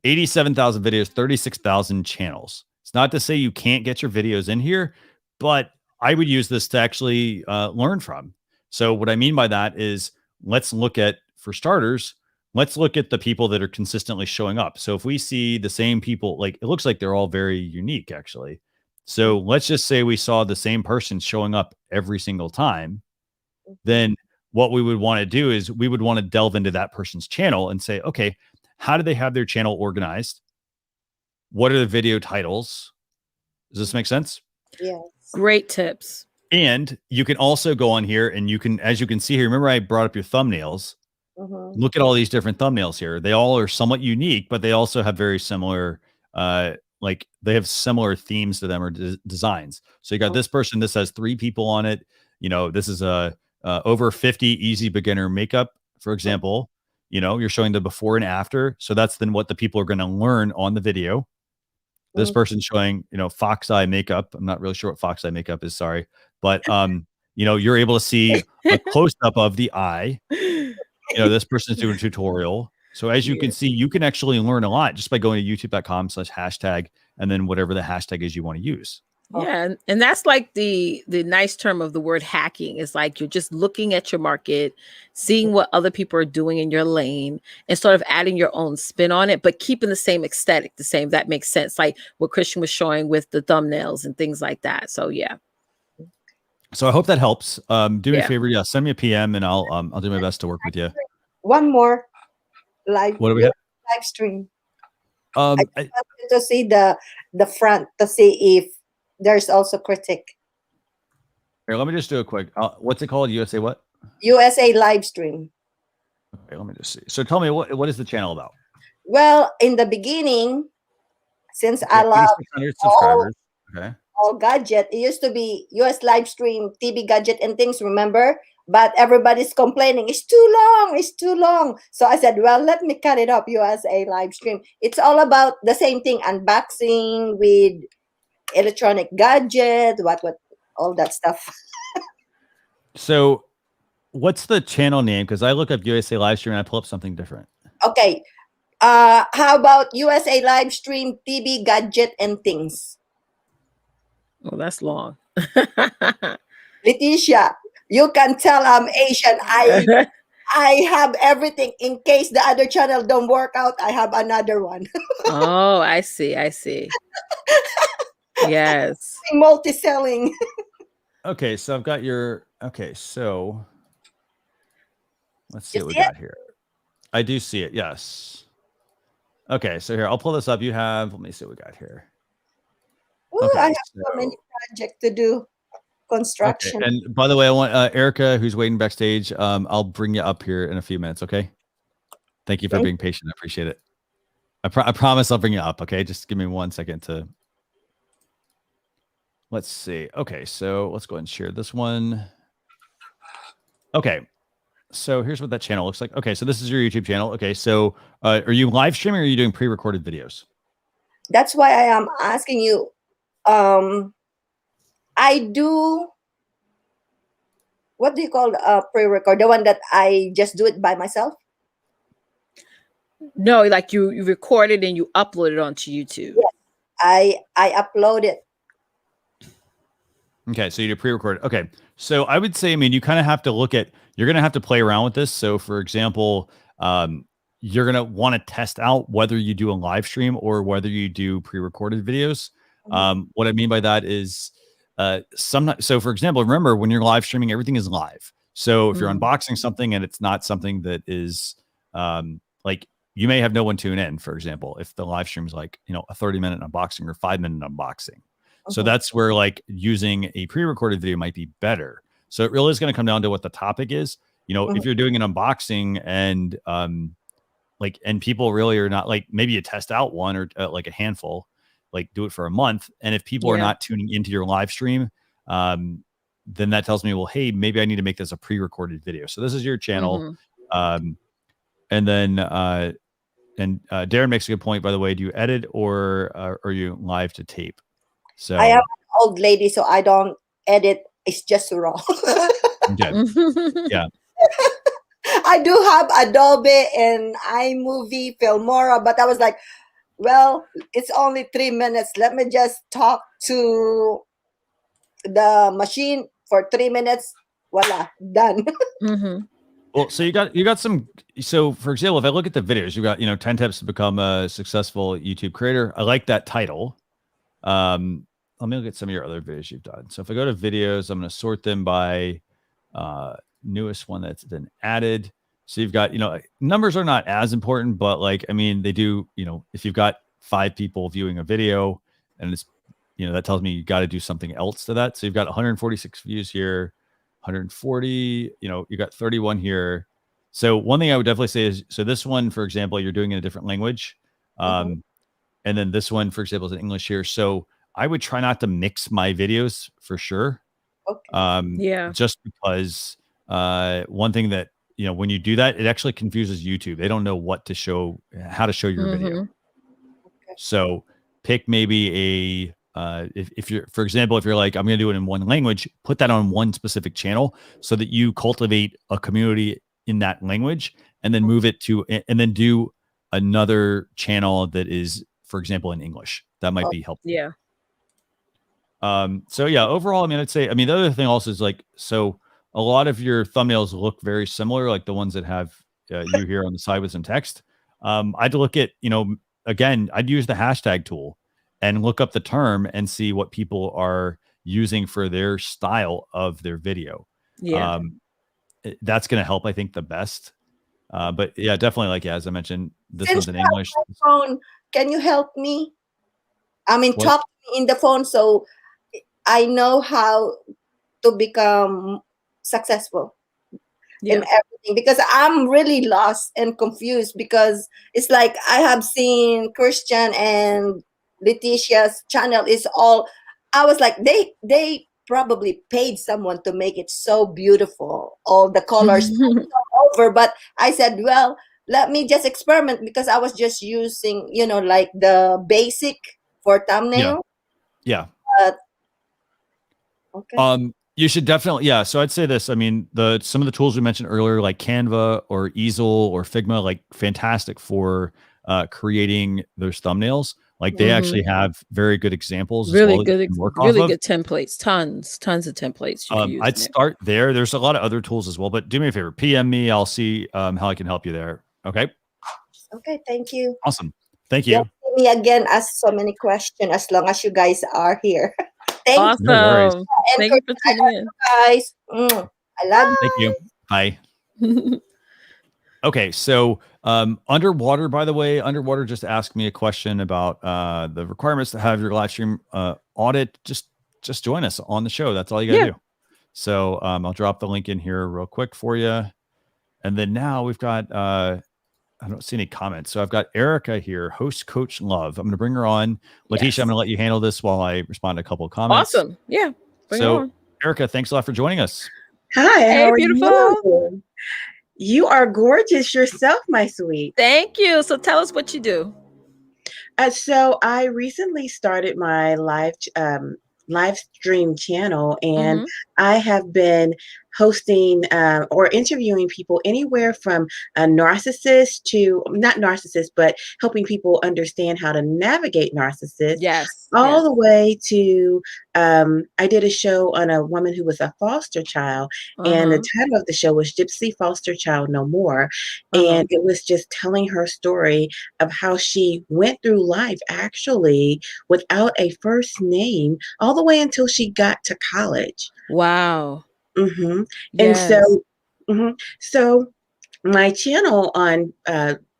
87,000 videos, 36,000 channels. It's not to say you can't get your videos in here, but I would use this to actually learn from. So what I mean by that is, for starters, let's look at the people that are consistently showing up. So if we see the same people, it looks like they're all very unique, actually. So let's just say we saw the same person showing up every single time. Then what we would want to do is we would want to delve into that person's channel and say, okay, how do they have their channel organized? What are the video titles? Does this make sense? Yes. Great tips. And you can also go on here and you can, as you can see here, remember I brought up your thumbnails. Look at all these different thumbnails here. They all are somewhat unique, but they also have very similar, they have similar themes to them or designs. So you got this person, this has 3 people on it. This is over 50 easy beginner makeup, for example. You're showing the before and after. So that's then what the people are going to learn on the video. This person's showing, fox eye makeup. I'm not really sure what fox eye makeup is. Sorry. But, you're able to see a close up of the eye. This person's doing a tutorial. So as you can see, you can actually learn a lot just by going to youtube.com/hashtag and then whatever the hashtag is you want to use. Yeah, and that's like the nice term of the word hacking. Is like you're just looking at your market, seeing what other people are doing in your lane, and sort of adding your own spin on it, but keeping the same aesthetic, that makes sense. Like what Christian was showing with the thumbnails and things like that. So yeah. So I hope that helps. Do me a favor, send me a PM and I'll do my best to work with you. One more live. What do we have? Live stream. I wanted to see the front to see if there's also critic. Here, let me just do a quick. What's it called? USA what? USA live stream. Okay, let me just see. So tell me what is the channel about? Well, in the beginning, since I love 8,600 subscribers. Okay. All gadget. It used to be US live stream, TV gadget and things, remember? But everybody's complaining, it's too long, it's too long. So I said, well, let me cut it up, USA live stream. It's all about the same thing, unboxing with electronic gadget, what, all that stuff. So what's the channel name? Because I look up USA live stream and I pull up something different. Okay. How about USA live stream, TV gadget and things? Oh, that's long. Leticia, you can tell I'm Asian. I have everything in case the other channel don't work out. I have another one. Oh, I see. Yes. Multi-selling. Okay, so I've got your. Okay, so let's see You what we see it? got here. I do see it. Yes. Okay, so here I'll pull this up. You have. Let me see what we got here. Ooh, Okay, I have so many projects to do. Construction. Okay. And by the way, I want Erica, who's waiting backstage. I'll bring you up here in a few minutes. Okay. Thank you for being patient. I appreciate it. I promise I'll bring you up. Okay. Just give me 1 second to. Let's see. Okay. So let's go ahead and share this one. Okay. So here's what that channel looks like. Okay. So this is your YouTube channel. Okay. So are you live streaming or are you doing pre-recorded videos? That's why I am asking you. I do, what do you call pre-record? The one that I just do it by myself? No, like you record it and you upload it onto YouTube. Yes, I upload it. Okay, so you do pre-record. Okay, so I would say, I mean, you kind of have to look at, you're going to have to play around with this. So for example, you're going to want to test out whether you do a live stream or whether you do pre-recorded videos. What I mean by that is, so for example, remember when you're live streaming, everything is live. So if you're unboxing something and it's not something that is like, you may have no one tune in, for example, if the live stream is like, a 30-minute unboxing or 5-minute unboxing. So that's where like using a pre-recorded video might be better. So it really is going to come down to what the topic is. If you're doing an unboxing and and people really are not, like, maybe you test out one or like a handful, like do it for a month. And if people are not tuning into your live stream, then that tells me, well, hey, maybe I need to make this a pre-recorded video. So this is your channel. And then, Darren makes a good point, by the way. Do you edit or are you live to tape? So I am an old lady, so I don't edit. It's just raw. Okay. Yeah. I do have Adobe and iMovie, Filmora, but I was like, well, it's only 3 minutes. Let me just talk to the machine for 3 minutes. Voila, done. Well, so you got some. So for example, if I look at the videos, you got 10 tips to become a successful YouTube creator. I like that title. Let me look at some of your other videos you've done. So if I go to videos, I'm going to sort them by newest one that's been added. So you've got, numbers are not as important, but like, I mean, they do, if you've got 5 people viewing a video and it's, that tells me you got to do something else to that. So you've got 146 views here, 140, you got 31 here. So one thing I would definitely say is, so this one, for example, you're doing in a different language. And then this one, for example, is in English here. So I would try not to mix my videos for sure. Okay. Just because one thing that, when you do that, it actually confuses YouTube. They don't know how to show your video. Okay. So pick maybe if you're, for example, if you're like, I'm going to do it in one language, put that on one specific channel so that you cultivate a community in that language and then move it to, and then do another channel that is, for example, in English. That might be helpful. Yeah. So yeah, overall, I mean, I'd say, the other thing also is like, so a lot of your thumbnails look very similar, like the ones that have you here on the side with some text. I'd look at, again, I'd use the hashtag tool and look up the term and see what people are using for their style of their video. Yeah. That's going to help, I think, the best. But yeah, definitely, like, as I mentioned, this one's in Since English. Phone, can you help me? Talk to me in the phone so I know how to become successful in everything, because I'm really lost and confused, because it's like I have seen Christian and Leticia's channel is all I was like, they probably paid someone to make it so beautiful, all the colors over. But I said, well, let me just experiment, because I was just using, like the basic for thumbnail. Yeah. Okay. You should definitely, so I'd say this. I mean, some of the tools we mentioned earlier, like Canva or Easel or Figma, like fantastic for creating those thumbnails. Like they actually have very good examples as well. Really good templates. Tons of templates you can use. I'd start there. There's a lot of other tools as well, but do me a favor, PM me. I'll see how I can help you there. Okay. Okay. Thank you. Awesome. Thank you. Me again, ask so many questions as long as you guys are here. Thank you. Awesome. Thank you for tuning in, guys. I love you. Thank you. Bye. Okay, so Underwater, by the way, Underwater just asked me a question about the requirements to have your live stream audit. Just join us on the show. That's all you gotta do. So I'll drop the link in here real quick for you. And then now we've got I don't see any comments. So I've got Erica here, host Coach Love. I'm gonna bring her on. Leticia, I'm gonna let you handle this while I respond to a couple of comments. Awesome. Yeah. Bring her on. Erica, thanks a lot for joining us. Hi, hey, beautiful. You are gorgeous yourself, my sweet. Thank you. So tell us what you do. So I recently started my live stream channel, and I have been hosting or interviewing people anywhere from narcissists to not narcissists, but helping people understand how to navigate narcissists. Yes. All the way to I did a show on a woman who was a foster child, and the title of the show was Gypsy Foster Child No More. And it was just telling her story of how she went through life actually without a first name all the way until she got to college. Wow. Yes. And so my channel on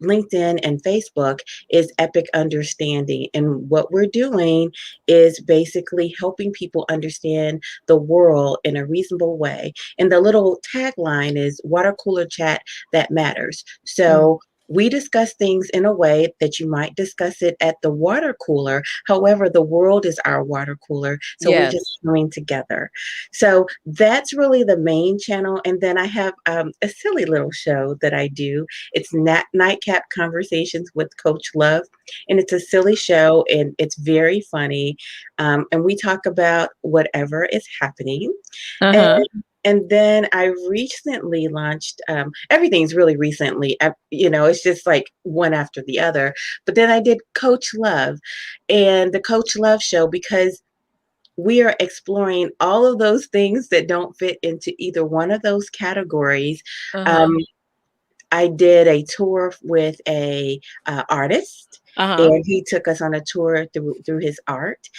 LinkedIn and Facebook is Epic Understanding. And what we're doing is basically helping people understand the world in a reasonable way. And the little tagline is water cooler chat that matters. So we discuss things in a way that you might discuss it at the water cooler. However, the world is our water cooler. So we're just coming together. So that's really the main channel. And then I have a silly little show that I do. It's Nightcap Conversations with Coach Love. And it's a silly show, and it's very funny. And we talk about whatever is happening. And then I recently launched, everything's really recently, it's just like one after the other. But then I did Coach Love and the Coach Love Show, because we are exploring all of those things that don't fit into either one of those categories. I did a tour with a artist. And he took us on a tour through his art.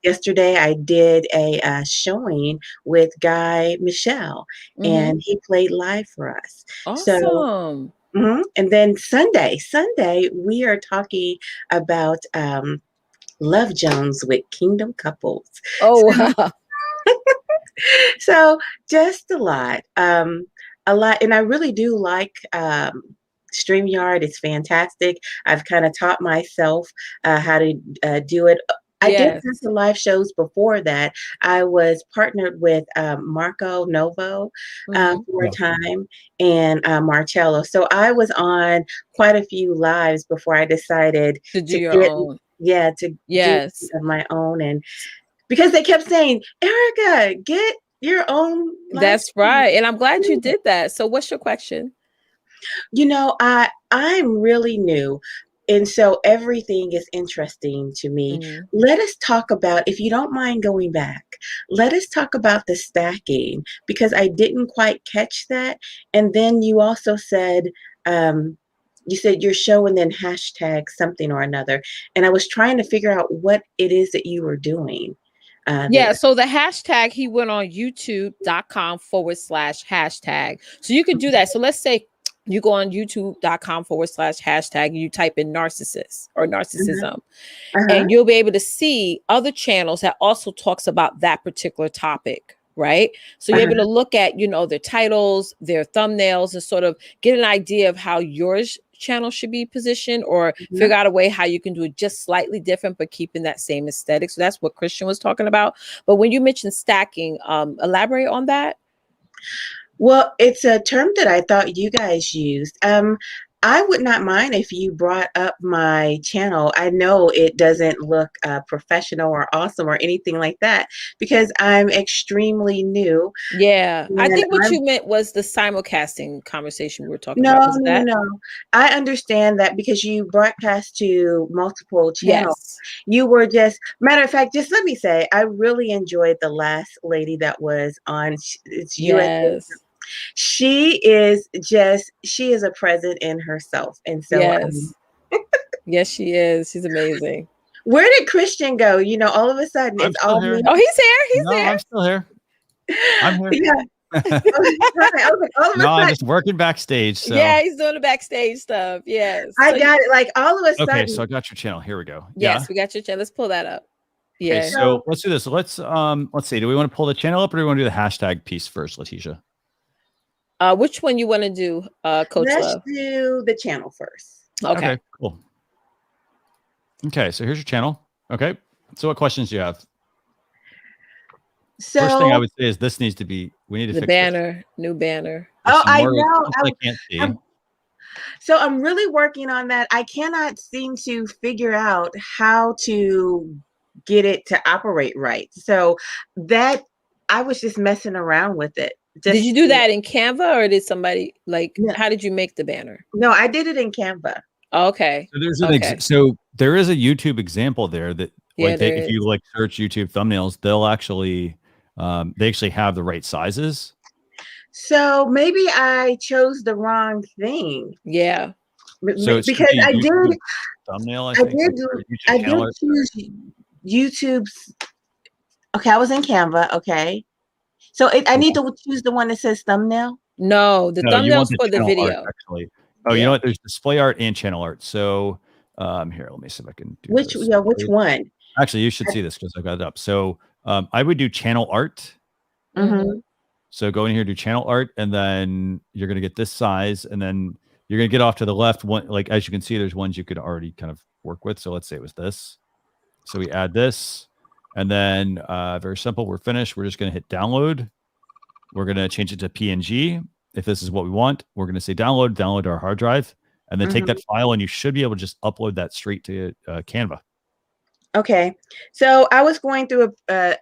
Yesterday, I did a showing with Guy Michelle, and he played live for us. Awesome. So, and then Sunday, we are talking about Love Jones with Kingdom Couples. Oh, wow. So just a lot. And I really do like StreamYard. Is fantastic. I've kind of taught myself how to do it. I did some live shows before that. I was partnered with Marco Novo for a time, and Marcello. So I was on quite a few lives before I decided to do your own. Do my own. And because they kept saying, Erica, get your own. That's right. And I'm glad you did that. So what's your question? I'm really new. And so everything is interesting to me. Let us talk about, if you don't mind going back, let us talk about the stacking, because I didn't quite catch that. And then you also said, you said your show and then hashtag something or another. And I was trying to figure out what it is that you were doing. So the hashtag, he went on youtube.com/hashtag. So you could do that. So let's say you go on youtube.com/hashtag, you type in narcissist or narcissism, and you'll be able to see other channels that also talks about that particular topic. Right. So you're able to look at, their titles, their thumbnails, and sort of get an idea of how yours channel should be positioned, or figure out a way how you can do it just slightly different, but keeping that same aesthetic. So that's what Christian was talking about. But when you mentioned stacking, elaborate on that. Well, it's a term that I thought you guys used. I would not mind if you brought up my channel. I know it doesn't look professional or awesome or anything like that because I'm extremely new. Yeah, I think what you meant was the simulcasting conversation we were talking about. Was that? No. I understand that because you broadcast to multiple channels. Yes. You were just, matter of fact, just let me say, I really enjoyed the last lady that was on. It's yes. She is a present in herself. And so yes, yes, she is. She's amazing. Where did Christian go? You know, all of a sudden it's all here. Oh, he's here. He's there. I'm still here. I'm here. Yeah. I'm just working backstage. So. Yeah, he's doing the backstage stuff. Yes. I got it. Like all of a sudden. Okay, so I got your channel. Here we go. Yes, we got your channel. Let's pull that up. Yeah. Okay, so let's do this. Let's see. Do we want to pull the channel up or do we want to do the hashtag piece first, Leticia? Which one you want to do, Coach Let's Love? do the channel first. Okay, cool. Okay, so here's your channel. Okay, so what questions do you have? So first thing I would say is this needs to be. We need to fix banner, new banner. Oh, I know. I can't see. So I'm really working on that. I cannot seem to figure out how to get it to operate right. So that I was just messing around with it. Did you do that in Canva or did somebody how did you make the banner? No, I did it in Canva. Okay. So there's so there is a YouTube example there that if you search YouTube thumbnails, they'll actually they actually have the right sizes. So maybe I chose the wrong thing. Yeah. So because I did thumbnail. I did choose YouTube's. Okay, I was in Canva. Okay. So I need to choose the one that says thumbnail? No, the thumbnail's for the video. Art, actually. Oh, you know what? There's display art and channel art. So here, let me see if I can do which one? Actually, you should see this because I got it up. So I would do channel art. Mm-hmm. So go in here, do channel art, and then you're gonna get this size, and then you're gonna get off to the left. One, like as you can see, there's ones you could already kind of work with. So let's say it was this. So we add this. And then very simple, we're finished. We're just going to hit download. We're going to change it to PNG. If this is what we want, we're going to say download to our hard drive, and then take that file, and you should be able to just upload that straight to Canva. Okay. So I was going through a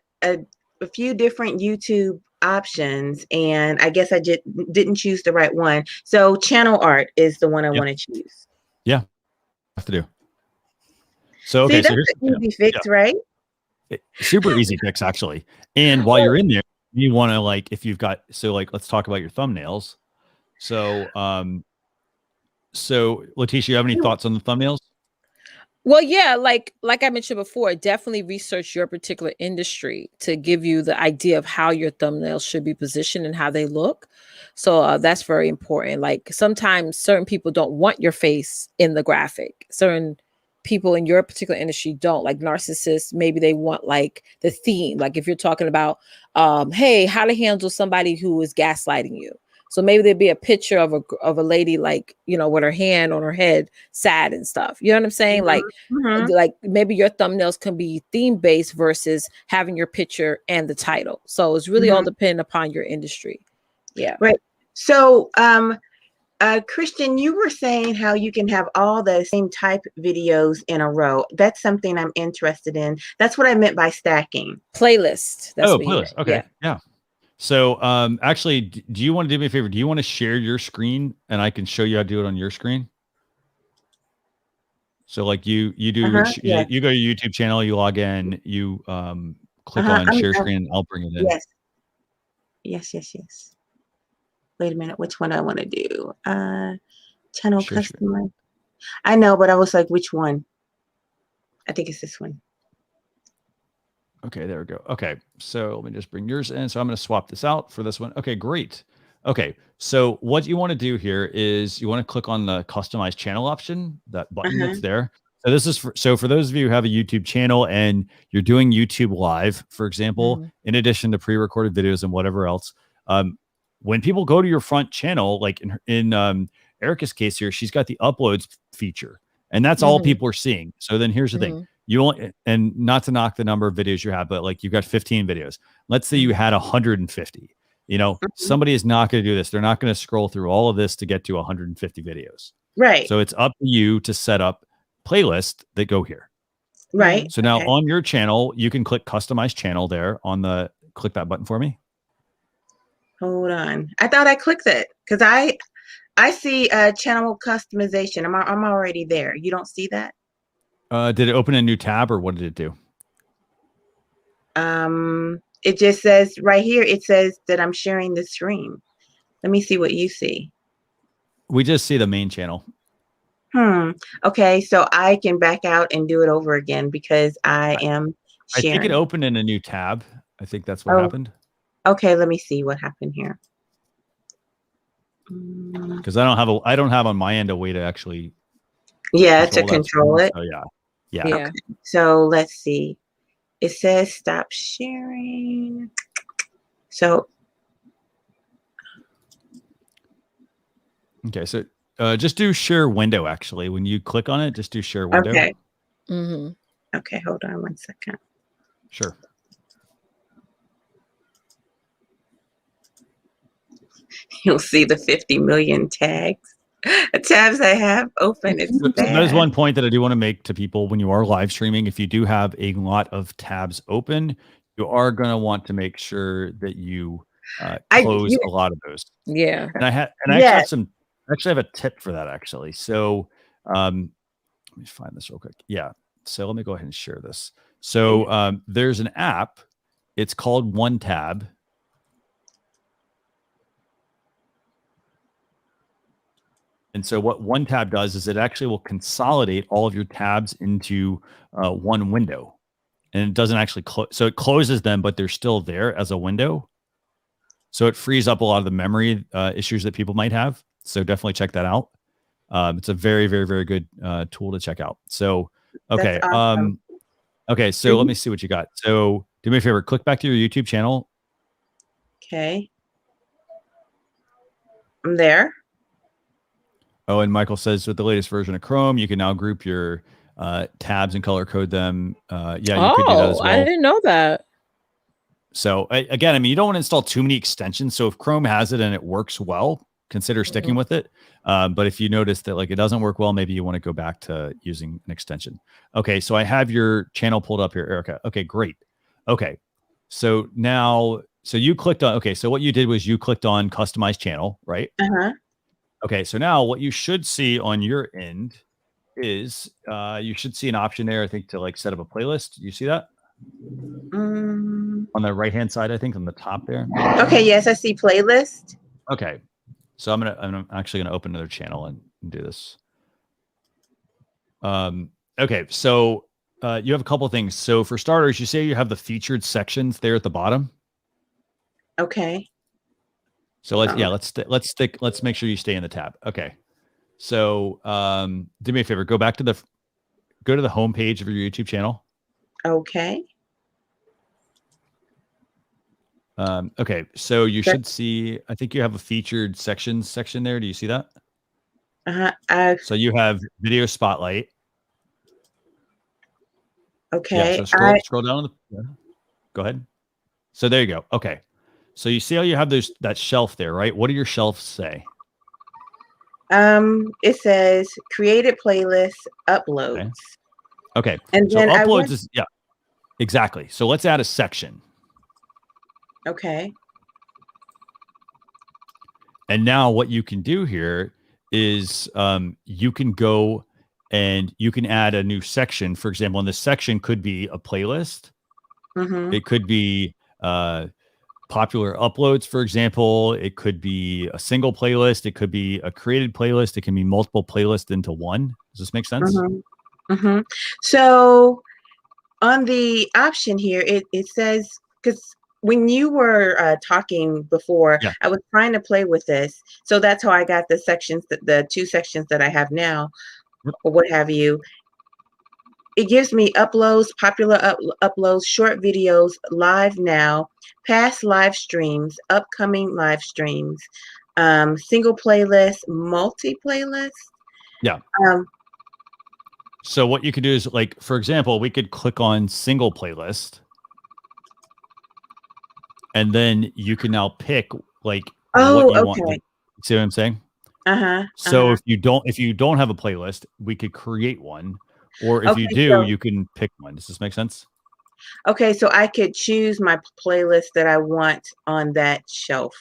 few different YouTube options, and I guess I didn't choose the right one. So channel art is the one I want to choose. Yeah. Have to do. So, okay. See, that's an easy fix, right? Super easy fix, actually. And while you're in there, you want to if you've got, let's talk about your thumbnails. So, Leticia, you have any thoughts on the thumbnails? Well, yeah, like I mentioned before, definitely research your particular industry to give you the idea of how your thumbnails should be positioned and how they look. So that's very important. Like sometimes certain people don't want your face in the graphic. Certain people in your particular industry don't, like narcissists. Maybe they want the theme. Like if you're talking about, hey, how to handle somebody who is gaslighting you. So maybe there'd be a picture of a lady with her hand on her head, sad and stuff. You know what I'm saying? Like maybe your thumbnails can be theme based versus having your picture and the title. So it's really all dependent upon your industry. Yeah. Right. So, Christian, you were saying how you can have all the same type videos in a row. That's something I'm interested in. That's what I meant by stacking. Playlist. That's playlist. Okay. Yeah. So actually, do you want to do me a favor? Do you want to share your screen and I can show you how to do it on your screen? So you do, you go to your YouTube channel, you log in, you click on share screen, and I'll bring it in. Yes. Wait a minute, which one I want to do? Channel customer. I know, but I was like, which one? I think it's this one. Okay, there we go. Okay, so let me just bring yours in. So I'm going to swap this out for this one. Okay, great. Okay, so what you want to do here is you want to click on the customize channel option, that button that's there. So this is for those of you who have a YouTube channel and you're doing YouTube live, for example, in addition to pre-recorded videos and whatever else. When people go to your front channel, like in Erica's case here, she's got the uploads feature, and that's all people are seeing. So then here's the thing. You only, and not to knock the number of videos you have, but like you've got 15 videos. Let's say you had 150. You know, somebody is not going to do this. They're not going to scroll through all of this to get to 150 videos. Right. So it's up to you to set up playlists that go here. Right. So now on your channel, you can click customize channel there on the, click that button for me. Hold on. I thought I clicked it because I see channel customization. I'm already there. You don't see that? Did it open a new tab or what did it do? It just says right here, it says that I'm sharing the stream. Let me see what you see. We just see the main channel. Okay, so I can back out and do it over again because I am sharing. I think it opened in a new tab. I think that's what happened. Okay, let me see what happened here. Because I don't have on my end a way to actually control it. So yeah. Okay. So let's see. It says stop sharing. So okay, so just do share window. Actually, when you click on it, just do share window. Okay. Okay, hold on 1 second. Sure. You'll see the 50 million tabs I have open. There's one point that I do want to make to people when you are live streaming. If you do have a lot of tabs open, you are going to want to make sure that you close a lot of those. Yeah. And I actually have a tip for that actually. So let me find this real quick. Yeah. So let me go ahead and share this. So there's an app. It's called One Tab. And so what One Tab does is it actually will consolidate all of your tabs into one window. And it doesn't actually close. So it closes them, but they're still there as a window. So it frees up a lot of the memory issues that people might have. So definitely check that out. It's a very, very, very good tool to check out. So, okay. Awesome. Okay. So let me see what you got. So do me a favor, click back to your YouTube channel. Okay. I'm there. Oh, and Michael says with the latest version of Chrome, you can now group your tabs and color code them. Yeah, you could do that as well. I didn't know that. So again, I mean, you don't want to install too many extensions. So if Chrome has it and it works well, consider sticking with it. But if you notice that like it doesn't work well, maybe you want to go back to using an extension. Okay, so I have your channel pulled up here, Erica. Okay, great. Okay, so now, so you clicked on, okay, so what you did was you clicked on customize channel, right? Okay, so now what you should see on your end is you should see an option there, I think, to like set up a playlist. You see that? On the right-hand side, I think, on the top there. Okay, yes, I see playlist. Okay, so I'm actually gonna open another channel and do this. Okay, so you have a couple of things. So for starters, you say you have the featured sections there at the bottom. Okay. So let's make sure you stay in the tab. Okay. So do me a favor, go to the home page of your YouTube channel. Okay. Okay. So you should see, I think you have a featured sections section there. Do you see that? So you have video spotlight. Okay. Yeah, so scroll down. Go ahead. So there you go. Okay. So you see how you have that shelf there, right? What do your shelves say? It says created playlist uploads. Okay. And so then uploads is exactly. So let's add a section. Okay. And now what you can do here is you can go and you can add a new section. For example, and this section could be a playlist. It could be popular uploads, for example. It could be a single playlist. It could be a created playlist. It can be multiple playlists into one. Does this make sense? So on the option here, it says, because when you were talking before, I was trying to play with this. So that's how I got the sections, the two sections that I have now, or what have you. It gives me uploads, popular uploads, short videos, live now, past live streams, upcoming live streams, single playlist, multi playlist. Yeah. So what you could do is, like, for example, we could click on single playlist, and then you can now pick like what you want. See what I'm saying? So if you don't have a playlist, we could create one, or if you do, you can pick one. Does this make sense? Okay, so I could choose my playlist that I want on that shelf.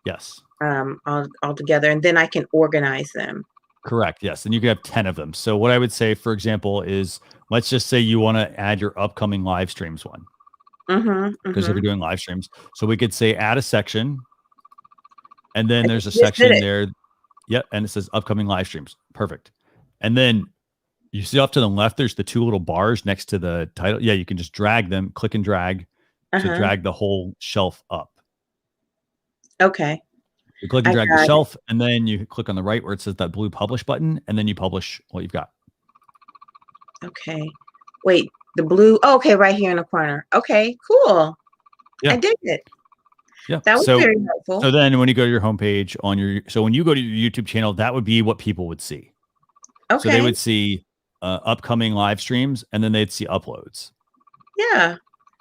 Yes. All together, and then I can organize them. Correct. Yes. And you can have 10 of them. So what I would say, for example, is let's just say you want to add your upcoming live streams one. Because if you're doing live streams, so we could say add a section, and then there's a section there. Yep. And it says upcoming live streams. Perfect. And then you see off to the left, there's the two little bars next to the title. Yeah. You can just drag them, click and drag to drag the whole shelf up. Okay. You click and drag the shelf, and then you click on the right where it says that blue publish button, and then you publish what you've got. Okay. Wait, the blue. Oh, okay, right here in the corner. Okay, cool. Yeah. I did it. Yeah. That was very helpful. So then when you go to your homepage when you go to your YouTube channel, that would be what people would see. Okay. So they would see upcoming live streams, and then they'd see uploads. Yeah.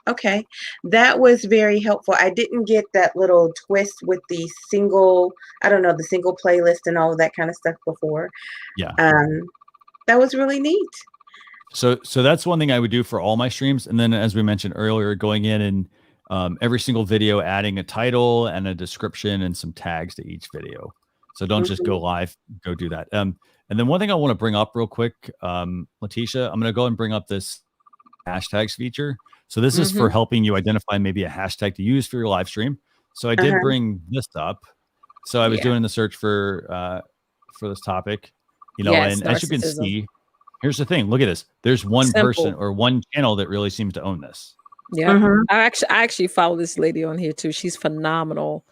Okay, that was very helpful. I didn't get that little twist with the single playlist and all of that kind of stuff before. Yeah. That was really neat. So that's one thing I would do for all my streams. And then, as we mentioned earlier, going in and every single video, adding a title and a description and some tags to each video. So don't just go live, go do that. And then one thing I want to bring up real quick, Leticia, I'm going to go and bring up this hashtags feature. So this is for helping you identify maybe a hashtag to use for your live stream. So I did bring this up. So I was doing the search for this topic, and as you can see, here's the thing. Look at this. There's one person or one channel that really seems to own this. Yeah. I actually follow this lady on here too. She's phenomenal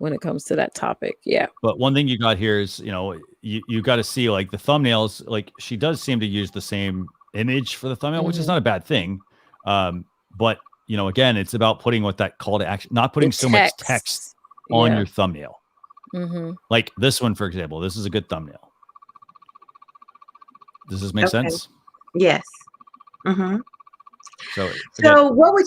when it comes to that topic. Yeah. But one thing you got here is, you got to see like the thumbnails, like she does seem to use the same image for the thumbnail, which is not a bad thing. But again, it's about putting what that call to action, not putting so much text on your thumbnail. Like this one, for example, this is a good thumbnail. Does this make sense? Yes. So what would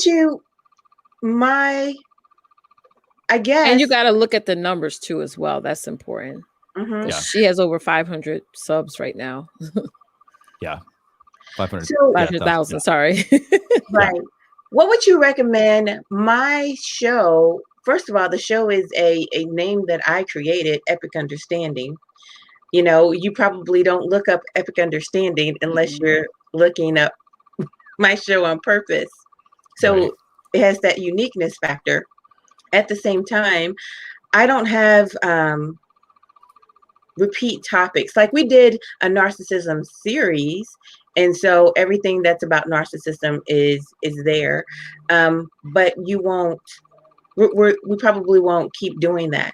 I guess. And you got to look at the numbers too, as well. That's important. She has over 500 subs right now. Yeah. 500,000. 500,000. Sorry. Right. What would you recommend my show? First of all, the show is a name that I created, Epic Understanding. You probably don't look up Epic Understanding unless you're looking up my show on purpose. So it has that uniqueness factor. At the same time, I don't have repeat topics. Like we did a narcissism series, and so everything that's about narcissism is there. But you won't. We probably won't keep doing that.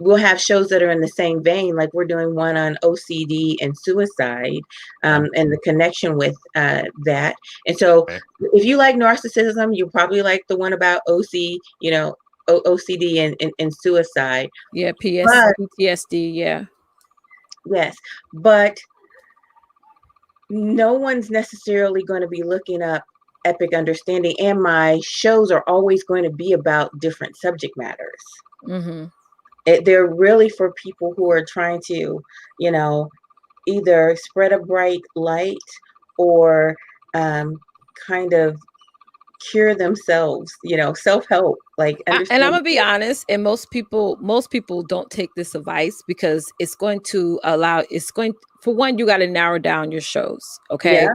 We'll have shows that are in the same vein, like we're doing one on OCD and suicide, and the connection with that. And so, if you like narcissism, you probably like the one about OCD and suicide. Yeah, PTSD. Yeah. Yes, but no one's necessarily going to be looking up Epic Understanding, and my shows are always going to be about different subject matters. They're really for people who are trying to, either spread a bright light or kind of cure themselves, self-help. Like, and I'm gonna be honest, and most people don't take this advice because it's going to for one, you got to narrow down your shows. Okay. Yeah.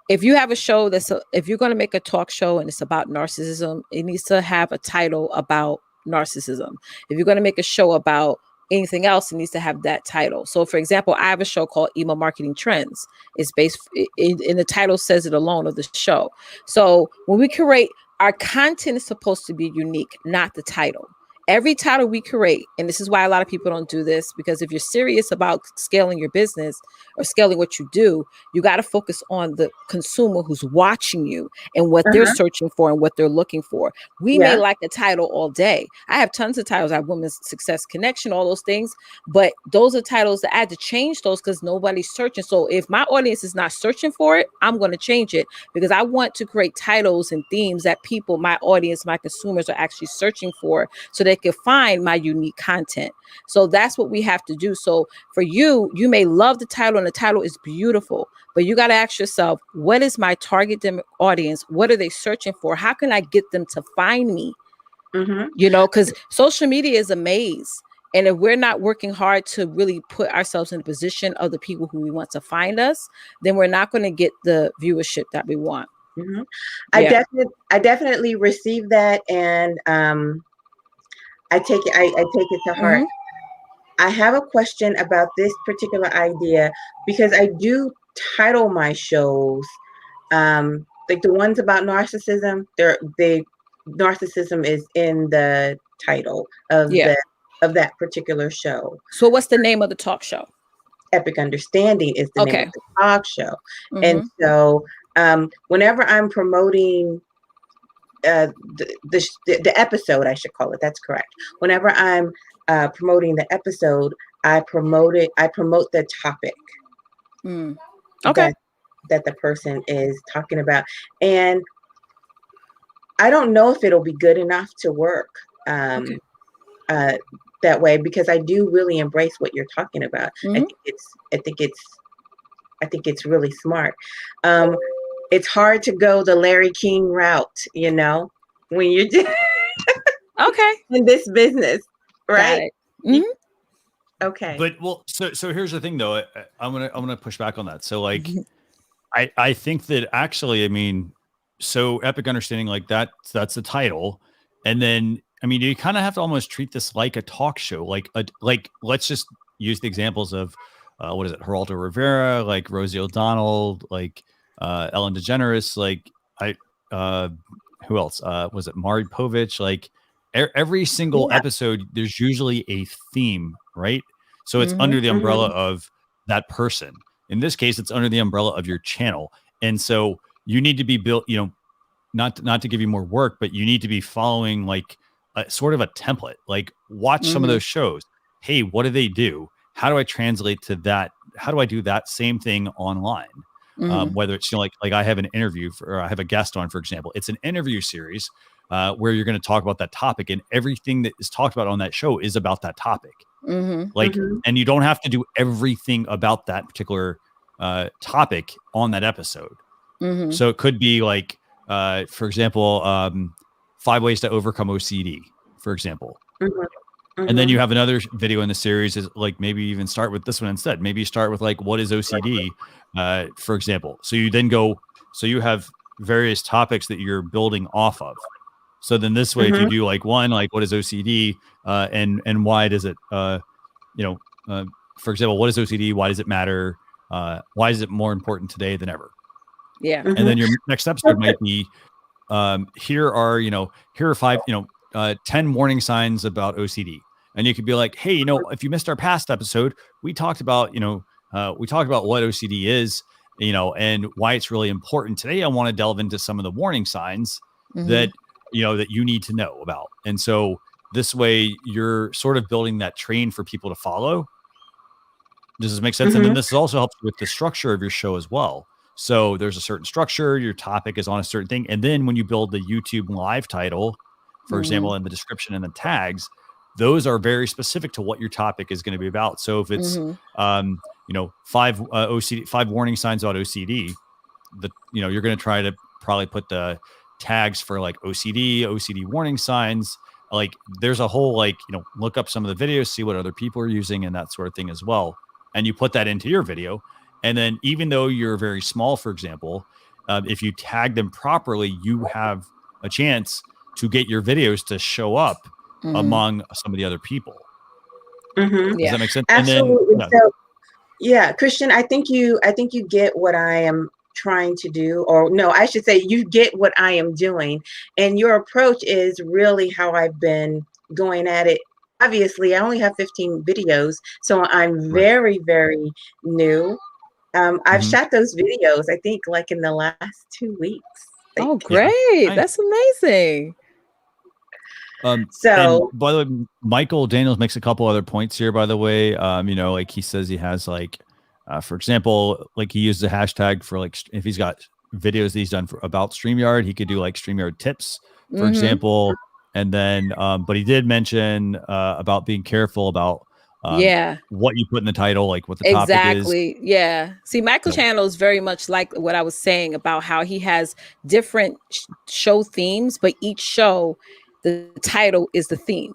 If you have a show if you're going to make a talk show and it's about narcissism, it needs to have a title about narcissism. If you're going to make a show about anything else, it needs to have that title. So for example, I have a show called Email Marketing Trends. It's based in the title says it alone of the show. So when we create, our content is supposed to be unique, not the title. every title we create, and this is why a lot of people don't do this, because if you're serious about scaling your business or scaling what you do, you got to focus on the consumer who's watching you and what they're searching for and what they're looking for. We may like a title all day. I have tons of titles. I have Women's Success Connection, all those things, but those are titles that I had to change those because nobody's searching. So if my audience is not searching for it, I'm going to change it, because I want to create titles and themes that people, my audience, my consumers are actually searching for, so they can find my unique content. So that's what we have to do. So for you, you may love the title and the title is beautiful, but you got to ask yourself, what is my target audience? What are they searching for? How can I get them to find me? You know, because social media is a maze. And if we're not working hard to really put ourselves in the position of the people who we want to find us, then we're not going to get the viewership that we want. I definitely received that, and I take it to heart. I have a question about this particular idea, because I do title my shows like the ones about narcissism. Narcissism is in the title of that particular show. So what's the name of the talk show? Epic Understanding is the name of the talk show. And so whenever I'm promoting the episode, I should call it, that's correct. Whenever I'm promoting the episode, I promote the topic that the person is talking about. And I don't know if it'll be good enough to work that way, because I do really embrace what you're talking about. I think it's really smart. It's hard to go the Larry King route, you know, when you're in this business, right? Okay. But so here's the thing though. I'm gonna push back on that. So like, I think that actually, I mean, so Epic Understanding, like that's the title, and then I mean, you kind of have to almost treat this like a talk show, like let's just use the examples of what is it, Geraldo Rivera, like Rosie O'Donnell, like Ellen DeGeneres, like who else was it, Maury Povich, like every single episode there's usually a theme, right? So it's under the umbrella of that person. In this case, it's under the umbrella of your channel, and so you need to be built, you know, not to give you more work, but you need to be following like a sort of a template. Like watch some of those shows. Hey, what do they do? How do I translate to that? How do I do that same thing online? Whether it's, you know, like I have an interview or I have a guest on, for example, it's an interview series where you're going to talk about that topic, and everything that is talked about on that show is about that topic. And you don't have to do everything about that particular topic on that episode. So it could be like, for example, 5 ways to overcome OCD, for example. And then you have another video in the series is like, maybe even start with this one instead. Maybe you start with like, what is OCD, for example. So you then go, so you have various topics that you're building off of. So then this way, if you do like one, like what is OCD, and why does it, for example, what is OCD? Why does it matter? Why is it more important today than ever? And then your next episode might be, here are 5, 10 warning signs about OCD. And you could be like, hey, you know, if you missed our past episode, we talked about what OCD is, you know, and why it's really important. Today, I want to delve into some of the warning signs that you need to know about. And so this way you're sort of building that train for people to follow. Does this make sense? And then this also helps with the structure of your show as well. So there's a certain structure, your topic is on a certain thing. And then when you build the YouTube live title, for example, in the description and the tags, those are very specific to what your topic is going to be about. So if it's, 5 warning signs about OCD, you're going to try to probably put the tags for like OCD warning signs. Like there's a whole, look up some of the videos, see what other people are using and that sort of thing as well. And you put that into your video. And then even though you're very small, for example, if you tag them properly, you have a chance to get your videos to show up among some of the other people. Does that make sense? Absolutely. And then, Christian, I think you get what I am trying to do, or no, I should say you get what I am doing. And your approach is really how I've been going at it. Obviously, I only have 15 videos, so I'm very, very new. I've shot those videos, I think, like in the last 2 weeks. Oh, great. That's amazing. So, by the way, Michael Daniels makes a couple other points here, by the way. You know, like he says he has like, for example, like he uses a hashtag for like, if he's got videos that he's done about StreamYard, he could do like StreamYard tips, for example. And then, but he did mention about being careful about what you put in the title, like what the topic is. Yeah. See, Michael's channel is very much like what I was saying about how he has different show themes, but each show, the title is the theme.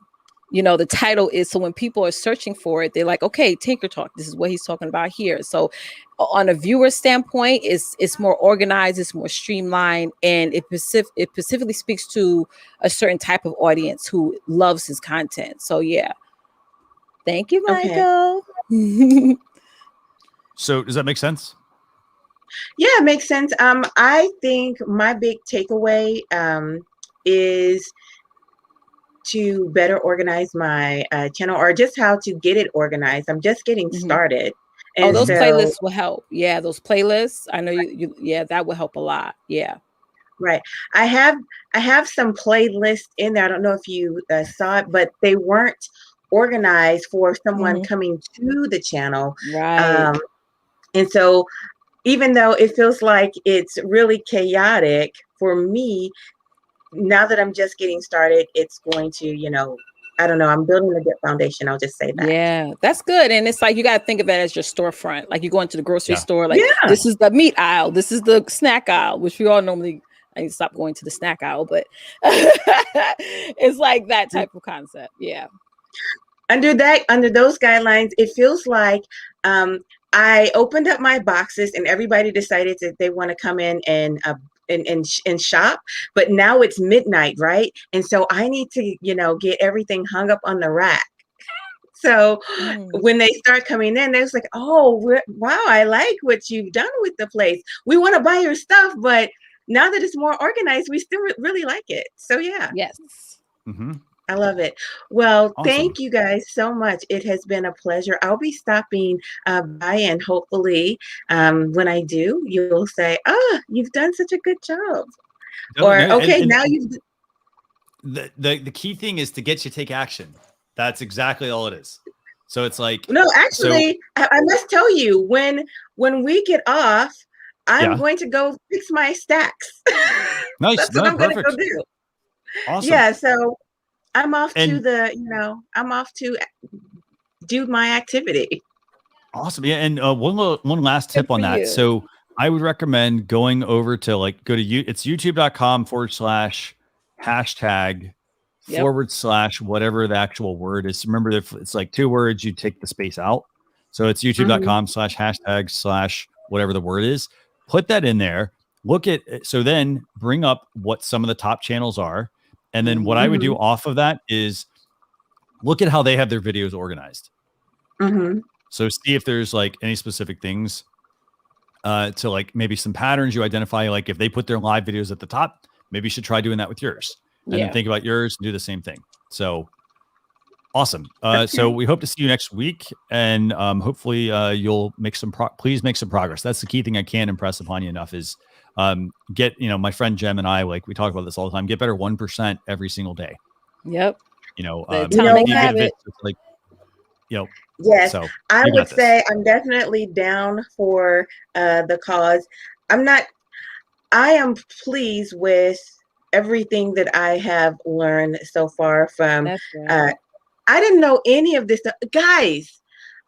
You know, the title is, so when people are searching for it, they're like, okay, Tinker Talk, this is what he's talking about here. So on a viewer standpoint, it's more organized, it's more streamlined, and it specifically speaks to a certain type of audience who loves his content. So yeah. Thank you, Michael. Okay. So does that make sense? Yeah, it makes sense. I think my big takeaway is to better organize my channel, or just how to get it organized. I'm just getting started. And those playlists will help. Yeah, those playlists. I know you yeah, that will help a lot. Yeah. Right. I have some playlists in there. I don't know if you saw it, but they weren't organized for someone coming to the channel. Right. And so even though it feels like it's really chaotic for me, now that I'm just getting started, it's going to, you know, I don't know, I'm building a good foundation. I'll just say that. Yeah, that's good. And it's like, you got to think of it as your storefront. Like you go into the grocery store, like this is the meat aisle, this is the snack aisle, which we all normally, I need to stop going to the snack aisle, but it's like that type of concept. Yeah. Under those guidelines, it feels like I opened up my boxes and everybody decided that they want to come in and shop, but now it's midnight, right? And so I need to, you know, get everything hung up on the rack. So when they start coming in, they're like, oh, wow, I like what you've done with the place. We want to buy your stuff, but now that it's more organized, we still really like it. So yeah. Yes. I love it. Well, thank you guys so much. It has been a pleasure. I'll be stopping by, and hopefully when I do, you'll say, oh, you've done such a good job. Now you've... The key thing is to get you to take action. That's exactly all it is. So it's like... No, actually, I must tell you, when we get off, I'm going to go fix my stacks. Nice. That's what I'm going to go do. Awesome. Yeah, so... I'm off to I'm off to do my activity. Awesome. Yeah. And one last tip on that. So I would recommend going over to it's youtube.com/# / whatever the actual word is. Remember, if it's like 2 words, you take the space out. So it's youtube.com/# / whatever the word is. Put that in there. Look at, so then bring up what some of the top channels are. And then what I would do off of that is look at how they have their videos organized. So see if there's like any specific things to like maybe some patterns you identify. Like if they put their live videos at the top, maybe you should try doing that with yours. And then think about yours and do the same thing. So awesome. So we hope to see you next week. And hopefully you'll make please make some progress. That's the key thing I can't impress upon you enough is get, my friend Jem and I, like we talk about this all the time, get better 1% every single day. Yep. Yes, so I would say I'm definitely down for the cause. I am pleased with everything that I have learned so far from, I didn't know any of this stuff. Guys,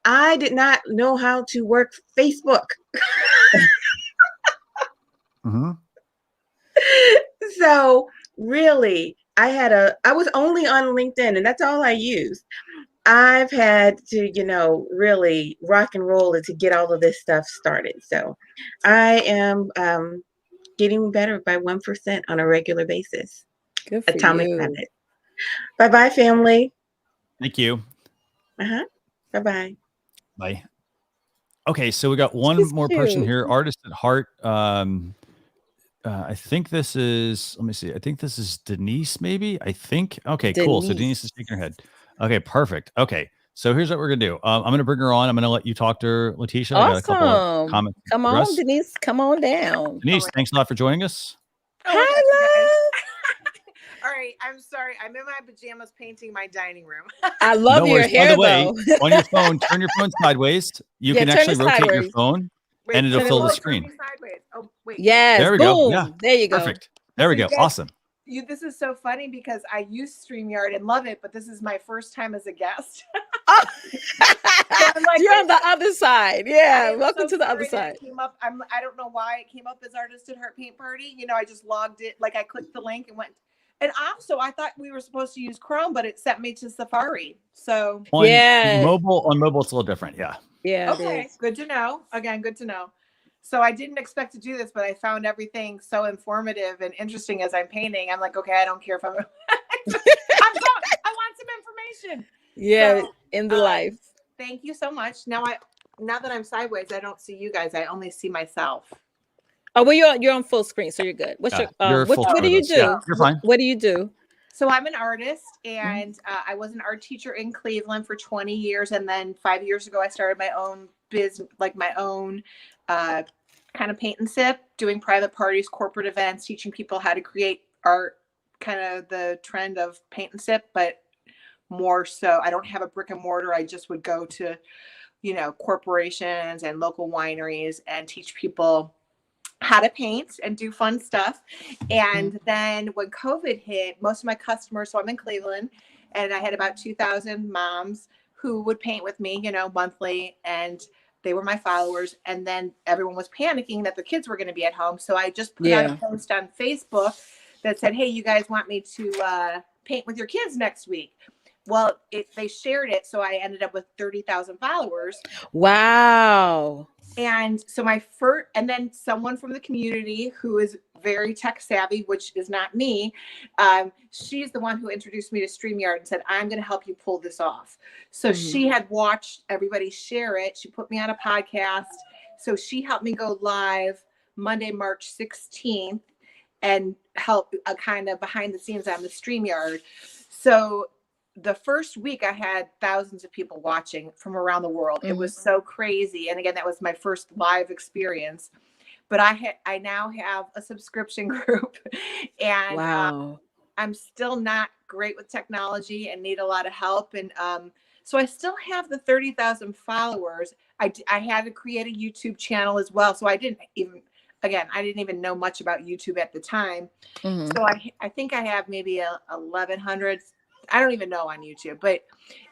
I did not know how to work Facebook. So really, I was only on LinkedIn and that's all I used. I've had to, really rock and roll to get all of this stuff started. So I am getting better by 1% on a regular basis. Good for Atomic you. Habit. Bye-bye, family. Thank you. Bye-bye. Bye. Okay, so we got one more person here. Artist at Heart I think this is, let me see. I think this is Denise, maybe. I think. Okay, cool. So Denise is shaking her head. Okay, perfect. Okay. So here's what we're going to do. I'm going to bring her on. I'm going to let you talk to her, Leticia. Awesome. I got a couple of comments. Come on, Denise. Come on down. Denise, thanks a lot for joining us. Hi, love. All right, I'm sorry. I'm in my pajamas painting my dining room. I love your hair, by the way, though. on your phone, turn your phone sideways. You can actually rotate your phone, and it'll fill the screen. Sideways. Oh, wait. Yes. There we go. Yeah. There you go. Perfect. There we go. Awesome. This is so funny because I use StreamYard and love it, but this is my first time as a guest. I'm like, you're on the other side. Yeah. Welcome to the other side. Came up, I don't know why it came up as Artist at Heart Paint Party. I just logged it. Like I clicked the link and went. And also, I thought we were supposed to use Chrome, but it sent me to Safari. So on mobile, it's a little different. Yeah. Yeah. Okay. Good to know. Again, good to know. So I didn't expect to do this, but I found everything so informative and interesting as I'm painting. I'm like, okay, I don't care if I'm. I want some information. Yeah, so, in the life. Thank you so much. Now that I'm sideways, I don't see you guys. I only see myself. Oh well, you're on full screen, so you're good. What's what do you do? Yeah, you're fine. What do you do? So I'm an artist, and I was an art teacher in Cleveland for 20 years, and then 5 years ago, I started my own business, like my own kind of paint and sip, doing private parties, corporate events, teaching people how to create art, kind of the trend of paint and sip, but more so. I don't have a brick and mortar. I just would go to, corporations and local wineries and teach people how to paint and do fun stuff. And then when COVID hit, most of my customers, so I'm in Cleveland, and I had about 2,000 moms who would paint with me, monthly, and they were my followers. And then everyone was panicking that the kids were going to be at home. So I just put out a post on Facebook that said, hey, you guys want me to paint with your kids next week? Well, they shared it. So I ended up with 30,000 followers. Wow. And so and then someone from the community who is very tech savvy, which is not me. She's the one who introduced me to StreamYard and said, I'm going to help you pull this off. So she had watched everybody share it. She put me on a podcast. So she helped me go live Monday, March 16th and help kind of behind the scenes on the StreamYard. So the first week I had thousands of people watching from around the world. It was so crazy. And again, that was my first live experience, but I now have a subscription group, and wow. I'm still not great with technology and need a lot of help. And so I still have the 30,000 followers. I had to create a YouTube channel as well. So I didn't even know much about YouTube at the time. So I think I have maybe 1,100. I don't even know on YouTube, but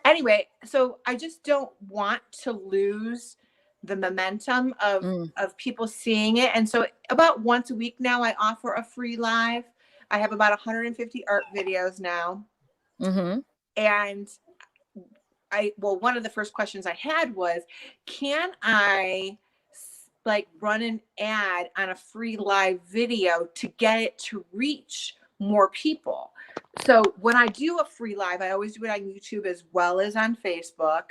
anyway, so I just don't want to lose the momentum of people seeing it. And so about once a week now, I offer a free live. I have about 150 art videos now. And one of the first questions I had was, can I run an ad on a free live video to get it to reach more people? So when I do a free live, I always do it on YouTube as well as on Facebook.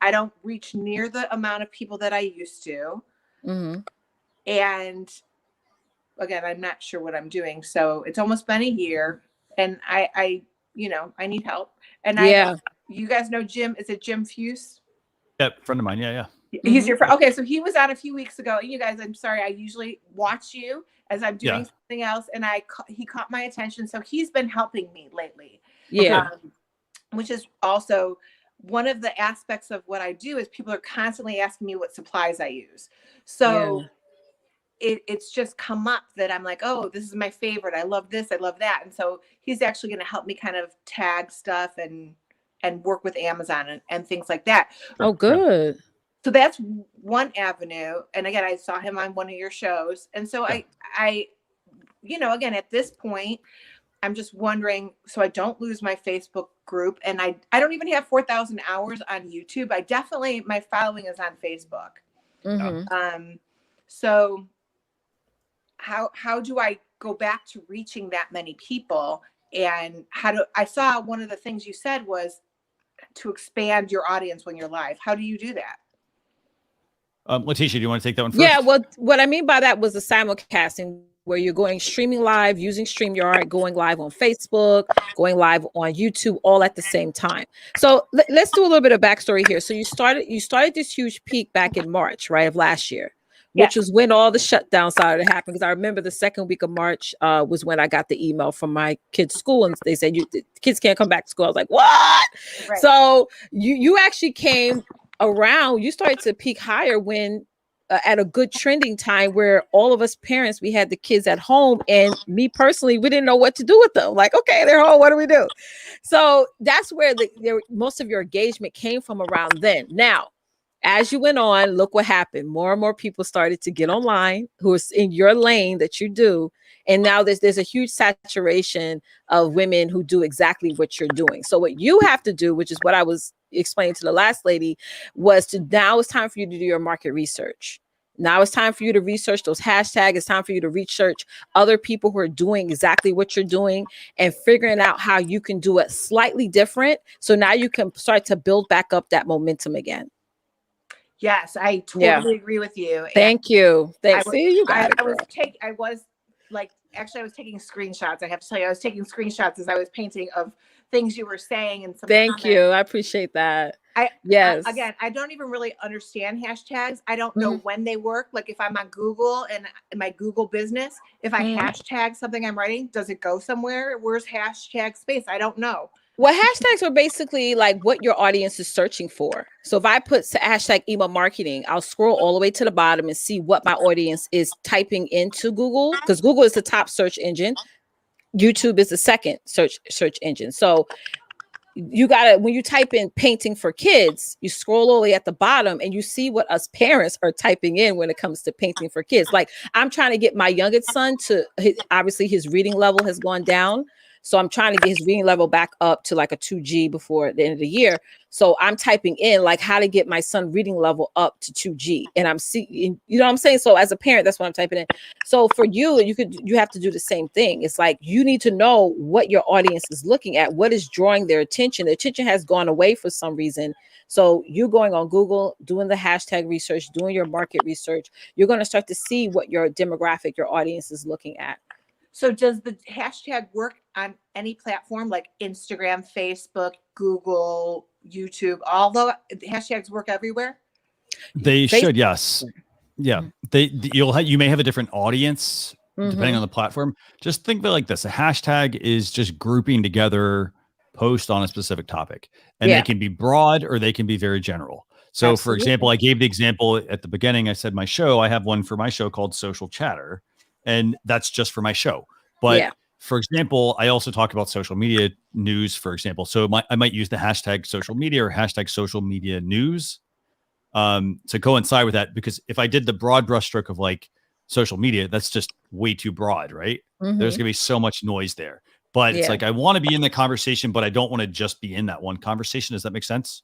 I don't reach near the amount of people that I used to. And again, I'm not sure what I'm doing. So it's almost been a year, and I need help. And you guys know Jim, is it Jim Fuse? Yep. Friend of mine. Yeah. He's your friend. Okay. So he was on a few weeks ago. You guys, I'm sorry. I usually watch you as I'm doing something else, and he caught my attention. So he's been helping me lately. Which is also one of the aspects of what I do is people are constantly asking me what supplies I use. So it's just come up that I'm like, oh, this is my favorite. I love this. I love that. And so he's actually going to help me kind of tag stuff and work with Amazon and things like that. Oh, good. So that's one avenue. And again, I saw him on one of your shows. And so I again, at this point, I'm just wondering, so I don't lose my Facebook group, and I don't even have 4,000 hours on YouTube. My following is on Facebook. So how do I go back to reaching that many people? And I saw one of the things you said was to expand your audience when you're live. How do you do that? Leticia, do you want to take that one first? Yeah, well, what I mean by that was the simulcasting. where you're going streaming live using StreamYard, going live on Facebook, going live on YouTube, all at the same time. So let's do a little bit of backstory here. So you started this huge peak back in March, right, of last year, which was when all the shutdown started to happen. Because I remember the second week of March was when I got the email from my kids' school, and they said the kids can't come back to school. I was like, what? Right. So you actually came around. You started to peak higher when at a good trending time where all of us parents, we had the kids at home, and me personally, we didn't know what to do with them. Like, okay, they're home. What do we do? So that's where most of your engagement came from around then. Now, as you went on, look what happened. More and more people started to get online who is in your lane that you do. And now there's a huge saturation of women who do exactly what you're doing. So what you have to do, which is what I was explaining to the last lady, was now it's time for you to do your market research. Now it's time for you to research those hashtags. It's time for you to research other people who are doing exactly what you're doing and figuring out how you can do it slightly different. So now you can start to build back up that momentum again. Yes, I totally agree with you. Thank you. Thanks. See, you got it. I was taking screenshots. I have to tell you, I was taking screenshots as I was painting of things you were saying and some Thank you. I appreciate that. Yes. Again, I don't even really understand hashtags. I don't know when they work. Like if I'm on Google and in my Google business, if I hashtag something I'm writing, does it go somewhere? Where's hashtag space? I don't know. Well, hashtags are basically like what your audience is searching for. So if I put hashtag email marketing, I'll scroll all the way to the bottom and see what my audience is typing into Google, because Google is the top search engine. YouTube is the second search engine. So you gotta, when you type in painting for kids, you scroll all the way at the bottom and you see what us parents are typing in when it comes to painting for kids. Like I'm trying to get my youngest son to, obviously his reading level has gone down. So I'm trying to get his reading level back up to like a 2G before the end of the year. So I'm typing in like how to get my son reading level up to 2G. And I'm seeing, you know what I'm saying? So as a parent, that's what I'm typing in. So for you have to do the same thing. It's like, you need to know what your audience is looking at, what is drawing their attention. The attention has gone away for some reason. So you going on Google, doing the hashtag research, doing your market research, you're going to start to see what your demographic, your audience is looking at. So does the hashtag work on any platform like Instagram, Facebook, Google, YouTube? Although hashtags work everywhere? They should, yes. Yeah. You may have a different audience depending on the platform. Just think of it like this. A hashtag is just grouping together posts on a specific topic. And they can be broad or they can be very general. So for example, I gave the example at the beginning. I said I have one for my show called Social Chatter. And that's just for my show. But for example, I also talk about social media news, for example. So I might use the hashtag social media or hashtag social media news to coincide with that. Because if I did the broad brushstroke of like social media, that's just way too broad, right? There's going to be so much noise there. But it's like, I want to be in the conversation, but I don't want to just be in that one conversation. Does that make sense?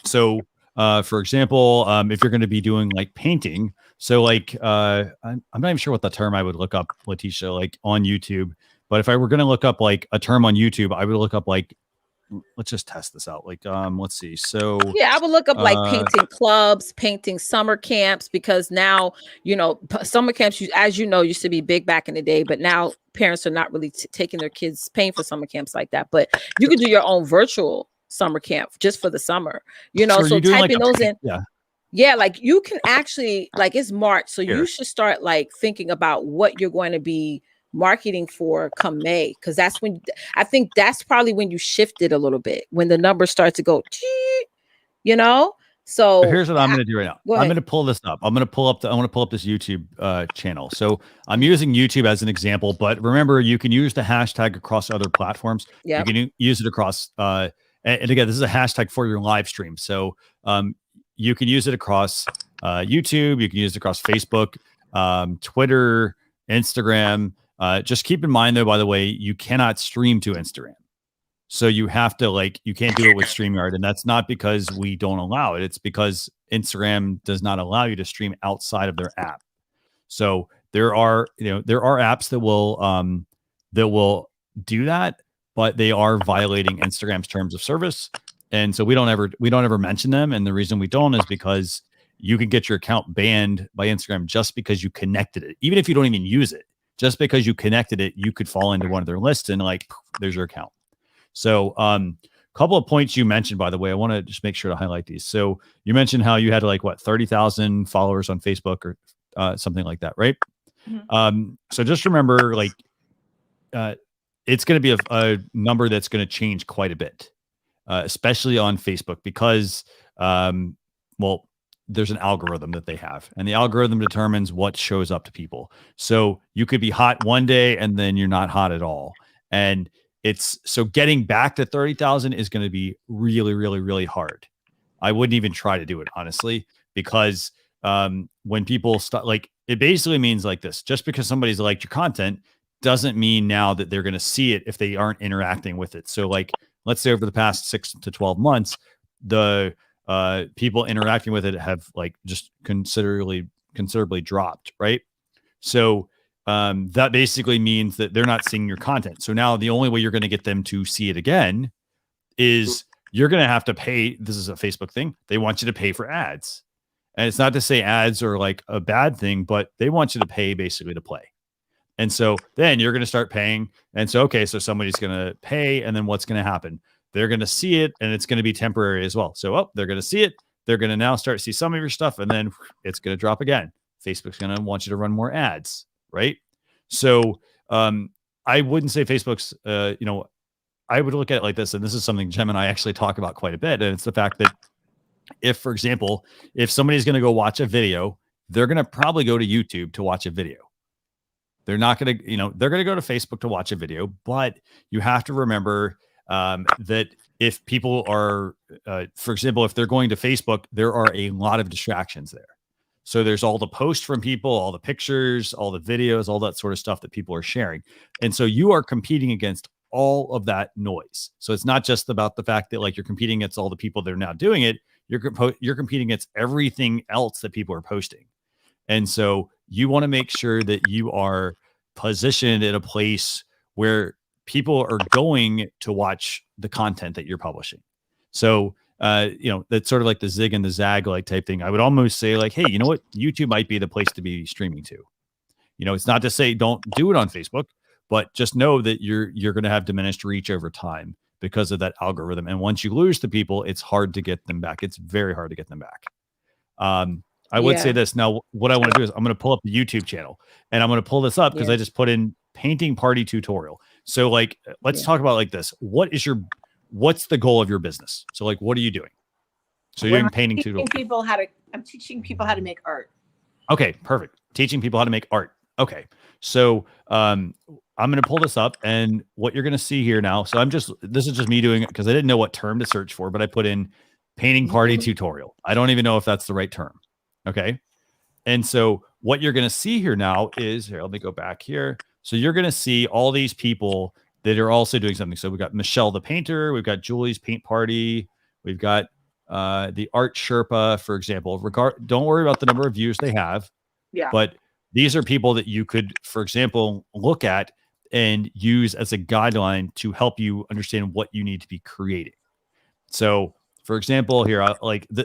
So for example, if you're going to be doing like painting, so like, I'm not even sure what the term I would look up, Leticia, like on YouTube, but if I were going to look up like a term on YouTube, I would look up like, let's just test this out. Like, let's see. So I would look up like painting clubs, painting summer camps, because now, summer camps, as you know, used to be big back in the day, but now parents are not really taking their kids paying for summer camps like that. But you could do your own virtual summer camp just for the summer, so typing those in. Like you can actually, like, it's March, so you should start like thinking about what you're going to be marketing for come May, because that's when I think that's probably when you shifted a little bit, when the numbers start to go, So here's what I'm going to do right now. I'm going to pull this up. I want to pull up this YouTube channel. So I'm using YouTube as an example, but remember, you can use the hashtag across other platforms. You can use it across and again, this is a hashtag for your live stream. So you can use it across YouTube. You can use it across Facebook, Twitter, Instagram. Just keep in mind, though, by the way, you cannot stream to Instagram. So you have to you can't do it with StreamYard. And that's not because we don't allow it. It's because Instagram does not allow you to stream outside of their app. So there are apps that will do that, but they are violating Instagram's terms of service. And so we don't ever mention them. And the reason we don't is because you can get your account banned by Instagram just because you connected it. Even if you don't even use it, just because you connected it, you could fall into one of their lists and like, there's your account. So, couple of points you mentioned, by the way, I want to just make sure to highlight these. So you mentioned how you had like 30,000 followers on Facebook or something like that, right? Mm-hmm. So just remember, like, it's going to be a number that's going to change quite a bit, especially on Facebook, because, well, there's an algorithm that they have, and the algorithm determines what shows up to people. So you could be hot one day and then you're not hot at all. And so getting back to 30,000 is going to be really, really, really hard. I wouldn't even try to do it, honestly, because when people start, like, it basically means like this: just because somebody's liked your content doesn't mean now that they're going to see it if they aren't interacting with it. So like, let's say over the past 6 to 12 months, the people interacting with it have like just considerably dropped, right? So that basically means that they're not seeing your content. So now the only way you're going to get them to see it again is you're going to have to pay. This is a Facebook thing. They want you to pay for ads. And it's not to say ads are like a bad thing, but they want you to pay basically to play. And so then you're going to start paying. And so, okay, so somebody's going to pay, and then what's going to happen? They're going to see it, and it's going to be temporary as well. So, they're going to see it. They're going to now start to see some of your stuff, and then it's going to drop again. Facebook's going to want you to run more ads, right? So I wouldn't say Facebook's, I would look at it like this, and this is something Jem and I actually talk about quite a bit, and it's the fact that if, for example, if somebody's going to go watch a video, they're going to probably go to YouTube to watch a video. They're not going to, they're going to go to Facebook to watch a video, but you have to remember that if people are, for example, if they're going to Facebook, there are a lot of distractions there. So there's all the posts from people, all the pictures, all the videos, all that sort of stuff that people are sharing. And so you are competing against all of that noise. So it's not just about the fact that like you're competing against all the people that are now doing it. You're competing against everything else that people are posting. And so you want to make sure that you are positioned in a place where people are going to watch the content that you're publishing. So, that's sort of like the zig and the zag like type thing. I would almost say like, hey, you know what? YouTube might be the place to be streaming to. It's not to say don't do it on Facebook, but just know that you're going to have diminished reach over time because of that algorithm. And once you lose the people, it's hard to get them back. It's very hard to get them back. I would say this. Now, what I want to do is I'm going to pull up the YouTube channel, and I'm going to pull this up because I just put in painting party tutorial. So like, let's talk about like this. What's the goal of your business? So like, what are you doing? So you're doing painting tutorial. I'm teaching people how to make art. Okay, perfect. Teaching people how to make art. Okay. So, I'm going to pull this up, and what you're going to see here now. So this is just me doing it because I didn't know what term to search for, but I put in painting party tutorial. I don't even know if that's the right term. Okay. And so what you're going to see here now is let me go back here. So you're going to see all these people that are also doing something. So we've got Michelle the painter, we've got Julie's paint party, we've got the art Sherpa, for example. Don't worry about the number of views they have. Yeah. But these are people that you could, for example, look at and use as a guideline to help you understand what you need to be creating. So, for example, here,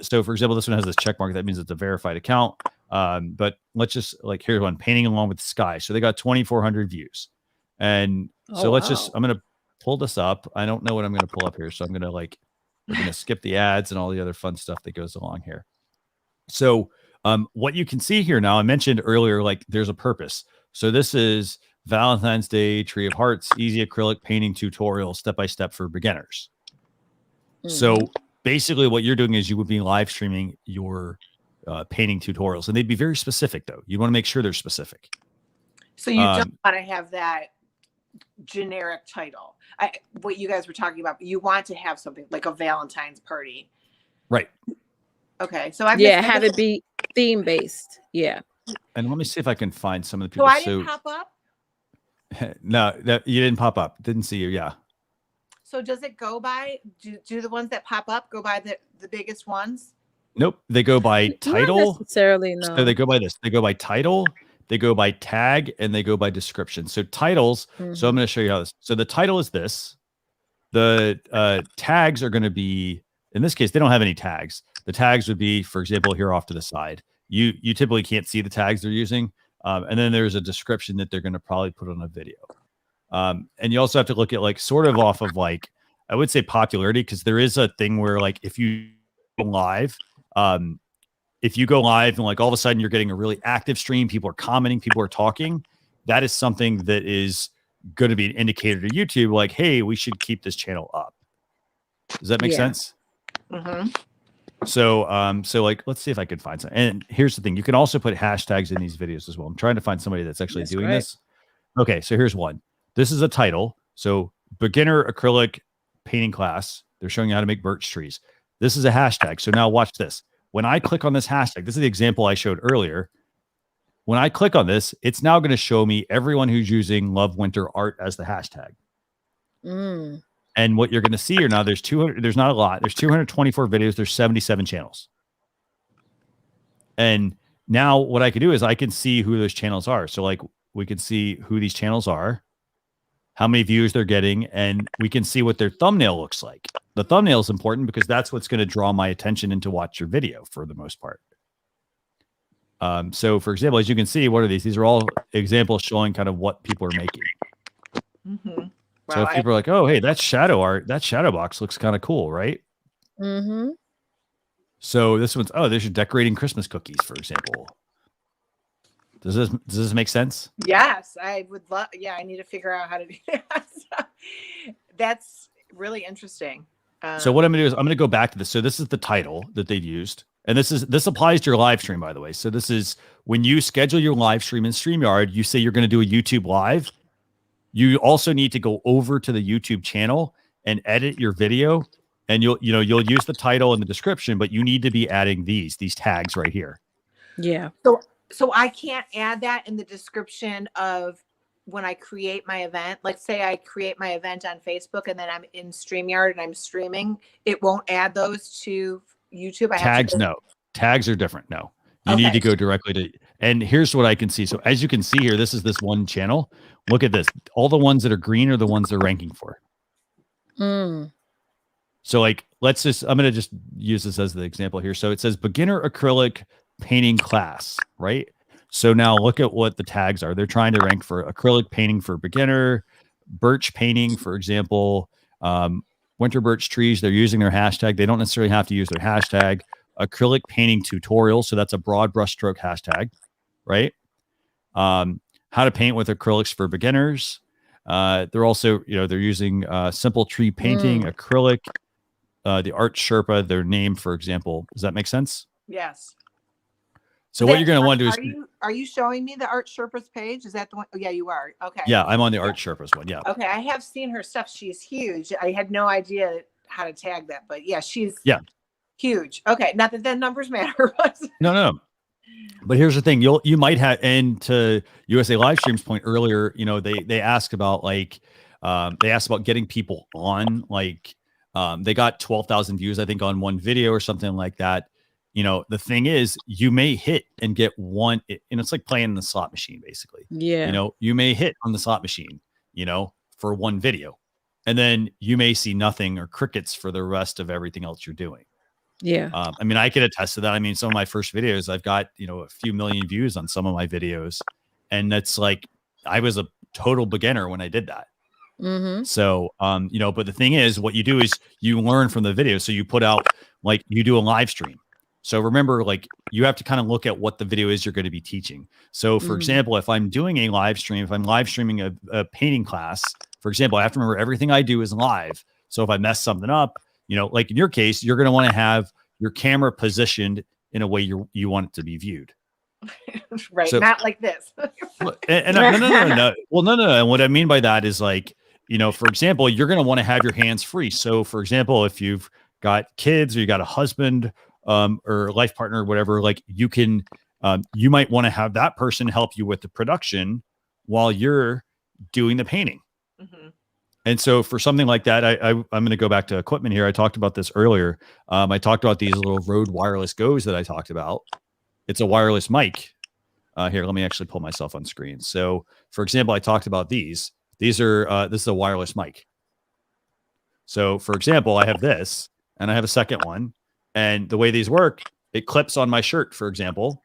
so for example, this one has this check mark. That means it's a verified account. But let's just here's one, painting along with the sky. So they got 2,400 views. And so I'm going to pull this up. I don't know what I'm going to pull up here. So I'm going to we're going to skip the ads and all the other fun stuff that goes along here. So what you can see here now, I mentioned earlier, there's a purpose. So this is Valentine's Day, Tree of Hearts, easy acrylic painting tutorial, step-by-step for beginners. So basically what you're doing is you would be live streaming your painting tutorials, and they'd be very specific though. You want to make sure they're specific. So you don't want to have that generic title. What you guys were talking about, you want to have something like a Valentine's party. Right. Okay. So have it be theme based. Yeah. And let me see if I can find some of the people. So I didn't pop up? No, you didn't pop up. Didn't see you. Yeah. So does it go by, do the ones that pop up go by the biggest ones? Nope. They go by title. Not necessarily, no. So they go by this. They go by title, they go by tag, and they go by description. So titles. So I'm going to show you how this. So the title is this. The tags are going to be, in this case, they don't have any tags. the tags would be, for example, here off to the side. You typically can't see the tags they're using. And then there's a description that they're going to probably put on a video. And you also have to look at like sort of off of like, I would say popularity, because there is a thing where like if you go live, and like all of a sudden you're getting a really active stream, people are commenting, people are talking, that is something that is going to be an indicator to YouTube, like, hey, we should keep this channel up. Does that make sense? Mm-hmm. So like, let's see if I can find some. And here's the thing. You can also put hashtags in these videos as well. I'm trying to find somebody that's actually doing this. Okay. So here's one. This is a title. So beginner acrylic painting class. They're showing you how to make birch trees. This is a hashtag. So now watch this. When I click on this hashtag, this is the example I showed earlier. When I click on this, it's now going to show me everyone who's using Love Winter Art as the hashtag. And what you're going to see here now, there's not a lot. There's 224 videos. There's 77 channels. And now what I can do is I can see who those channels are. So like we can see who these channels are, how many views they're getting, and we can see what their thumbnail looks like. The thumbnail is important because that's what's going to draw my attention and to watch your video for the most part. So for example, as you can see, what are these? These are all examples showing kind of what people are making. Mm-hmm. So if people are like, oh, hey, that's shadow art. That shadow box looks kind of cool, right? Mm-hmm. So this one's, oh, there's your decorating Christmas cookies, for example. Does this make sense? Yes, I would love. Yeah, I need to figure out how to do that. That's really interesting. So what I'm gonna do is I'm gonna go back to this. So this is the title that they've used, and this applies to your live stream, by the way. So this is when you schedule your live stream in StreamYard. You say you're going to do a YouTube live. You also need to go over to the YouTube channel and edit your video, and you'll use the title and the description, but you need to be adding these tags right here. Yeah. So I can't add that in the description of when I create my event. Let's say I create my event on Facebook and then I'm in StreamYard and I'm streaming. It won't add those to YouTube. Tags, no. Tags are different. No. You need to go directly to, and here's what I can see. So as you can see here, this is this one channel. Look at this. All the ones that are green are the ones they're ranking for. So like, I'm going to just use this as the example here. So it says beginner acrylic painting class, right? So now look at what the tags are. They're trying to rank for acrylic painting for beginner, birch painting, for example, winter birch trees. They're using their hashtag. They don't necessarily have to use their hashtag. Acrylic painting tutorial. So that's a broad brushstroke hashtag, right? How to paint with acrylics for beginners. They're also, they're using simple tree painting, acrylic, the Art Sherpa, their name, for example. Does that make sense? Yes. So what you're going to want to do is... Are you showing me the Art Sherpa's page? Is that the one? Oh, yeah, you are. Okay. Yeah, I'm on the Art Sherpa's one. Yeah. Okay. I have seen her stuff. She's huge. I had no idea how to tag that, but yeah, she's huge. Okay. Not that the numbers matter. No. But here's the thing. You might have, and to USA Livestream's point earlier, they ask about getting people on, they got 12,000 views, I think, on one video or something like that. The thing is, you may hit and get one, and it's like playing the slot machine, basically. Yeah. You may hit on the slot machine, for one video, and then you may see nothing or crickets for the rest of everything else you're doing. Yeah. I can attest to that. Some of my first videos, I've got, a few million views on some of my videos, and that's like, I was a total beginner when I did that. So, but the thing is, what you do is you learn from the video. So you put out, you do a live stream. So remember, you have to kind of look at what the video is you're going to be teaching. So for example, if I'm doing a live stream, if I'm live streaming a painting class, for example, I have to remember everything I do is live. So if I mess something up, like in your case, you're going to want to have your camera positioned in a way you want it to be viewed. Right. So, not like this. No. Well, no. And what I mean by that is for example, you're going to want to have your hands free. So for example, if you've got kids or you got a husband, or life partner or whatever, you can, you might want to have that person help you with the production while you're doing the painting. And so for something like that, I'm going to go back to equipment here. I talked about this earlier. I talked about these little Rode wireless Go's that I talked about. It's a wireless mic. Here, let me actually pull myself on screen. So for example, I talked about these. These are, this is a wireless mic. So for example, I have this and I have a second one. And the way these work, it clips on my shirt, for example.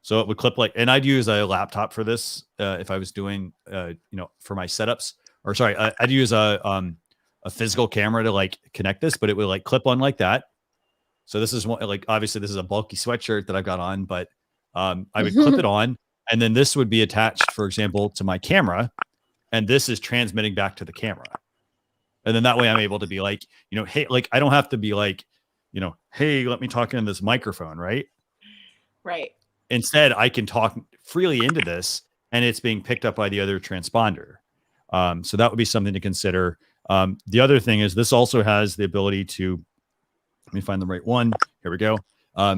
So it would clip like, and I'd use a laptop for this if I was doing, for my setups. Or sorry, I'd use a physical camera to like connect this, but it would like clip on like that. So this is one, like, obviously this is a bulky sweatshirt that I've got on, but I would clip it on, and then this would be attached, for example, to my camera, and this is transmitting back to the camera. And then that way I'm able to be like, hey, like I don't have to be like, hey, let me talk in this microphone, right? Right. Instead, I can talk freely into this, and it's being picked up by the other transponder. So that would be something to consider. The other thing is this also has the ability to, let me find the right one. Here we go.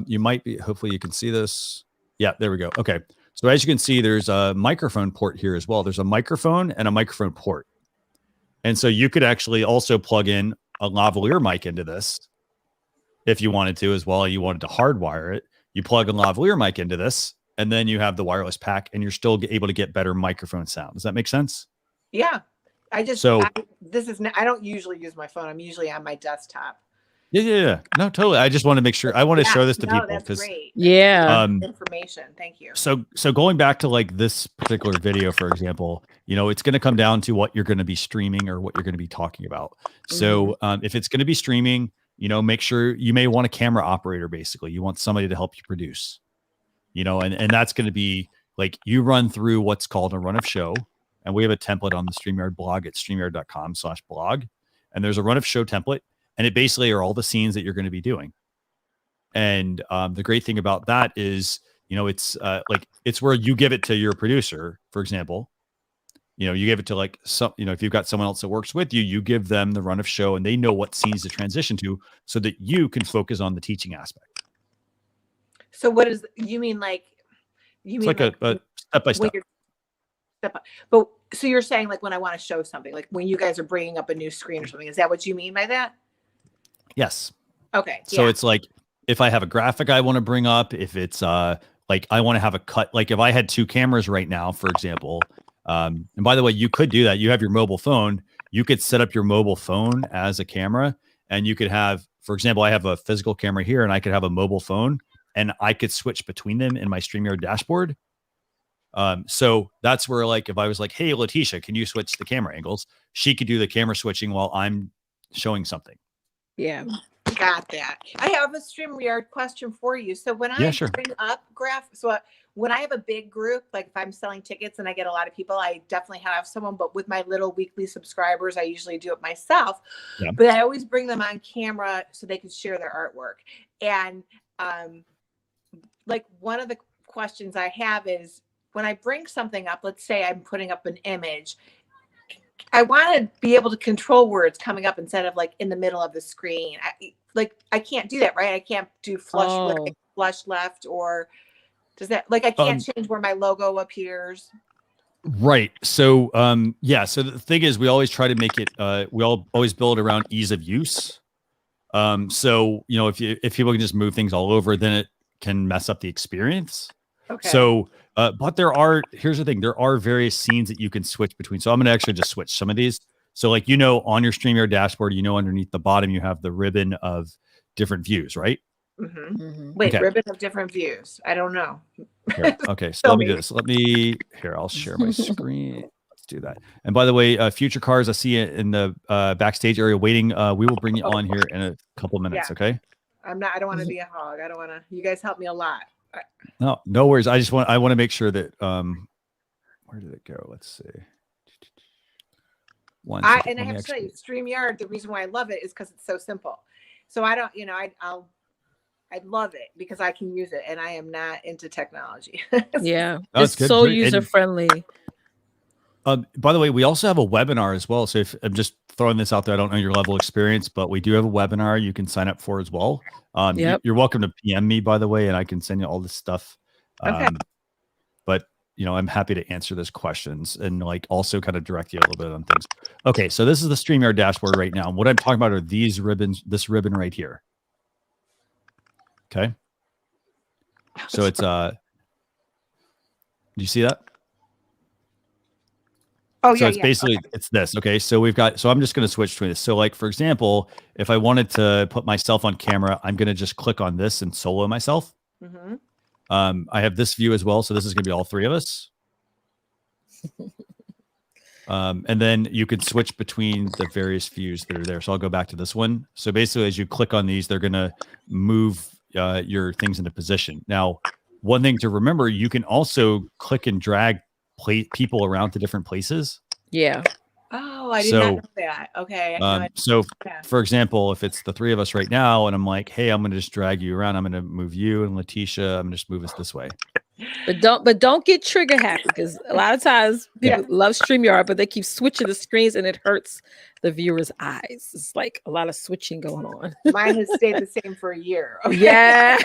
You might be, hopefully you can see this. Yeah, there we go. Okay. So as you can see, there's a microphone port here as well. There's a microphone and a microphone port. And so you could actually also plug in a lavalier mic into this if you wanted to as well. You wanted to hardwire it. You plug a lavalier mic into this, and then you have the wireless pack, and you're still able to get better microphone sound. Does that make sense? Yeah. I don't usually use my phone. I'm usually on my desktop. Yeah. No, totally. I just want to make sure. I want to show this to people because great. Information. Thank you. So going back to like this particular video, for example, it's going to come down to what you're going to be streaming or what you're going to be talking about. So if it's going to be streaming, make sure you may want a camera operator. Basically, you want somebody to help you produce. And that's going to be like you run through what's called a run of show, and we have a template on the StreamYard blog at streamyard.com/blog, and there's a run of show template. And it basically are all the scenes that you're going to be doing. And the great thing about that is, it's where you give it to your producer, for example. You give it to like some, if you've got someone else that works with you, you give them the run of show, and they know what scenes to transition to so that you can focus on the teaching aspect. So what is, you mean like, it's like a step by step. But so you're saying like when I want to show something, like when you guys are bringing up a new screen or something, is that what you mean by that? Yes. Okay. So it's like if I have a graphic I want to bring up, if it's like I want to have a cut, like if I had two cameras right now, for example, and by the way, you could do that. You have your mobile phone. You could set up your mobile phone as a camera, and you could have, for example, I have a physical camera here, and I could have a mobile phone, and I could switch between them in my StreamYard dashboard. So that's where, like, if I was like, hey, Leticia, can you switch the camera angles? She could do the camera switching while I'm showing something. Yeah. Got that. I have a StreamYard question for you. So when I bring up when I have a big group, like if I'm selling tickets and I get a lot of people, I definitely have someone, but with my little weekly subscribers, I usually do it myself, but I always bring them on camera so they can share their artwork. And, like one of the questions I have is when I bring something up, let's say I'm putting up an image, I want to be able to control where it's coming up instead of like in the middle of the screen. I can't do that, right? I can't do flush right, flush left, or does that, like, I can't change where my logo appears. Right. So, so the thing is, we always try to make it, we always build around ease of use. So, if people can just move things all over, then it can mess up the experience. Okay. So, but here's the thing, there are various scenes that you can switch between. So I'm going to actually just switch some of these. So like, on your StreamYard dashboard, underneath the bottom, you have the ribbon of different views, right? Mm-hmm. Mm-hmm. Wait, okay. Ribbon of different views. I don't know. Here, okay. So let me do this. I'll share my screen. Let's do that. And by the way, future cars, I see it in the backstage area waiting. We will bring you on here in a couple of minutes. Yeah. Okay. I don't want to be a hog. You guys help me a lot. No worries. I want to make sure that, where did it go? Let's see. I have to say, StreamYard, the reason why I love it is because it's so simple. So I don't, I love it because I can use it, and I am not into technology. Yeah. It's so user-friendly. By the way, we also have a webinar as well. So if I'm just throwing this out there, I don't know your level of experience, but we do have a webinar you can sign up for as well. You're welcome to PM me, by the way, and I can send you all this stuff. Okay. But I'm happy to answer those questions and like also kind of direct you a little bit on things. Okay, so this is the StreamYard dashboard right now. What I'm talking about are these ribbons, this ribbon right here. Okay. So it's do you see that? Oh, so it's basically it's this. Okay, so I'm just going to switch between this. So like for example, if I wanted to put myself on camera, I'm going to just click on this and solo myself. Mm-hmm. I have this view as well, so this is going to be all three of us. And then you could switch between the various views that are there. So I'll go back to this one. So basically, as you click on these, they're going to move your things into position. Now, one thing to remember, you can also click and drag people around to different places. Yeah. Oh, I did not know that. Okay. So for example, if it's the three of us right now and I'm like, hey, I'm going to just drag you around. I'm going to move you and Leticia. I'm going to just move us this way. But don't get trigger happy, because a lot of times people love StreamYard, but they keep switching the screens and it hurts the viewer's eyes. It's like a lot of switching going on. Mine has stayed the same for a year. Okay? Yeah.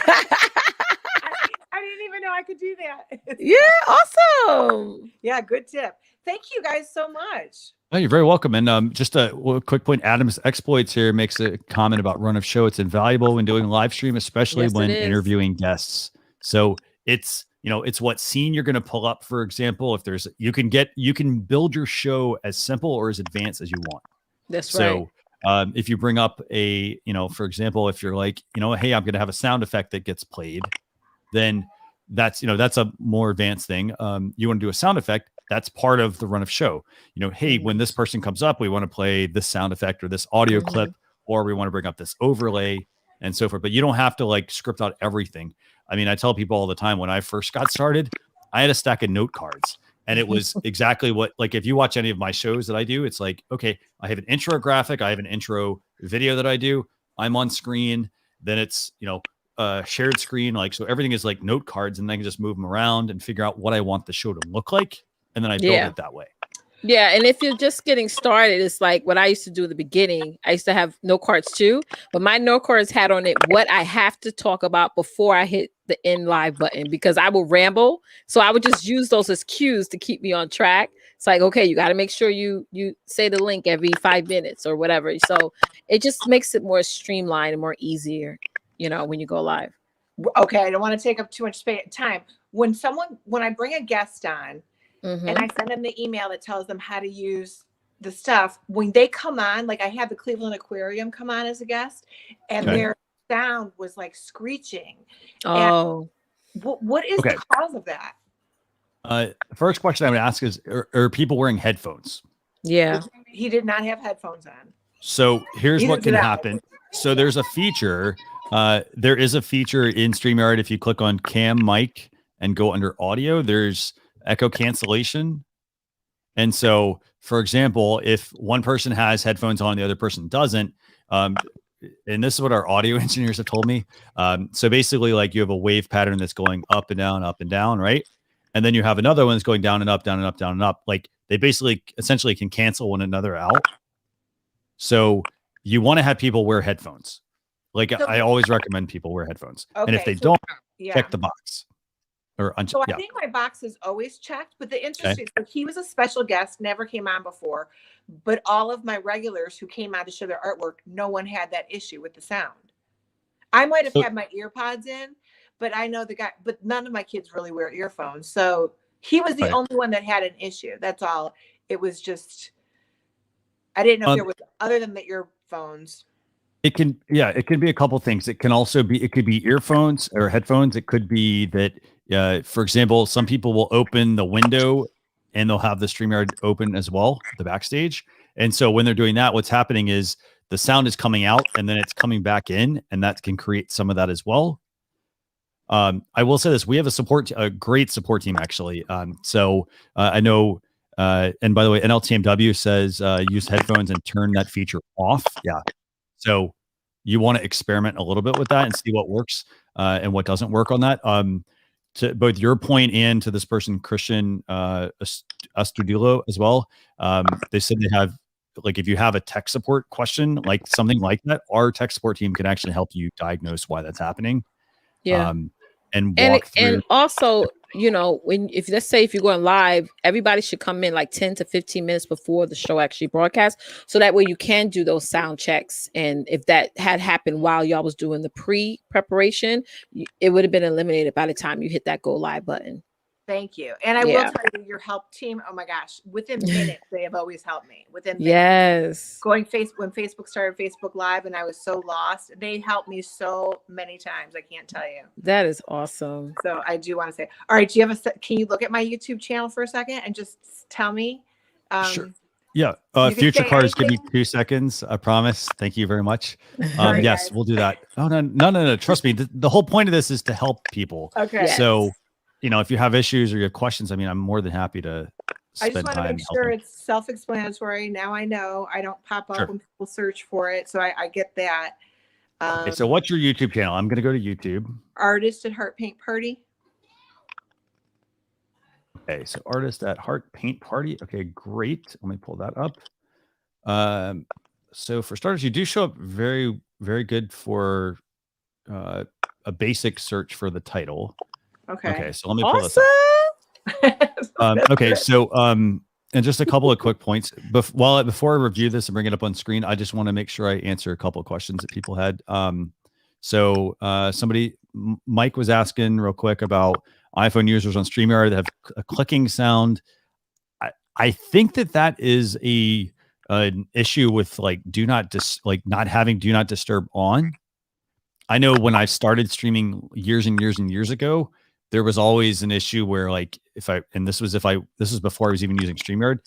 I didn't even know I could do that. Yeah, awesome. Yeah, good tip. Thank you guys so much. Oh, you're very welcome. And just a quick point, Adam's Exploits here makes a comment about run of show. It's invaluable when doing live stream, especially when interviewing guests. So it's, it's what scene you're going to pull up. For example, if there's, you can build your show as simple or as advanced as you want. That's right. So if you bring up a, for example, if you're like, hey, I'm going to have a sound effect that gets played, then that's a more advanced thing. You want to do a sound effect. That's part of the run of show. Hey, when this person comes up, we want to play this sound effect or this audio clip, or we want to bring up this overlay and so forth. But you don't have to like script out everything. I mean, I tell people all the time, when I first got started, I had a stack of note cards, and it was exactly what, like, if you watch any of my shows that I do, it's like, okay, I have an intro graphic, I have an intro video that I do, I'm on screen, then it's, shared screen. Like, so everything is like note cards, and I can just move them around and figure out what I want the show to look like. And then I build it that way. Yeah. And if you're just getting started, it's like what I used to do at the beginning. I used to have note cards too, but my note cards had on it what I have to talk about before I hit the end live button, because I will ramble. So I would just use those as cues to keep me on track. It's like, okay, you got to make sure you say the link every 5 minutes or whatever. So it just makes it more streamlined and more easier, when you go live. Okay. I don't want to take up too much time. When I bring a guest on, and I send them the email that tells them how to use the stuff, when they come on, like I had the Cleveland Aquarium come on as a guest, and their sound was like screeching. Oh, what is the cause of that? The first question I would ask is, are people wearing headphones? Yeah. He did not have headphones on. So here's what can happen. So there's a feature. There is a feature in StreamYard. If you click on Cam Mic and go under audio, there's echo cancellation. And so, for example, if one person has headphones on, the other person doesn't, and this is what our audio engineers have told me. So basically, like, you have a wave pattern that's going up and down, right? And then you have another one that's going down and up, down and up, down and up. Like, they essentially can cancel one another out. So you want to have people wear headphones. Like, I always recommend people wear headphones. And if they don't, check the box. I think my box is always checked, but the interesting, so he was a special guest, never came on before, but all of my regulars who came on to show their artwork, no one had that issue with the sound. I might have had my ear pods in, but I know but none of my kids really wear earphones. So he was the only one that had an issue. That's all. It was just, I didn't know if there was, other than the earphones. It can be a couple things. It could be earphones or headphones. It could be that, for example, some people will open the window and they'll have the StreamYard open as well, the backstage. And so when they're doing that, what's happening is the sound is coming out and then it's coming back in, and that can create some of that as well. I will say this: we have a great support team, actually. I know, and by the way, NLTMW says use headphones and turn that feature off. Yeah. So you want to experiment a little bit with that and see what works and what doesn't work on that. To both your point and to this person, Christian Astudillo as well. They said they have, like, if you have a tech support question, like something like that, our tech support team can actually help you diagnose why that's happening. Yeah. And walk through. And also, if let's say if you're going live, everybody should come in like 10 to 15 minutes before the show actually broadcasts. So that way you can do those sound checks. And if that had happened while y'all was doing the pre-preparation, it would have been eliminated by the time you hit that go live button. Thank you. And I will tell you, your help team, oh my gosh, within minutes, they have always helped me. Within minutes. Yes. When Facebook started Facebook Live and I was so lost, they helped me so many times. I can't tell you. That is awesome. So I do want to say, all right, do you have can you look at my YouTube channel for a second and just tell me? Sure. Yeah. Future Cars, give me 2 seconds. I promise. Thank you very much. Sorry, yes, guys. we'll do that. Oh, no. Trust me. The whole point of this is to help people. Okay. So, if you have issues or you have questions, I mean, I'm more than happy to I spend just want to time make sure helping. it's self-explanatory. Now I know I don't pop up when people search for it. So I get that. Okay, so what's your YouTube channel? I'm going to go to YouTube. Artist at Heart Paint Party. Okay, so Artist at Heart Paint Party. Okay, great. Let me pull that up. So for starters, you do show up very, very good for a basic search for the title. Okay, so let me pull this up. Okay, so and just a couple of quick points. Before I review this and bring it up on screen, I just want to make sure I answer a couple of questions that people had. Mike was asking real quick about iPhone users on StreamYard that have a clicking sound. I think that is an issue with like not having do not disturb on. I know when I started streaming years and years and years ago, there was always an issue where like this was before I was even using StreamYard.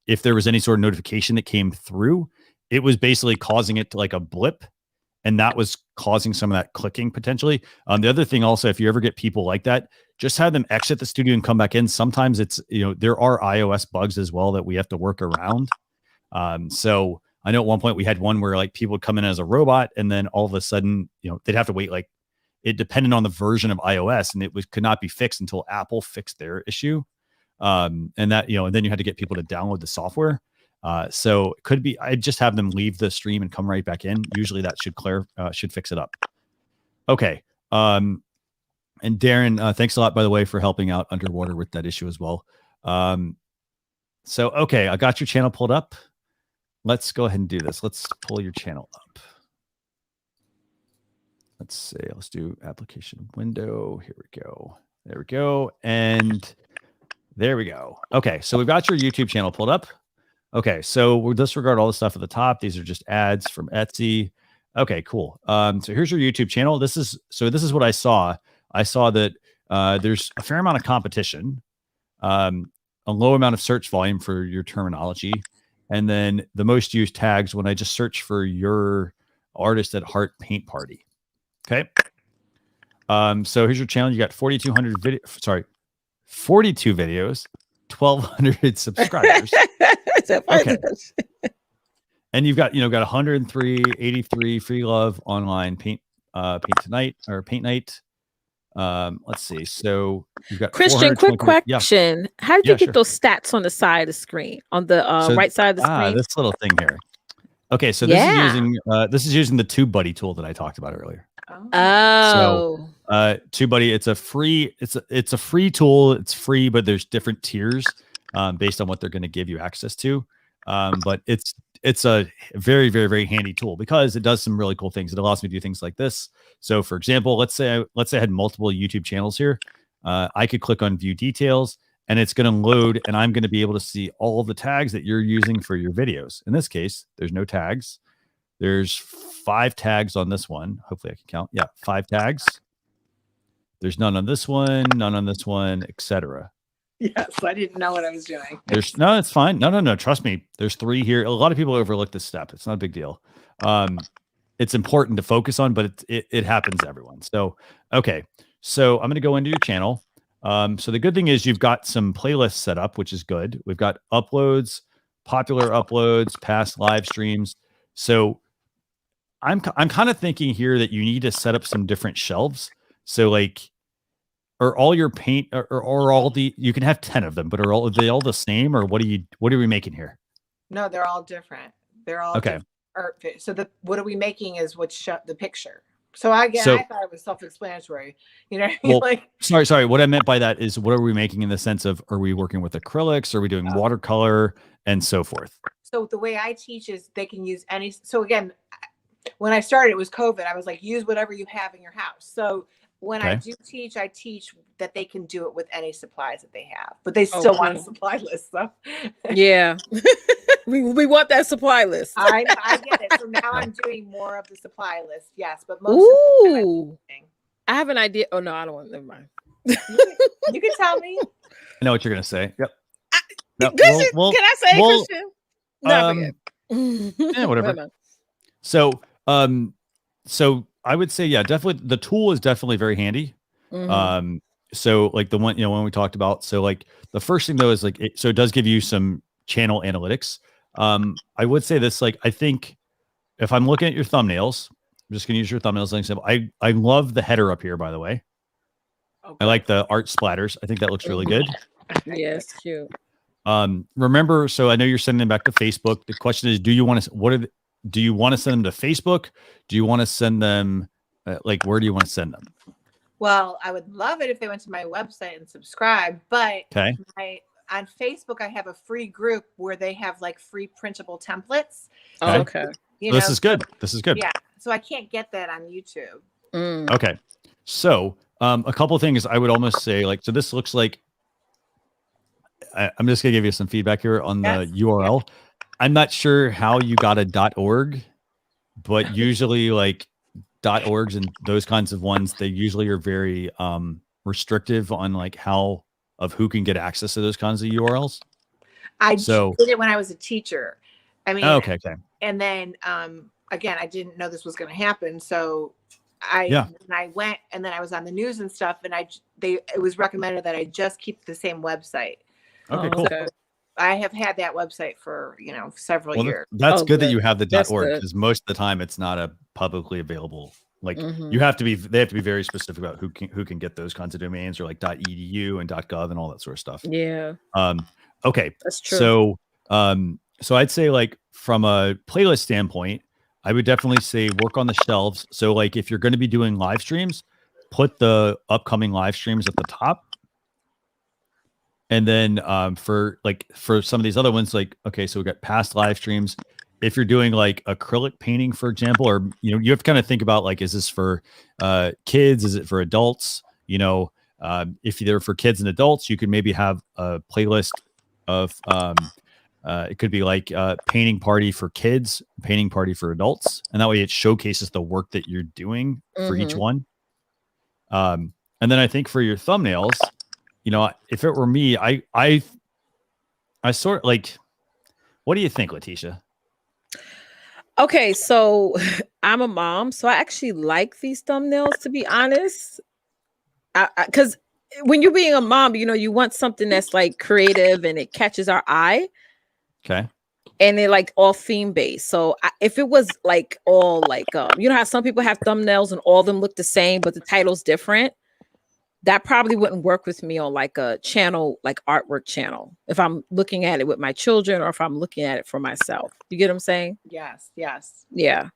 If there was any sort of notification that came through, it was basically causing it to like a blip, and that was causing some of that clicking potentially. The other thing also, if you ever get people like that, just have them exit the studio and come back in. Sometimes it's, there are iOS bugs as well that we have to work around. So I know at one point we had one where like people would come in as a robot and then all of a sudden, they'd have to wait. Like it depended on the version of iOS, and could not be fixed until Apple fixed their issue. And that, and then you had to get people to download the software. So it could be, I'd just have them leave the stream and come right back in. Usually that should fix it up. Okay. And Darren, thanks a lot, by the way, for helping out Underwater with that issue as well. Okay, I got your channel pulled up. Let's go ahead and do this. Let's pull your channel up. Let's see. Let's do application window. Here we go. There we go. And there we go. Okay, so we've got your YouTube channel pulled up. Okay, so we'll disregard all the stuff at the top. These are just ads from Etsy. Okay, cool. So here's your YouTube channel. This is what I saw. I saw that there's a fair amount of competition, a low amount of search volume for your terminology, and then the most used tags when I just search for your Artist at Heart Paint Party. Okay. So here's your channel. You got 42 videos, 1,200 subscribers. Okay. And you've got 103, 83 free love online paint night. Let's see. So you've got Christian, quick question. How did you get those stats on the side of the screen, on the right side of the screen? This little thing here. Okay, so this is using the TubeBuddy tool that I talked about earlier. Oh. So TubeBuddy, it's a free tool. It's free, but there's different tiers based on what they're going to give you access to. But it's a very, very, very handy tool because it does some really cool things. It allows me to do things like this. So for example, let's say I had multiple YouTube channels here. I could click on view details and it's going to load, and I'm going to be able to see all of the tags that you're using for your videos. In this case, there's no tags. There's 5 tags on this one. Hopefully I can count. Yeah, 5 tags. There's none on this one, none on this one, etc. Yes, I didn't know what I was doing. No, it's fine. No. Trust me. There's 3 here. A lot of people overlook this step. It's not a big deal. It's important to focus on, but it happens to everyone. So, okay. So I'm going to go into your channel. So the good thing is you've got some playlists set up, which is good. We've got uploads, popular uploads, past live streams. So I'm kind of thinking here that you need to set up some different shelves. So like, are all your paint or all the, you can have 10 of them, but are they all the same, or what are we making here? No, they're all different. They're all okay. So what are we making is what's the picture. So I thought it was self-explanatory, well, sorry. What I meant by that is, what are we making in the sense of, are we working with acrylics? Are we doing watercolor and so forth? So the way I teach is they can use any. So again, when I started, it was COVID. I was like, use whatever you have in your house. So when I do teach, I teach that they can do it with any supplies that they have, but they still want a supply list. So yeah, we want that supply list. I get it. So now I'm doing more of the supply list. Yes, but most. Ooh, I have an idea. Oh no, I don't want. Never mind. You can tell me. I know what you're gonna say. Yep. Christian, can I say Christian? No, yeah, whatever. So, so I would say, yeah, definitely the tool is definitely very handy. So like the one, when we talked about, so like the first thing though is like, so it does give you some channel analytics. I would say this, like, I think if I'm looking at your thumbnails, I'm just going to use your thumbnails as an example. I love the header up here, by the way. Okay. I like the art splatters. I think that looks really good. Yes, cute. Remember, so I know you're sending them back to Facebook. The question is, do you want to, do you want to send them to Facebook? Do you want to send them, like, where do you want to send them? Well, I would love it if they went to my website and subscribed, but okay. On Facebook, I have a free group where they have like free printable templates. Oh, okay. This is good. This is good. Yeah. So I can't get that on YouTube. Okay. So a couple of things I would almost say, like, so this looks like, I'm just going to give you some feedback here on the URL. I'm not sure how you got a .org, but usually like .orgs and those kinds of ones, they usually are very restrictive on like who can get access to those kinds of URLs. I did it when I was a teacher. I mean, okay. And then again, I didn't know this was going to happen, so I went, and then I was on the news and stuff, and it was recommended that I just keep the same website. Okay, cool. So I have had that website for several years. That's good that you have the .org, because most of the time it's not a publicly available. Like they have to be very specific about who can get those kinds of domains, or like .edu and .gov and all that sort of stuff. Yeah. Okay. That's true. So so I'd say, like, from a playlist standpoint, I would definitely say work on the shelves. So like if you're going to be doing live streams, put the upcoming live streams at the top. And then for some of these other ones, like, okay, so we got past live streams. If you're doing like acrylic painting, for example, or, you have to kind of think about, like, is this for kids? Is it for adults? If they're for kids and adults, you could maybe have a playlist of, it could be like painting party for kids, painting party for adults. And that way it showcases the work that you're doing for each one. And then I think for your thumbnails, if it were me, I sort of like, what do you think, Leticia? Okay, so I'm a mom, so I actually like these thumbnails, to be honest. Because when you're being a mom, you want something that's like creative and it catches our eye. Okay. And they're like all theme based. So if it was like all like, how some people have thumbnails and all of them look the same, but the title's different, that probably wouldn't work with me on like a channel, like artwork channel, if I'm looking at it with my children or if I'm looking at it for myself. You get what I'm saying? Yes. Yeah.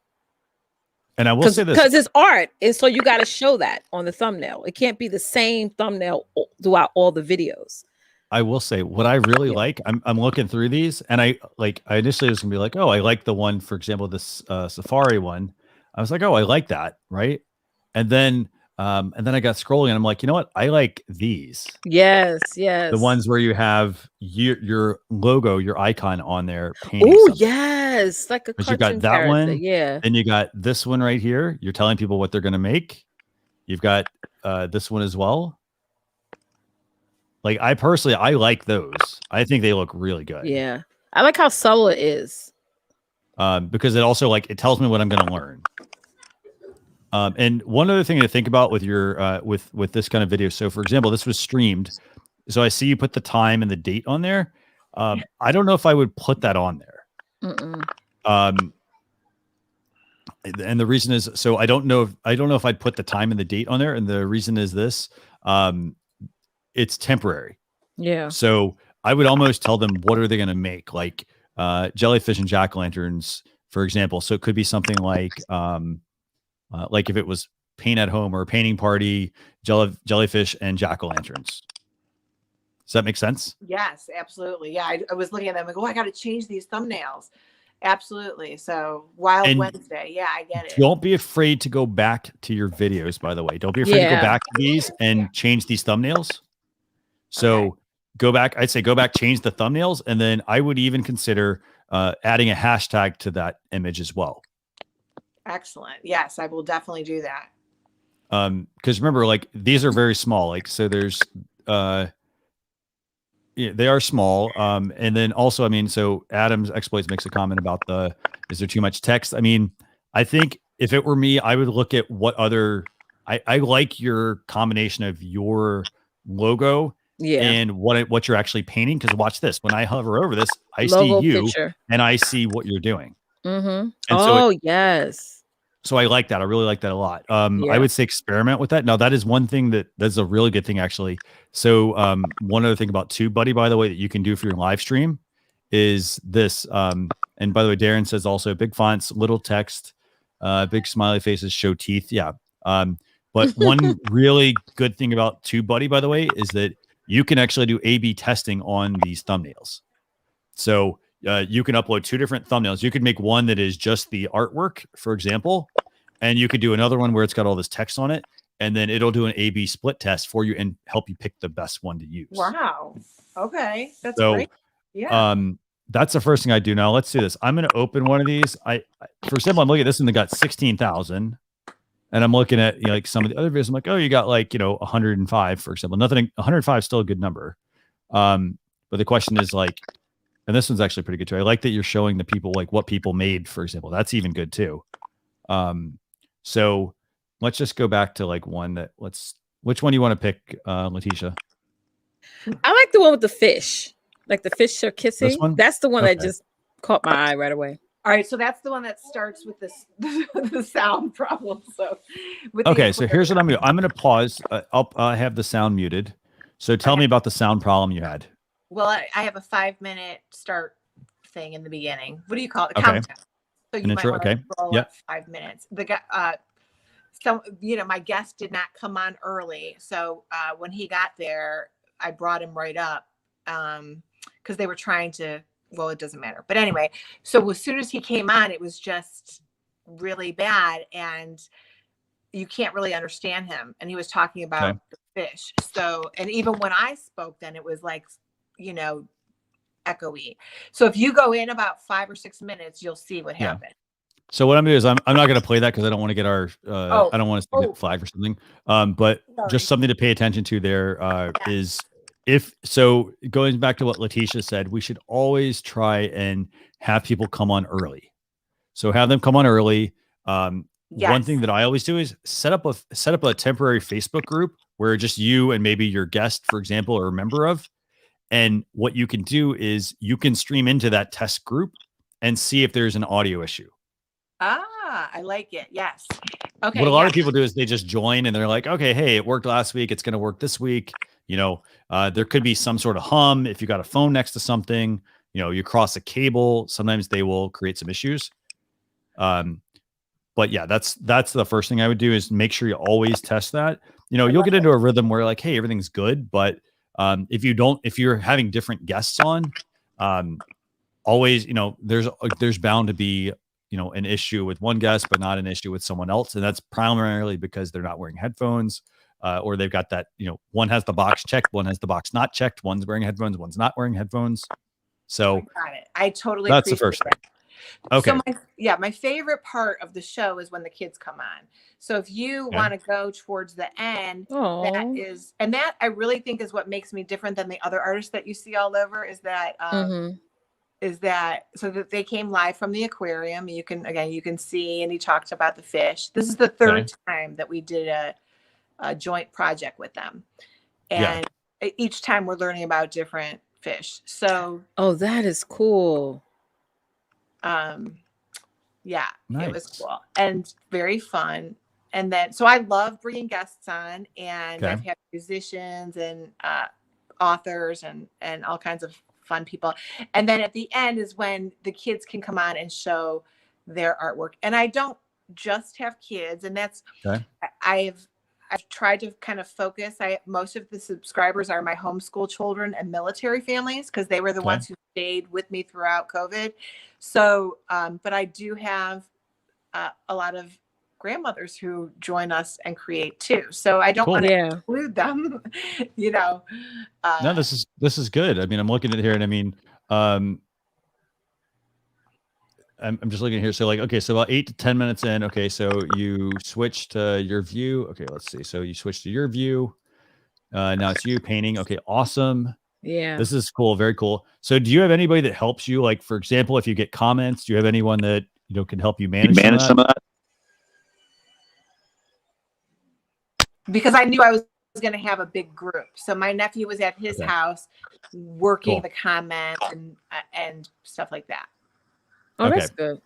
And I will say this, because it's art, and so you got to show that on the thumbnail. It can't be the same thumbnail throughout all the videos. I will say what I really like, I'm looking through these, and I initially was gonna be like, oh, I like the one, for example, this Safari one. I was like, oh, I like that, right? And then I got scrolling, and I'm like, you know what? I like these. Yes. The ones where you have your logo, your icon on there. Oh, yes, like a cartoon you got that character. one, yeah. Then you got this one right here. You're telling people what they're gonna make. You've got this one as well. Like, I personally, I like those. I think they look really good. Yeah. I like how subtle it is. Because it also, like, it tells me what I'm going to learn. And one other thing to think about with your, with this kind of video. So for example, this was streamed. So I see you put the time and the date on there. I don't know if I would put that on there. And the reason is, so I don't know if I'd put the time and the date on there. And the reason is this, it's temporary. Yeah. So I would almost tell them, what are they going to make? Like jellyfish and jack-o'-lanterns, for example. So it could be something like if it was paint at home or a painting party, jellyfish and jack-o'-lanterns. Does that make sense? Yes, absolutely. Yeah. I was looking at them like, oh, I got to change these thumbnails. Absolutely. So Wild Wednesday. Yeah, I get it. Don't be afraid to go back to your videos, by the way. Don't be afraid to go back to these and change these thumbnails. So go back, I'd say go back, change the thumbnails. And then I would even consider adding a hashtag to that image as well. Excellent. Yes, I will definitely do that. Because remember, like these are very small. Like, so there's yeah, they are small. And then also, I mean, so Adam's Exploits makes a comment about is there too much text? I mean, I think if it were me, I would look at what other, I like your combination of your logo and what you're actually painting. Because watch this, when I hover over this, I see you and I see what you're doing. Mm-hmm. Oh, yes. So I like that. I really like that a lot. I would say experiment with that. Now that is one thing that's a really good thing, actually. So one other thing about TubeBuddy, by the way, that you can do for your live stream is this. And by the way, Darren says also big fonts, little text, big smiley faces, show teeth. Yeah. But one really good thing about TubeBuddy, by the way, is that you can actually do A/B testing on these thumbnails. So you can upload 2 different thumbnails. You could make one that is just the artwork, for example, and you could do another one where it's got all this text on it, and then it'll do an A/B split test for you and help you pick the best one to use. Wow. Okay. That's great. Yeah. That's the first thing I do. Now let's do this. I'm going to open one of these. For example, I'm looking at this one that got 16,000, and I'm looking at like some of the other videos. I'm like, oh, you got like 105, for example. Nothing. 105 is still a good number. But the question is like. And this one's actually pretty good too. I like that you're showing the people like what people made, for example. That's even good too. So let's just go back to like one that which one do you want to pick, Leticia? I like the one with the fish. Like the fish are kissing. That's the one that just caught my eye right away. All right, so that's the one that starts with this the sound problem. So so here's what I'm gonna do. I'm gonna pause. I'll have the sound muted. So tell me about the sound problem you had. Well, I have a 5-minute start thing in the beginning. What do you call it? Countdown. So you might want to roll up 5 minutes. The guy, my guest did not come on early, so when he got there, I brought him right up because they were trying to. Well, it doesn't matter. But anyway, so as soon as he came on, it was just really bad, and you can't really understand him. And he was talking about the fish. So, and even when I spoke, then it was like. Echoey. So if you go in about 5 or 6 minutes, you'll see what happened. So what I'm doing is I'm not going to play that because I don't want to get our I don't want us to get flagged or something. But just something to pay attention to there is going back to what Leticia said, we should always try and have people come on early. So have them come on early. One thing that I always do is set up a temporary Facebook group where just you and maybe your guest, for example, are a member of. And what you can do is you can stream into that test group and see if there's an audio issue. I like it. Yes. Okay. What a lot of people do is they just join and they're like, okay, hey, it worked last week. It's going to work this week. There could be some sort of hum. If you got a phone next to something, you cross a cable, sometimes they will create some issues. But yeah, that's the first thing I would do is make sure you always test that. You'll get into a rhythm where like, hey, everything's good. But if you're having different guests on, always, there's bound to be, an issue with one guest, but not an issue with someone else. And that's primarily because they're not wearing headphones, or they've got that, one has the box checked, one has the box not checked, one's wearing headphones, one's not wearing headphones. So got it. I totally that's the first thing. Okay. So my favorite part of the show is when the kids come on. So if you want to go towards the end, that I really think is what makes me different than the other artists that you see all over is that so that they came live from the aquarium. You can see, and he talked about the fish. This is the third time that we did a joint project with them. And each time we're learning about different fish. So, that is cool. Nice. It was cool and very fun. And then, so I love bringing guests on, and I've had musicians and authors and all kinds of fun people. And then at the end is when the kids can come on and show their artwork. And I don't just have kids, and that's I've tried to kind of focus. Most of the subscribers are my homeschool children and military families because they were the ones who stayed with me throughout COVID. So, but I do have a lot of grandmothers who join us and create too. So I don't want to include them, you know. No, this is good. I mean, I'm looking at it here, and I mean, I'm just looking here. So like, okay, so about 8 to 10 minutes in. Okay, so you switch to your view. Okay, let's see. So you switch to your view. Now it's you painting. Okay, awesome. Yeah. This is cool. Very cool. So do you have anybody that helps you? Like, for example, if you get comments, do you have anyone that, you know, can help you manage some of that? Because I knew I was going to have a big group. So my nephew was at his house working the comments and stuff like that. Oh, that's good.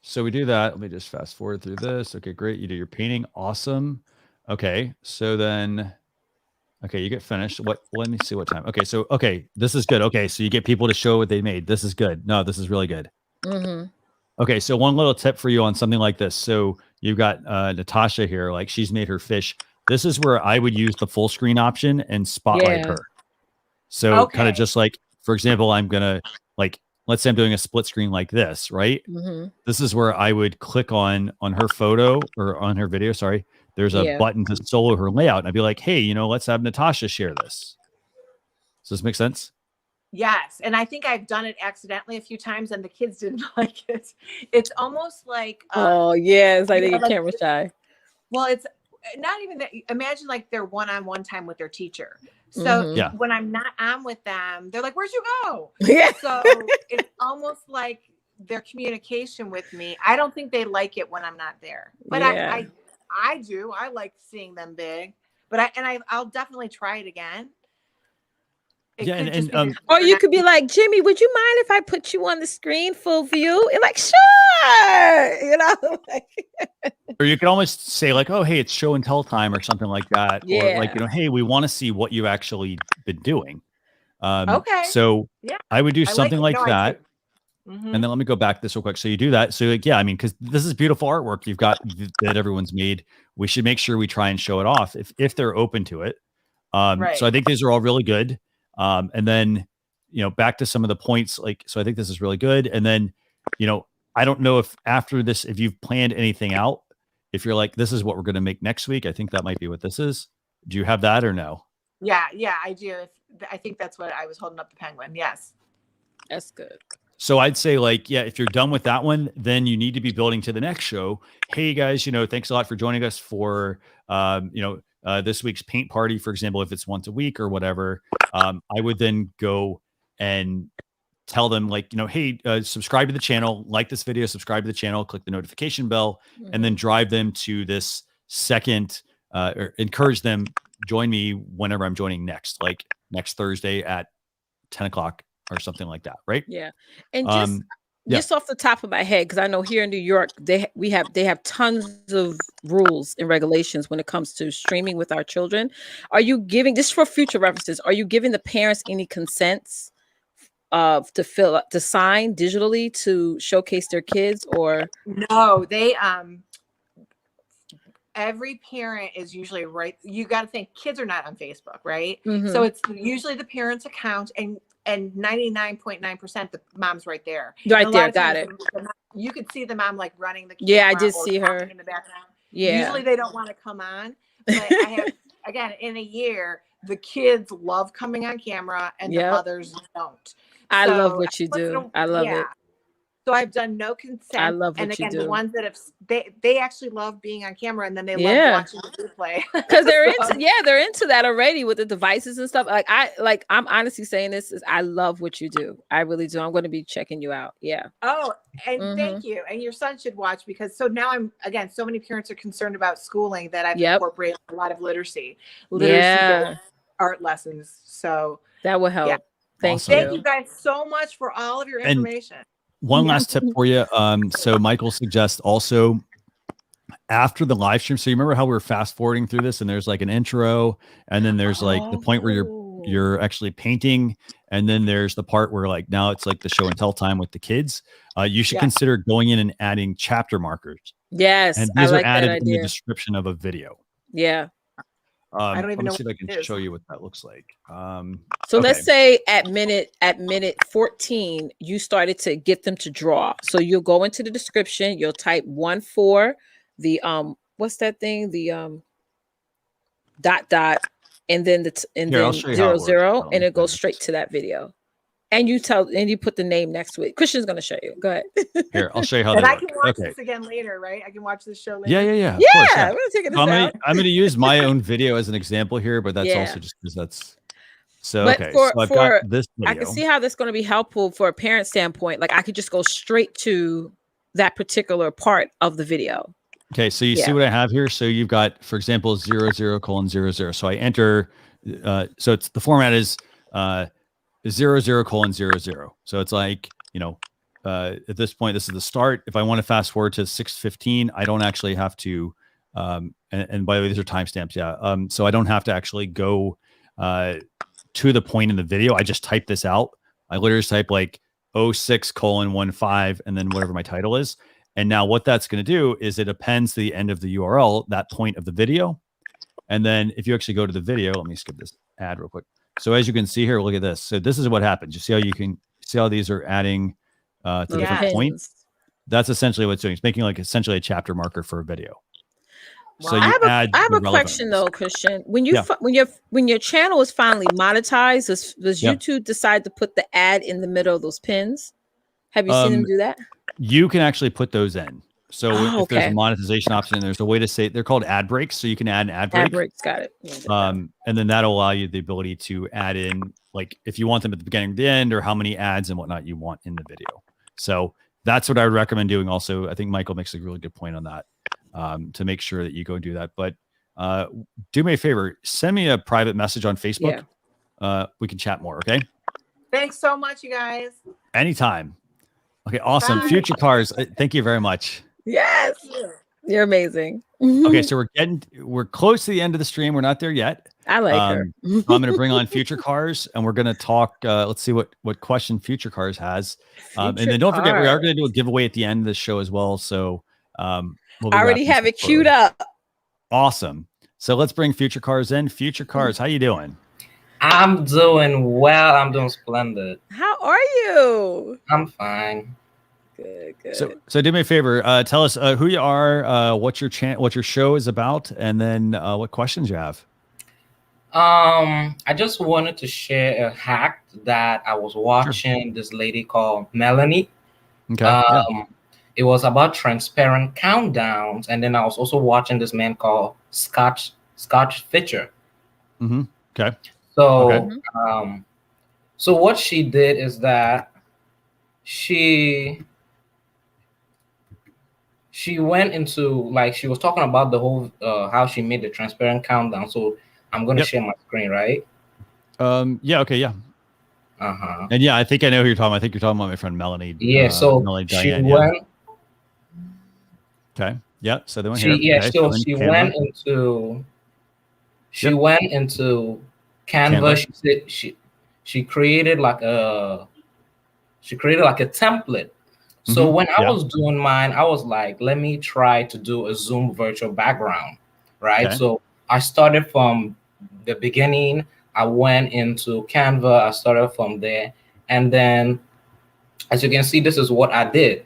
So we do that. Let me just fast forward through this. Okay, great. You do your painting. Awesome. Okay. So then, okay, you get finished. Let me see what time. Okay. So, okay, this is good. Okay. So you get people to show what they made. This is good. No, this is really good. Mm-hmm. Okay. So one little tip for you on something like this. So you've got Natasha here, like she's made her fish. This is where I would use the full screen option and spotlight her. So kind of just like, for example, I'm going to like, let's say I'm doing a split screen like this, right? Mm-hmm. This is where I would click on her photo or on her video. Sorry. There's a button to solo her layout. And I'd be like, hey, you know, let's have Natasha share this. Does this make sense? Yes. And I think I've done it accidentally a few times and the kids didn't like it. It's almost like, it's like they get camera shy. Well, it's not even that. Imagine like their one-on-one time with their teacher. So when I'm not on with them, they're like, where'd you go? Yeah. So it's almost like their communication with me. I don't think they like it when I'm not there, but I do. I like seeing them big, but I'll definitely try it again. Or you could be like, Jimmy, would you mind if I put you on the screen full view? And like, sure, you know. Or you could almost say like, oh, hey, it's show and tell time or something like that. Or like, you know, hey, we want to see what you've actually been doing. So I would do something like that. And then let me go back this real quick. So you do that. So like, I mean, because this is beautiful artwork you've got that everyone's made. We should make sure we try and show it off if they're open to it. So I think these are all really good. And then, you know, back to some of the points, like, so I think this is really good. And then, you know, I don't know if after this, if you've planned anything out, if you're like, this is what we're going to make next week. I think that might be what this is. Do you have that or no? Yeah, I do. I think that's what I was holding up the penguin. Yes. That's good. So I'd say like, if you're done with that one, then you need to be building to the next show. Hey guys, you know, thanks a lot for joining us for, this week's paint party, for example, if it's once a week or whatever. I would then go and tell them like, you know, hey, subscribe to the channel, like this video, subscribe to the channel, click the notification bell, and then drive them to this second, or encourage them, join me whenever I'm joining next, like next Thursday at 10 o'clock or something like that. Right. Yeah. And just off the top of my head, because I know here in New York, they have tons of rules and regulations when it comes to streaming with our children. Are you giving, just for future references, are you giving the parents any consents to sign digitally to showcase their kids? Or no, they every parent is usually right. You got to think kids are not on Facebook, right? So it's usually the parent's account, and 99.9% the mom's right there. Right there, got it. You could see the mom like running the camera. Yeah, I did see her in the background. Yeah. Usually they don't want to come on, but I have again in a year the kids love coming on camera and the mothers don't. I love what you do. I love it. So I've done no consent. I love what and again, you do. The ones that have they actually love being on camera, and then they love watching the replay because they're into that already with the devices and stuff. I'm honestly saying this is I love what you do. I really do. I'm going to be checking you out. Yeah. Oh, and thank you. And your son should watch, because so now so many parents are concerned about schooling that I've incorporated a lot of literacy art lessons. So that will help. Yeah. Thank you guys so much for all of your information. One last tip for you. So Michael suggests also after the live stream. So you remember how we were fast forwarding through this, and there's like an intro, and then there's like the point where you're actually painting, and then there's the part where like now it's like the show and tell time with the kids. You should consider going in and adding chapter markers. Yes, and these are added in the description of a video. Yeah. I don't even know Let me see if I can what show you what that looks like. So let's say at minute 14, you started to get them to draw. So you'll go into the description, you'll type 1-4, the what's that thing? The dot, and then I'll show you how 0 it works. 0, and it goes straight to that video. And you put the name next to it. Christian's gonna show you. Go ahead. Here, I'll show you how and that I works. can watch this again later, right? I can watch this show later. Yeah. Yeah, course, we're gonna take it. I'm gonna use my own video as an example here, but that's also just because that's so. But okay, so I've got this video. I can see how that's going to be helpful for a parent standpoint. Like I could just go straight to that particular part of the video. Okay, so you see what I have here. So you've got, for example, 00:00. So I enter. So it's the format is 00:00. So it's like, at this point, this is the start. If I want to fast forward to 6:15, I don't actually have to. And by the way, these are timestamps. Yeah. So I don't have to actually go to the point in the video. I just type this out. I literally just type like 06:15 and then whatever my title is. And now what that's going to do is it appends to the end of the URL, that point of the video. And then if you actually go to the video, let me skip this ad real quick. So as you can see here, look at this. So this is what happens. You see how you can see how these are adding to different points. That's essentially what it's doing. It's making like essentially a chapter marker for a video. So you I have a question though, Christian. When you when your channel is finally monetized, does YouTube decide to put the ad in the middle of those pins? Have you seen them do that? You can actually put those in. So if there's a monetization option, there's a way to say they're called ad breaks. So you can add an ad break. Ad breaks, got it. And then that'll allow you the ability to add in, like if you want them at the beginning or the end, or how many ads and whatnot you want in the video. So that's what I would recommend doing. Also, I think Michael makes a really good point on that, to make sure that you go and do that. But do me a favor, send me a private message on Facebook. Yeah. We can chat more. Okay. Thanks so much, you guys. Anytime. Okay. Awesome. Bye. Future Cars. Thank you very much. Yes. You're amazing. Okay. So we're close to the end of the stream. We're not there yet. I like her. I'm going to bring on Future Cars and we're going to talk. Let's see what question Future Cars has. And then don't forget, we are going to do a giveaway at the end of the show as well. So I already have it queued up. Awesome. So let's bring Future Cars in. Future Cars, how you doing? I'm doing well. I'm doing splendid. How are you? I'm fine. Good. So do me a favor. Tell us who you are, what your show is about, and then what questions you have. I just wanted to share a hack that I was watching. This lady called Melanie. Okay. It was about transparent countdowns, and then I was also watching this man called Scotch Fisher. Mm-hmm. Okay. So, so what she did is that she went into, like, she was talking about the whole how she made the transparent countdown. So I'm going to share my screen, right? Yeah. Okay. Yeah. And yeah, I think I know who you're talking about. I think you're talking about my friend Melanie. Yeah. So Melanie she Diane, went. Okay. Yeah. So they went here. Yeah. Okay. So she went into. She went into Canva. She said she created like a. She created like a template. So when I was doing mine, I was like, let me try to do a Zoom virtual background, right? Okay. So I started from the beginning. I went into Canva. I started from there. And then, as you can see, this is what I did.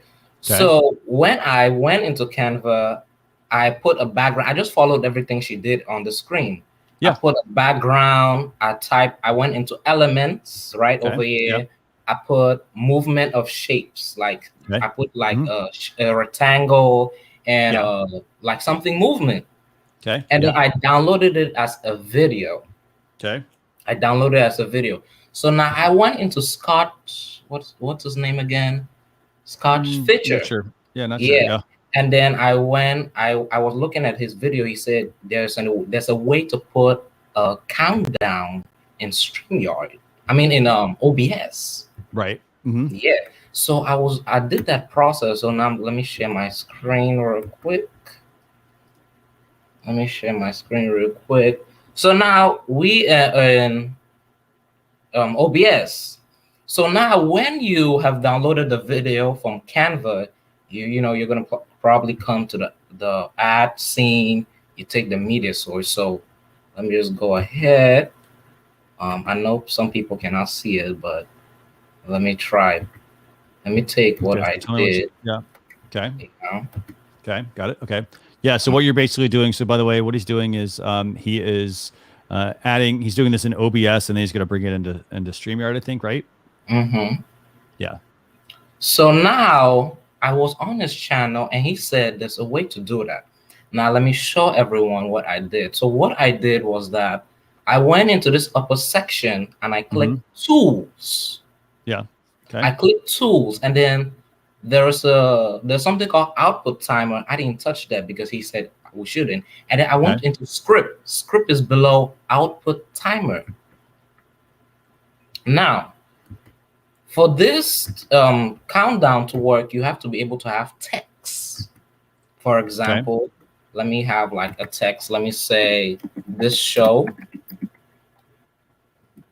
Okay. So when I went into Canva, I put a background. I just followed everything she did on the screen. Yeah. I put a background. I went into elements right over here. Yep. I put movement of shapes. Like I put like a rectangle and like something movement. Okay. And then I downloaded it as a video. Okay. I downloaded it as a video. So now I went into Scott. What's his name again? Scott Fisher. Not sure. Yeah, not sure. Yeah. And then I went. I was looking at his video. He said there's a way to put a countdown in StreamYard. I mean in OBS. Right. Yeah. So I did that process. So now let me share my screen real quick. Let me share my screen real quick. So now we are in OBS. So now when you have downloaded the video from Canva, you're gonna probably come to the ad scene. you take the media source. So let me just go ahead. I know some people cannot see it, but let me try. Let me take what I did. Yeah. Okay. You know? Okay. Got it. Okay. Yeah. So what you're basically doing. So by the way, what he's doing is he is he's doing this in OBS, and then he's going to bring it into StreamYard, I think, right? Mm-hmm. Yeah. So now I was on his channel, and he said there's a way to do that. Now let me show everyone what I did. So what I did was that I went into this upper section and I clicked tools. Yeah. Okay. I clicked tools, and then there's something called output timer. I didn't touch that because he said we shouldn't. And then I went into script. Script is below output timer. Now, for this countdown to work, you have to be able to have text. For example, let me have like a text. Let me say this show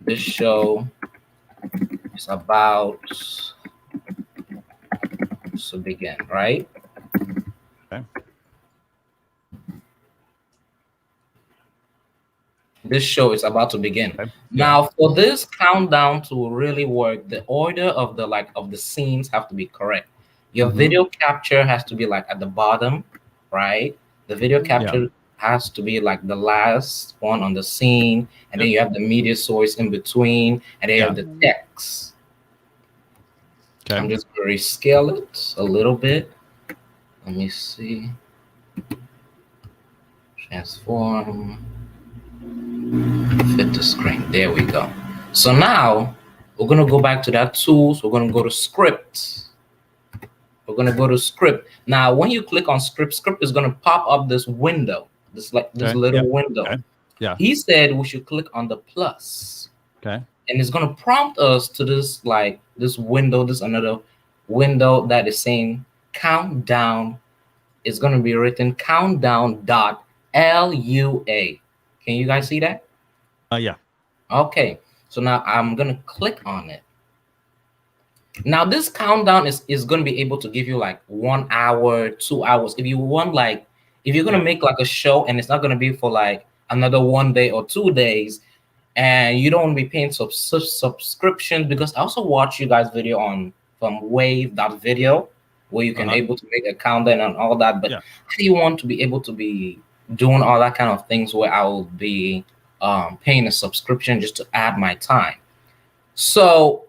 is about to begin, right? Okay. This show is about to begin. Okay. Now, for this countdown to really work, the order of the scenes have to be correct. Your video capture has to be like at the bottom, right? The video capture has to be like the last one on the scene, and then you have the media source in between, and then you have the text. Okay. I'm just going to rescale it a little bit. Let me see. Transform. Fit the screen. There we go. So now we're going to go back to that tools. We're going to go to script. We're going to go to script. Now, when you click on script, script is going to pop up this window, this little window. Okay. Yeah. He said we should click on the plus. Okay. And it's going to prompt us to this window, this another window that is saying countdown. It's going to be written countdown.lua. Can you guys see that? Yeah. Okay. So now I'm going to click on it. Now this countdown is going to be able to give you like 1 hour, 2 hours. If you want if you're going to make like a show and it's not going to be for like another 1 day or 2 days, and you don't want to be paying subscriptions, because I also watch you guys video from wave.video where you can able to make a countdown and all that. But how do you want to be able to be doing all that kind of things where I will be paying a subscription just to add my time? So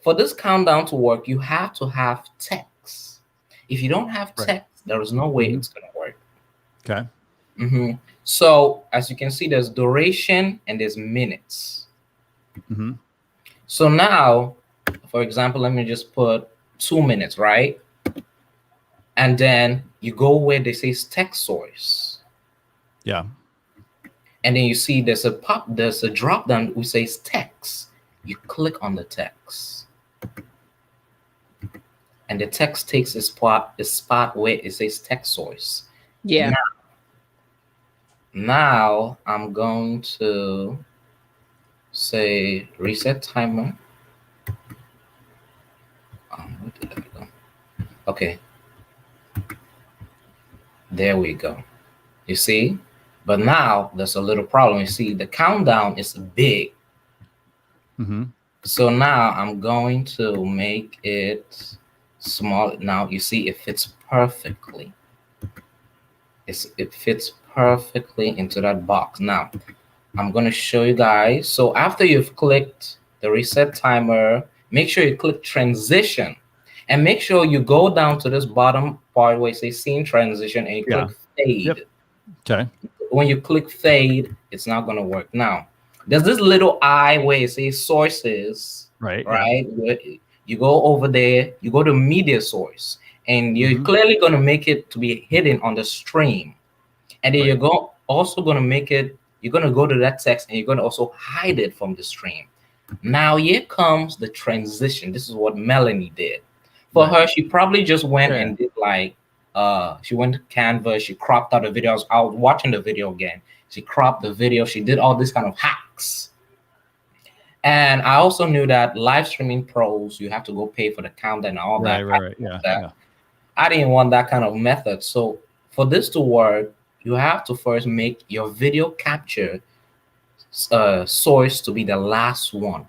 for this countdown to work, you have to have text. If you don't have text, there is no way it's going to work. Okay. So as you can see, there's duration and there's minutes. So now, for example, let me just put 2 minutes, right? And then you go where they say text source. Yeah. And then you see there's a drop down which says text. You click on the text. And the text takes a spot where it says text source. Yeah. Now I'm going to say reset timer. Where did that go? Okay. There we go. You see? But now there's a little problem. You see, the countdown is big. So now I'm going to make it small. Now you see it fits perfectly. It fits perfectly into that box. Now I'm going to show you guys. So after you've clicked the reset timer, make sure you click transition, and make sure you go down to this bottom part where it says scene transition, and you click fade. Okay. When you click fade, it's not going to work. Now there's this little eye where it says sources, right? You go over there, you go to media source, and you're clearly going to make it to be hidden on the stream. And then you're also going to make it, you're going to go to that text, and you're going to also hide it from the stream. Now here comes the transition. This is what Melanie did. For her, she probably just went and did like, she went to Canva, she cropped out the videos. I was watching the video again. She cropped the video. She did all this kind of hacks. And I also knew that live streaming pros, you have to go pay for the countdown and all that. Right. Yeah. I didn't want that kind of method. So for this to work, you have to first make your video capture source to be the last one.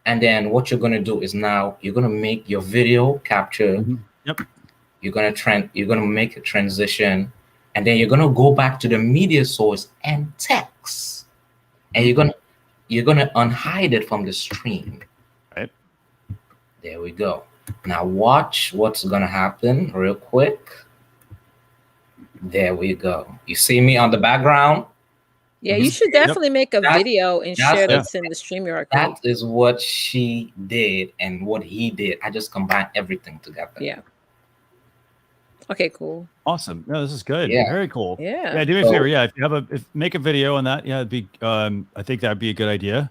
And then what you're going to do is now you're going to make your video capture. Yep. You're going to make a transition, and then you're going to go back to the media source and text. And you're going to unhide it from the stream. Right. There we go. Now watch what's going to happen real quick. There we go. You see me on the background? Yeah, you should definitely make a video and share this in the StreamYard. That is what she did and what he did. I just combined everything together. Yeah. Okay, cool. Awesome. No, this is good. Yeah. Very cool. Yeah. Yeah, do me a favor. Yeah, if you have make a video on that, yeah, it'd be I think that'd be a good idea.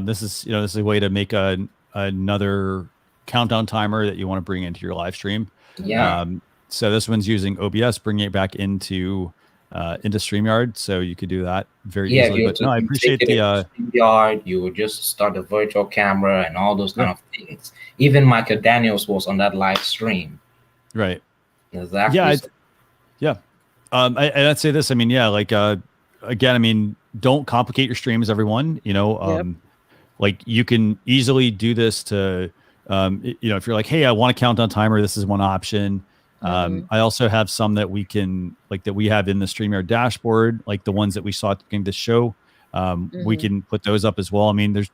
This is a way to make another countdown timer that you want to bring into your live stream. Yeah. So this one's using OBS, bringing it back into StreamYard, so you could do that very easily. But no, I appreciate the StreamYard. You would just start the virtual camera and all those kind of things. Even Michael Daniels was on that live stream. Right. Exactly. Yeah. I'd say this. I mean, yeah, like again, I mean, don't complicate your streams, everyone. Like you can easily do this to if you're like, hey, I want a countdown timer, this is one option. I also have some that we can that we have in the StreamYard dashboard, like the ones that we saw at the beginning of the show. We can put those up as well. I mean, there's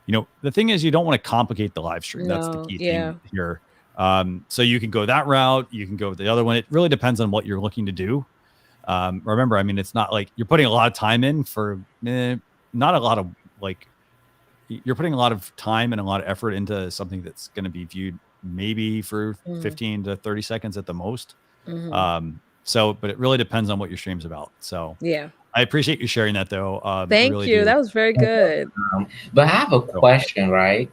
the thing is, you don't want to complicate the live stream. That's the key thing here. So you can go that route, you can go with the other one. It really depends on what you're looking to do. Remember, I mean, it's not like you're putting a lot of time in for not a lot of you're putting a lot of time and a lot of effort into something that's going to be viewed maybe for 15 to 30 seconds at the most. But it really depends on what your stream's about. So yeah, I appreciate you sharing that though. Thank you. Do. That was very good. But I have a question, right?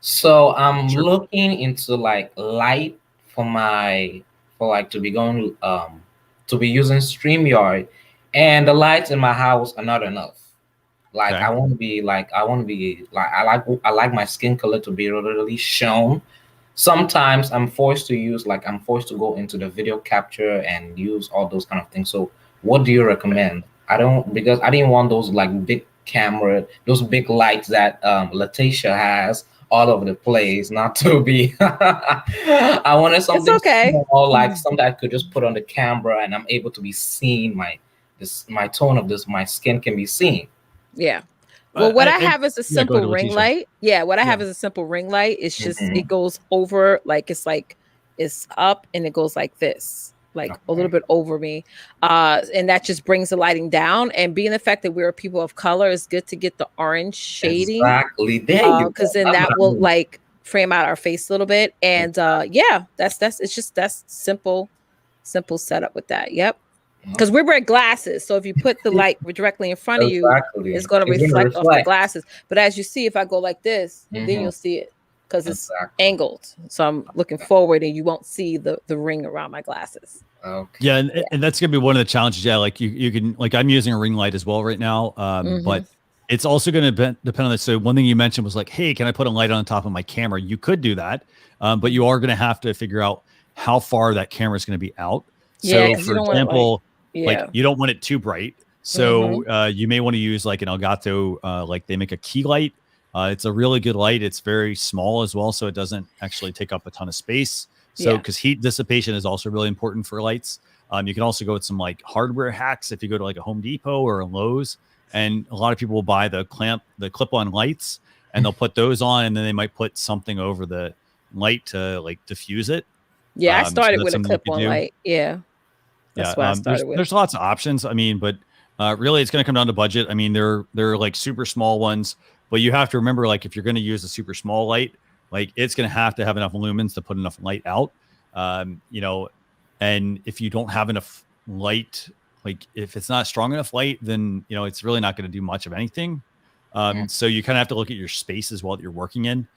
So I'm looking into light to be going to be using StreamYard, and the lights in my house are not enough. I want to be I like my skin color to be really shown. Sometimes I'm forced to go into the video capture and use all those kind of things. So what do you recommend? Because I didn't want those big camera, those big lights that Leticia has all over the place, not to be I wanted something small, something I could just put on the camera and I'm able to be seen. My tone of my skin can be seen. Yeah. Well, what I have is a simple ring light. Yeah, what I have is a simple ring light. It's just it goes over it's up and it goes like this, a little bit over me. And that just brings the lighting down. And being the fact that we're people of color, it's good to get the orange shading. Exactly. Because then that will frame out our face a little bit. And that's simple setup with that. Yep. Because we're wearing glasses, so if you put the light directly in front of you, it's going to reflect off the glasses. But as you see, if I go like this, then you'll see it because it's angled. So I'm looking forward, and you won't see the ring around my glasses. Okay. Yeah, and that's gonna be one of the challenges. Yeah, you can I'm using a ring light as well right now, but it's also going to depend on this. So one thing you mentioned was hey, can I put a light on top of my camera? You could do that, but you are going to have to figure out how far that camera is going to be out. So, for example. You don't want it too bright. So you may want to use an Elgato, they make a key light. It's a really good light. It's very small as well, so it doesn't actually take up a ton of space. So because heat dissipation is also really important for lights. You can also go with some hardware hacks if you go to a Home Depot or a Lowe's, and a lot of people will buy the clip-on lights, and they'll put those on, and then they might put something over the light to diffuse it. Yeah, I started with a clip-on light. Yeah. That's what I started with. There's lots of options. I mean, but really, it's going to come down to budget. I mean, they're super small ones, but you have to remember, if you're going to use a super small light, it's going to have enough lumens to put enough light out. And if you don't have enough light, if it's not strong enough light, then it's really not going to do much of anything. So you kind of have to look at your space as well that you're working in.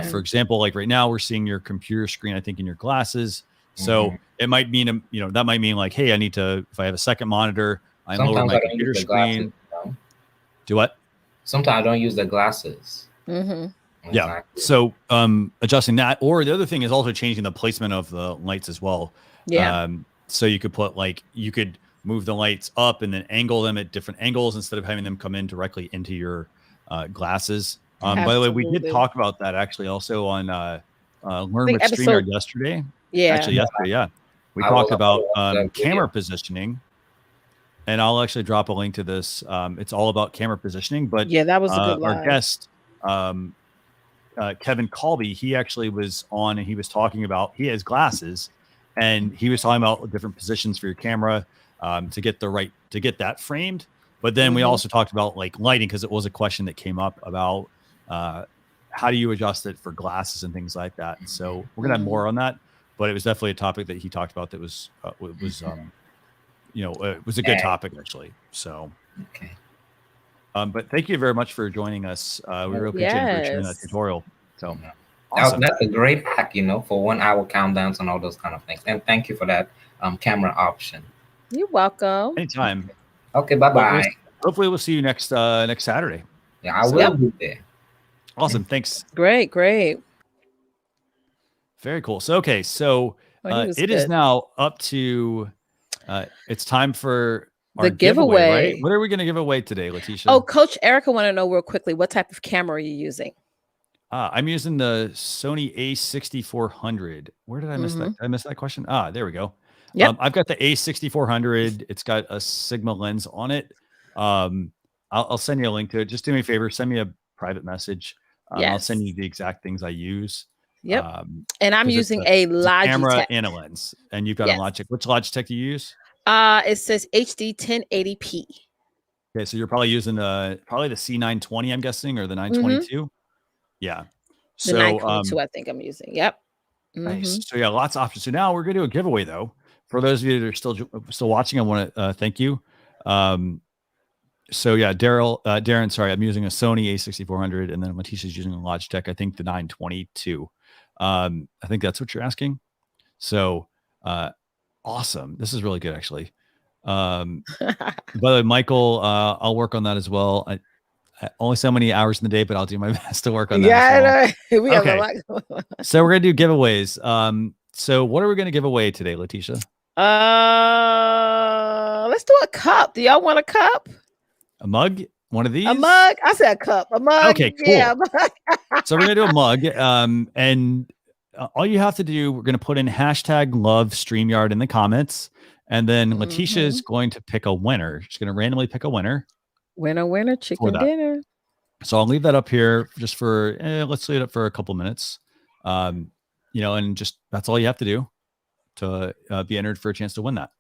For example, right now we're seeing your computer screen, I think, in your glasses. So it might mean, that might mean hey, I need to, if I have a second monitor, I lower my computer screen. Do what? Sometimes I don't use the glasses. Yeah. So adjusting that, or the other thing is also changing the placement of the lights as well. Yeah. So you could put move the lights up and then angle them at different angles instead of having them come in directly into your glasses. By the way, we did talk about that actually also on Learn with StreamYard yesterday. Yeah. Actually, yesterday, yeah. We talked about camera positioning. And I'll actually drop a link to this. It's all about camera positioning. But yeah, that was a good our guest, Kevin Colby, he actually was on and he was talking about, he has glasses and he was talking about different positions for your camera to get that framed. But then we also talked about like lighting, because it was a question that came up about how do you adjust it for glasses and things like that. And so we're gonna have more on that, but it was definitely a topic that he talked about that was it was a good topic actually. So okay. But thank you very much for joining us. We really appreciate it for sharing that tutorial. So awesome. That's a great hack, for 1 hour countdowns and all those kind of things. And thank you for that camera option. You're welcome. Anytime. Okay, bye-bye. Hopefully we'll see you next Saturday. Yeah, I will be there. Awesome. Thanks. Great. Very cool. So it is now up to it's time for our giveaway, right? What are we going to give away today, Leticia? Oh, Coach Erica want to know real quickly, what type of camera are you using? I'm using the Sony A6400. Where did I miss that? Did I miss that question? There we go. Yep. I've got the A6400. It's got a Sigma lens on it. I'll send you a link to it. Just do me a favor. Send me a private message. I'll send you the exact things I use. Yep. And I'm using a Logitech camera and a lens. And you've got a Logitech. Which Logitech do you use? It says HD 1080p. Okay, so you're probably using the C920, I'm guessing, or the 922. Yeah. The 922, I think I'm using. Yep. Nice. So lots of options. So now we're going to do a giveaway though. For those of you that are still watching, I want to thank you. Darren, sorry, I'm using a Sony A6400, and then Leticia's using a Logitech, I think the 922. I think that's what you're asking. So awesome. This is really good, actually. By the way, Michael, I'll work on that as well. I only so many hours in the day, but I'll do my best to work on that. Yeah, we have a lot. So we're gonna do giveaways. So what are we gonna give away today, Leticia? Let's do a cup. Do y'all want a cup? A mug? One of these? A mug? I said a cup. A mug. Okay, cool. Yeah, so we're gonna do a mug. And all you have to do, we're gonna put in #love StreamYard in the comments, and then Leticia is going to pick a winner. She's gonna randomly pick a winner. Winner, chicken dinner. So I'll leave that up here just for let's leave it up for a couple minutes. And just that's all you have to do to be entered for a chance to win that.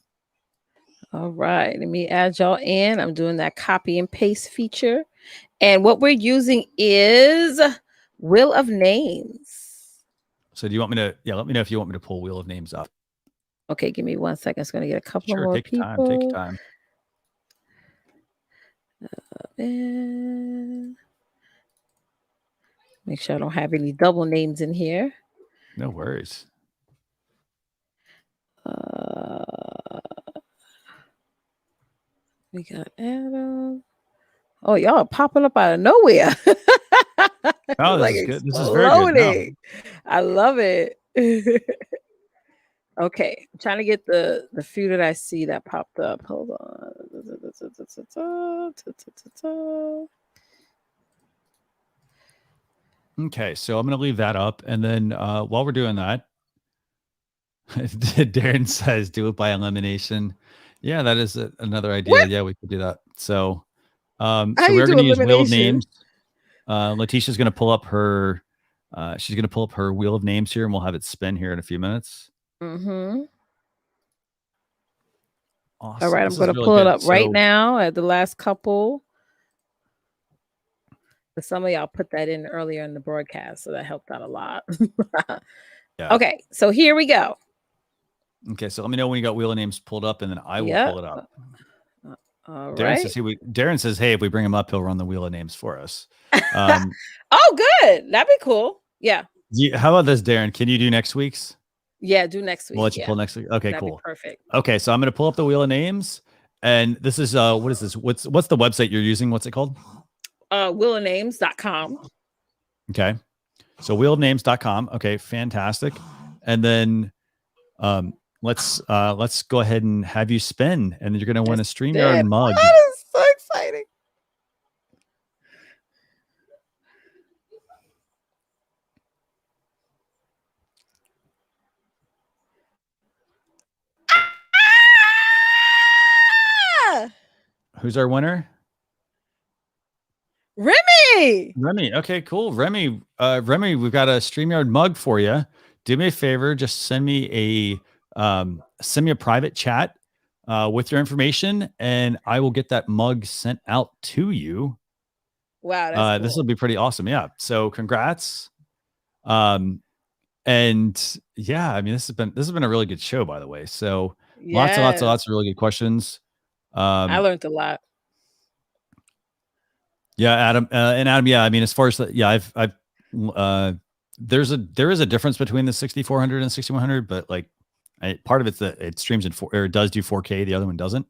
All right, let me add y'all in. I'm doing that copy and paste feature. And what we're using is Wheel of Names. So do you want me to, let me know if you want me to pull Wheel of Names up. Okay, give me 1 second. It's going to get a couple more take people. Take your time. And make sure I don't have any double names in here. No worries. We got Adam. Oh, y'all are popping up out of nowhere. Oh, this is good. This is very good. No. I love it. Okay, I'm trying to get the few that I see that popped up. Hold on. Okay, so I'm going to leave that up. And then while we're doing that, Darren says, do it by elimination. Yeah, that is another idea. What? Yeah, we could do that. So, we're going to use Wheel of Names. Leticia's going to pull up her, she's going to pull up her Wheel of Names here, and we'll have it spin here in a few minutes. Mm-hmm. Awesome. All right, I'm going to pull it up right now at the last couple. But some of y'all put that in earlier in the broadcast, so that helped out a lot. Yeah. Okay, so here we go. Okay, so let me know when you got Wheel of Names pulled up, and then I will pull it up. All Darren right. Darren says, hey, if we bring him up, he'll run the Wheel of Names for us. Oh, good. That'd be cool. Yeah. How about this, Darren? Can you do next week's? Yeah, do next week. We'll let you pull next week. Okay, That'd cool. Be perfect. Okay, so I'm going to pull up the Wheel of Names, and this is what is this? What's the website you're using? What's it called? Wheelofnames.com. Okay, so wheelofnames.com. Okay, fantastic. And then let's go ahead and have you spin, and you're going to win a StreamYard mug. That is so exciting. Who's our winner? Remy. Okay, cool. Remy, we've got a StreamYard mug for you. Do me a favor, just send me a private chat with your information, and I will get that mug sent out to you. Wow, that's cool. This will be pretty awesome. Yeah. So congrats. And yeah, I mean, this has been a really good show, by the way. So lots of really good questions. I learned a lot. Yeah, Adam, yeah, I mean, as far as there is a difference between the 6400 and 6100, but like part of it's that it streams in it does do 4K, the other one doesn't.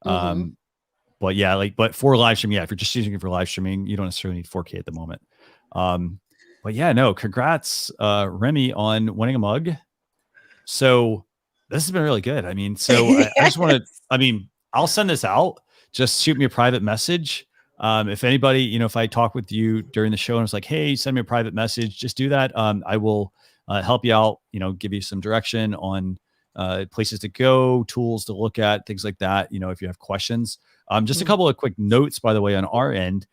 But yeah, but for live streaming, if you're just using it for live streaming, you don't necessarily need 4K at the moment. But yeah, no, congrats, Remy, on winning a mug. So this has been really good. I mean, so I just want to, I'll send this out. Just shoot me a private message. If anybody, if I talk with you during the show and it's like, hey, send me a private message, just do that. I will help you out, give you some direction on places to go, tools to look at, things like that. If you have questions, just a couple of quick notes, by the way, on our end.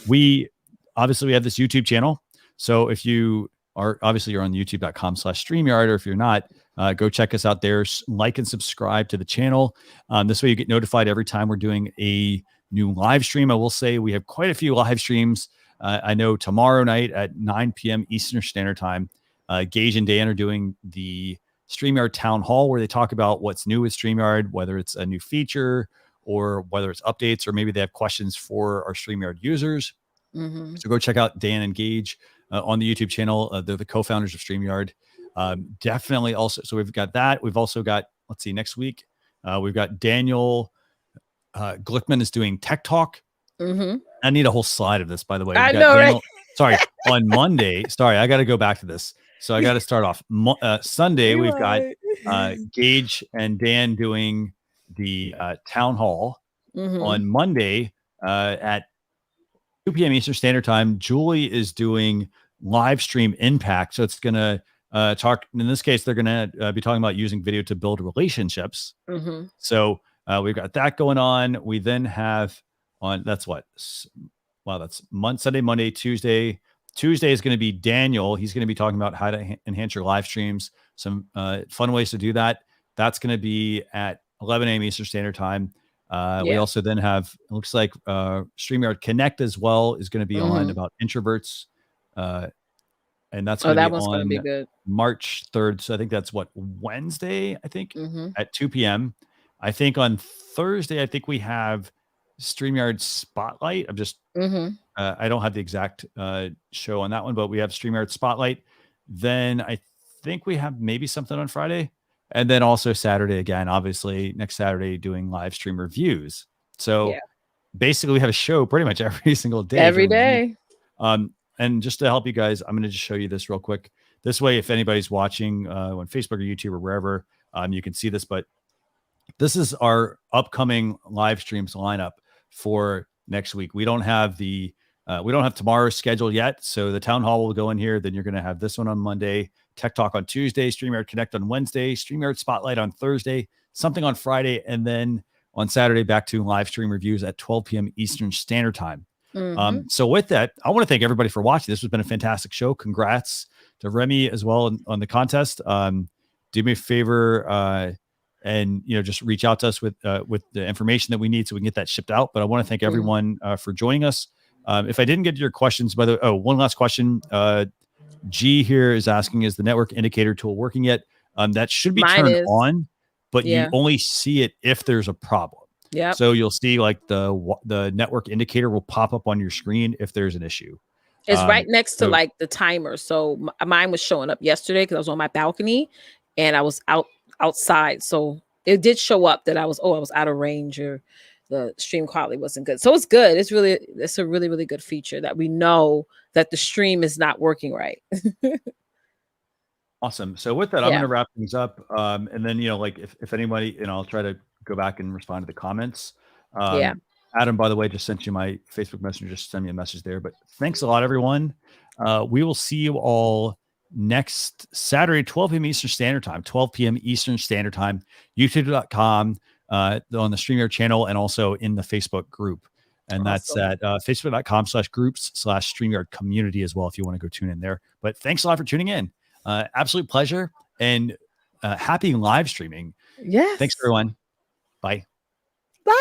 We have this YouTube channel. So if you are, obviously you're on youtube.com/StreamYard, or if you're not, go check us out there, like and subscribe to the channel. This way you get notified every time we're doing a new live stream. I will say we have quite a few live streams. I know tomorrow night at 9 p.m. Eastern Standard Time, Gage and Dan are doing the StreamYard Town Hall, where they talk about what's new with StreamYard, whether it's a new feature or whether it's updates, or maybe they have questions for our StreamYard users. So go check out Dan and Gage on the YouTube channel. They're the co-founders of StreamYard. Definitely also, so we've got that. We've also got, let's see, next week, we've got Daniel Glickman is doing Tech Talk. I need a whole slide of this, by the way. I know, Daniel, right? Sorry, on Monday. Sorry, I got to go back to this. So I got to start off. Sunday, we've got Gage and Dan doing the Town Hall. On Monday at 2 p.m. Eastern Standard Time, Julie is doing live stream impact. So it's going to talk, in this case, they're going to be talking about using video to build relationships. So we've got that going on. We then have that's Sunday, Monday, Tuesday. Tuesday is going to be Daniel. He's going to be talking about how to enhance your live streams, some fun ways to do that. That's going to be at 11 a.m. Eastern Standard Time. We also then have, it looks like StreamYard Connect as well is going to be on about introverts. And that's going to be on March 3rd. So I think that's Wednesday, I think, at 2 p.m. I think on Thursday, we have StreamYard Spotlight. I'm just, I don't have the exact show on that one, but we have StreamYard Spotlight. Then I think we have maybe something on Friday. And then also Saturday again, obviously next Saturday doing live stream reviews. So basically we have a show pretty much every single day. Every day. And just to help you guys, I'm going to just show you this real quick. This way, if anybody's watching on Facebook or YouTube or wherever, you can see this. But this is our upcoming live streams lineup for next week. We don't have tomorrow's schedule yet. So the Town Hall will go in here. Then you're going to have this one on Monday, Tech Talk on Tuesday, StreamYard Connect on Wednesday, StreamYard Spotlight on Thursday, something on Friday, and then on Saturday back to live stream reviews at 12 p.m. Eastern Standard Time. So with that, I want to thank everybody for watching. This has been a fantastic show. Congrats to Remy as well on the contest. Do me a favor and just reach out to us with the information that we need so we can get that shipped out. But I want to thank everyone for joining us. If I didn't get to your questions, by the way, one last question. G here is asking, is the network indicator tool working yet? That should be turned on, but you only see it if there's a problem. Yeah. So you'll see like the network indicator will pop up on your screen if there's an issue. It's right next to like the timer. So mine was showing up yesterday because I was on my balcony and I was outside. So it did show up that I was out of range, or the stream quality wasn't good. So it's good. It's a really, really good feature that we know that the stream is not working right. Awesome. So with that, I'm going to wrap things up. And then, like if anybody, I'll try to go back and respond to the comments. Adam, by the way, just sent you my Facebook Messenger. Just send me a message there. But thanks a lot, everyone. We will see you all next Saturday, 12 p.m. Eastern Standard Time, 12 p.m. Eastern Standard Time, youtube.com, on the StreamYard channel, and also in the Facebook group. And that's at facebook.com/groups/StreamYard community as well, if you want to go tune in there. But thanks a lot for tuning in. Absolute pleasure, and happy live streaming. Yes. Thanks, everyone. Bye.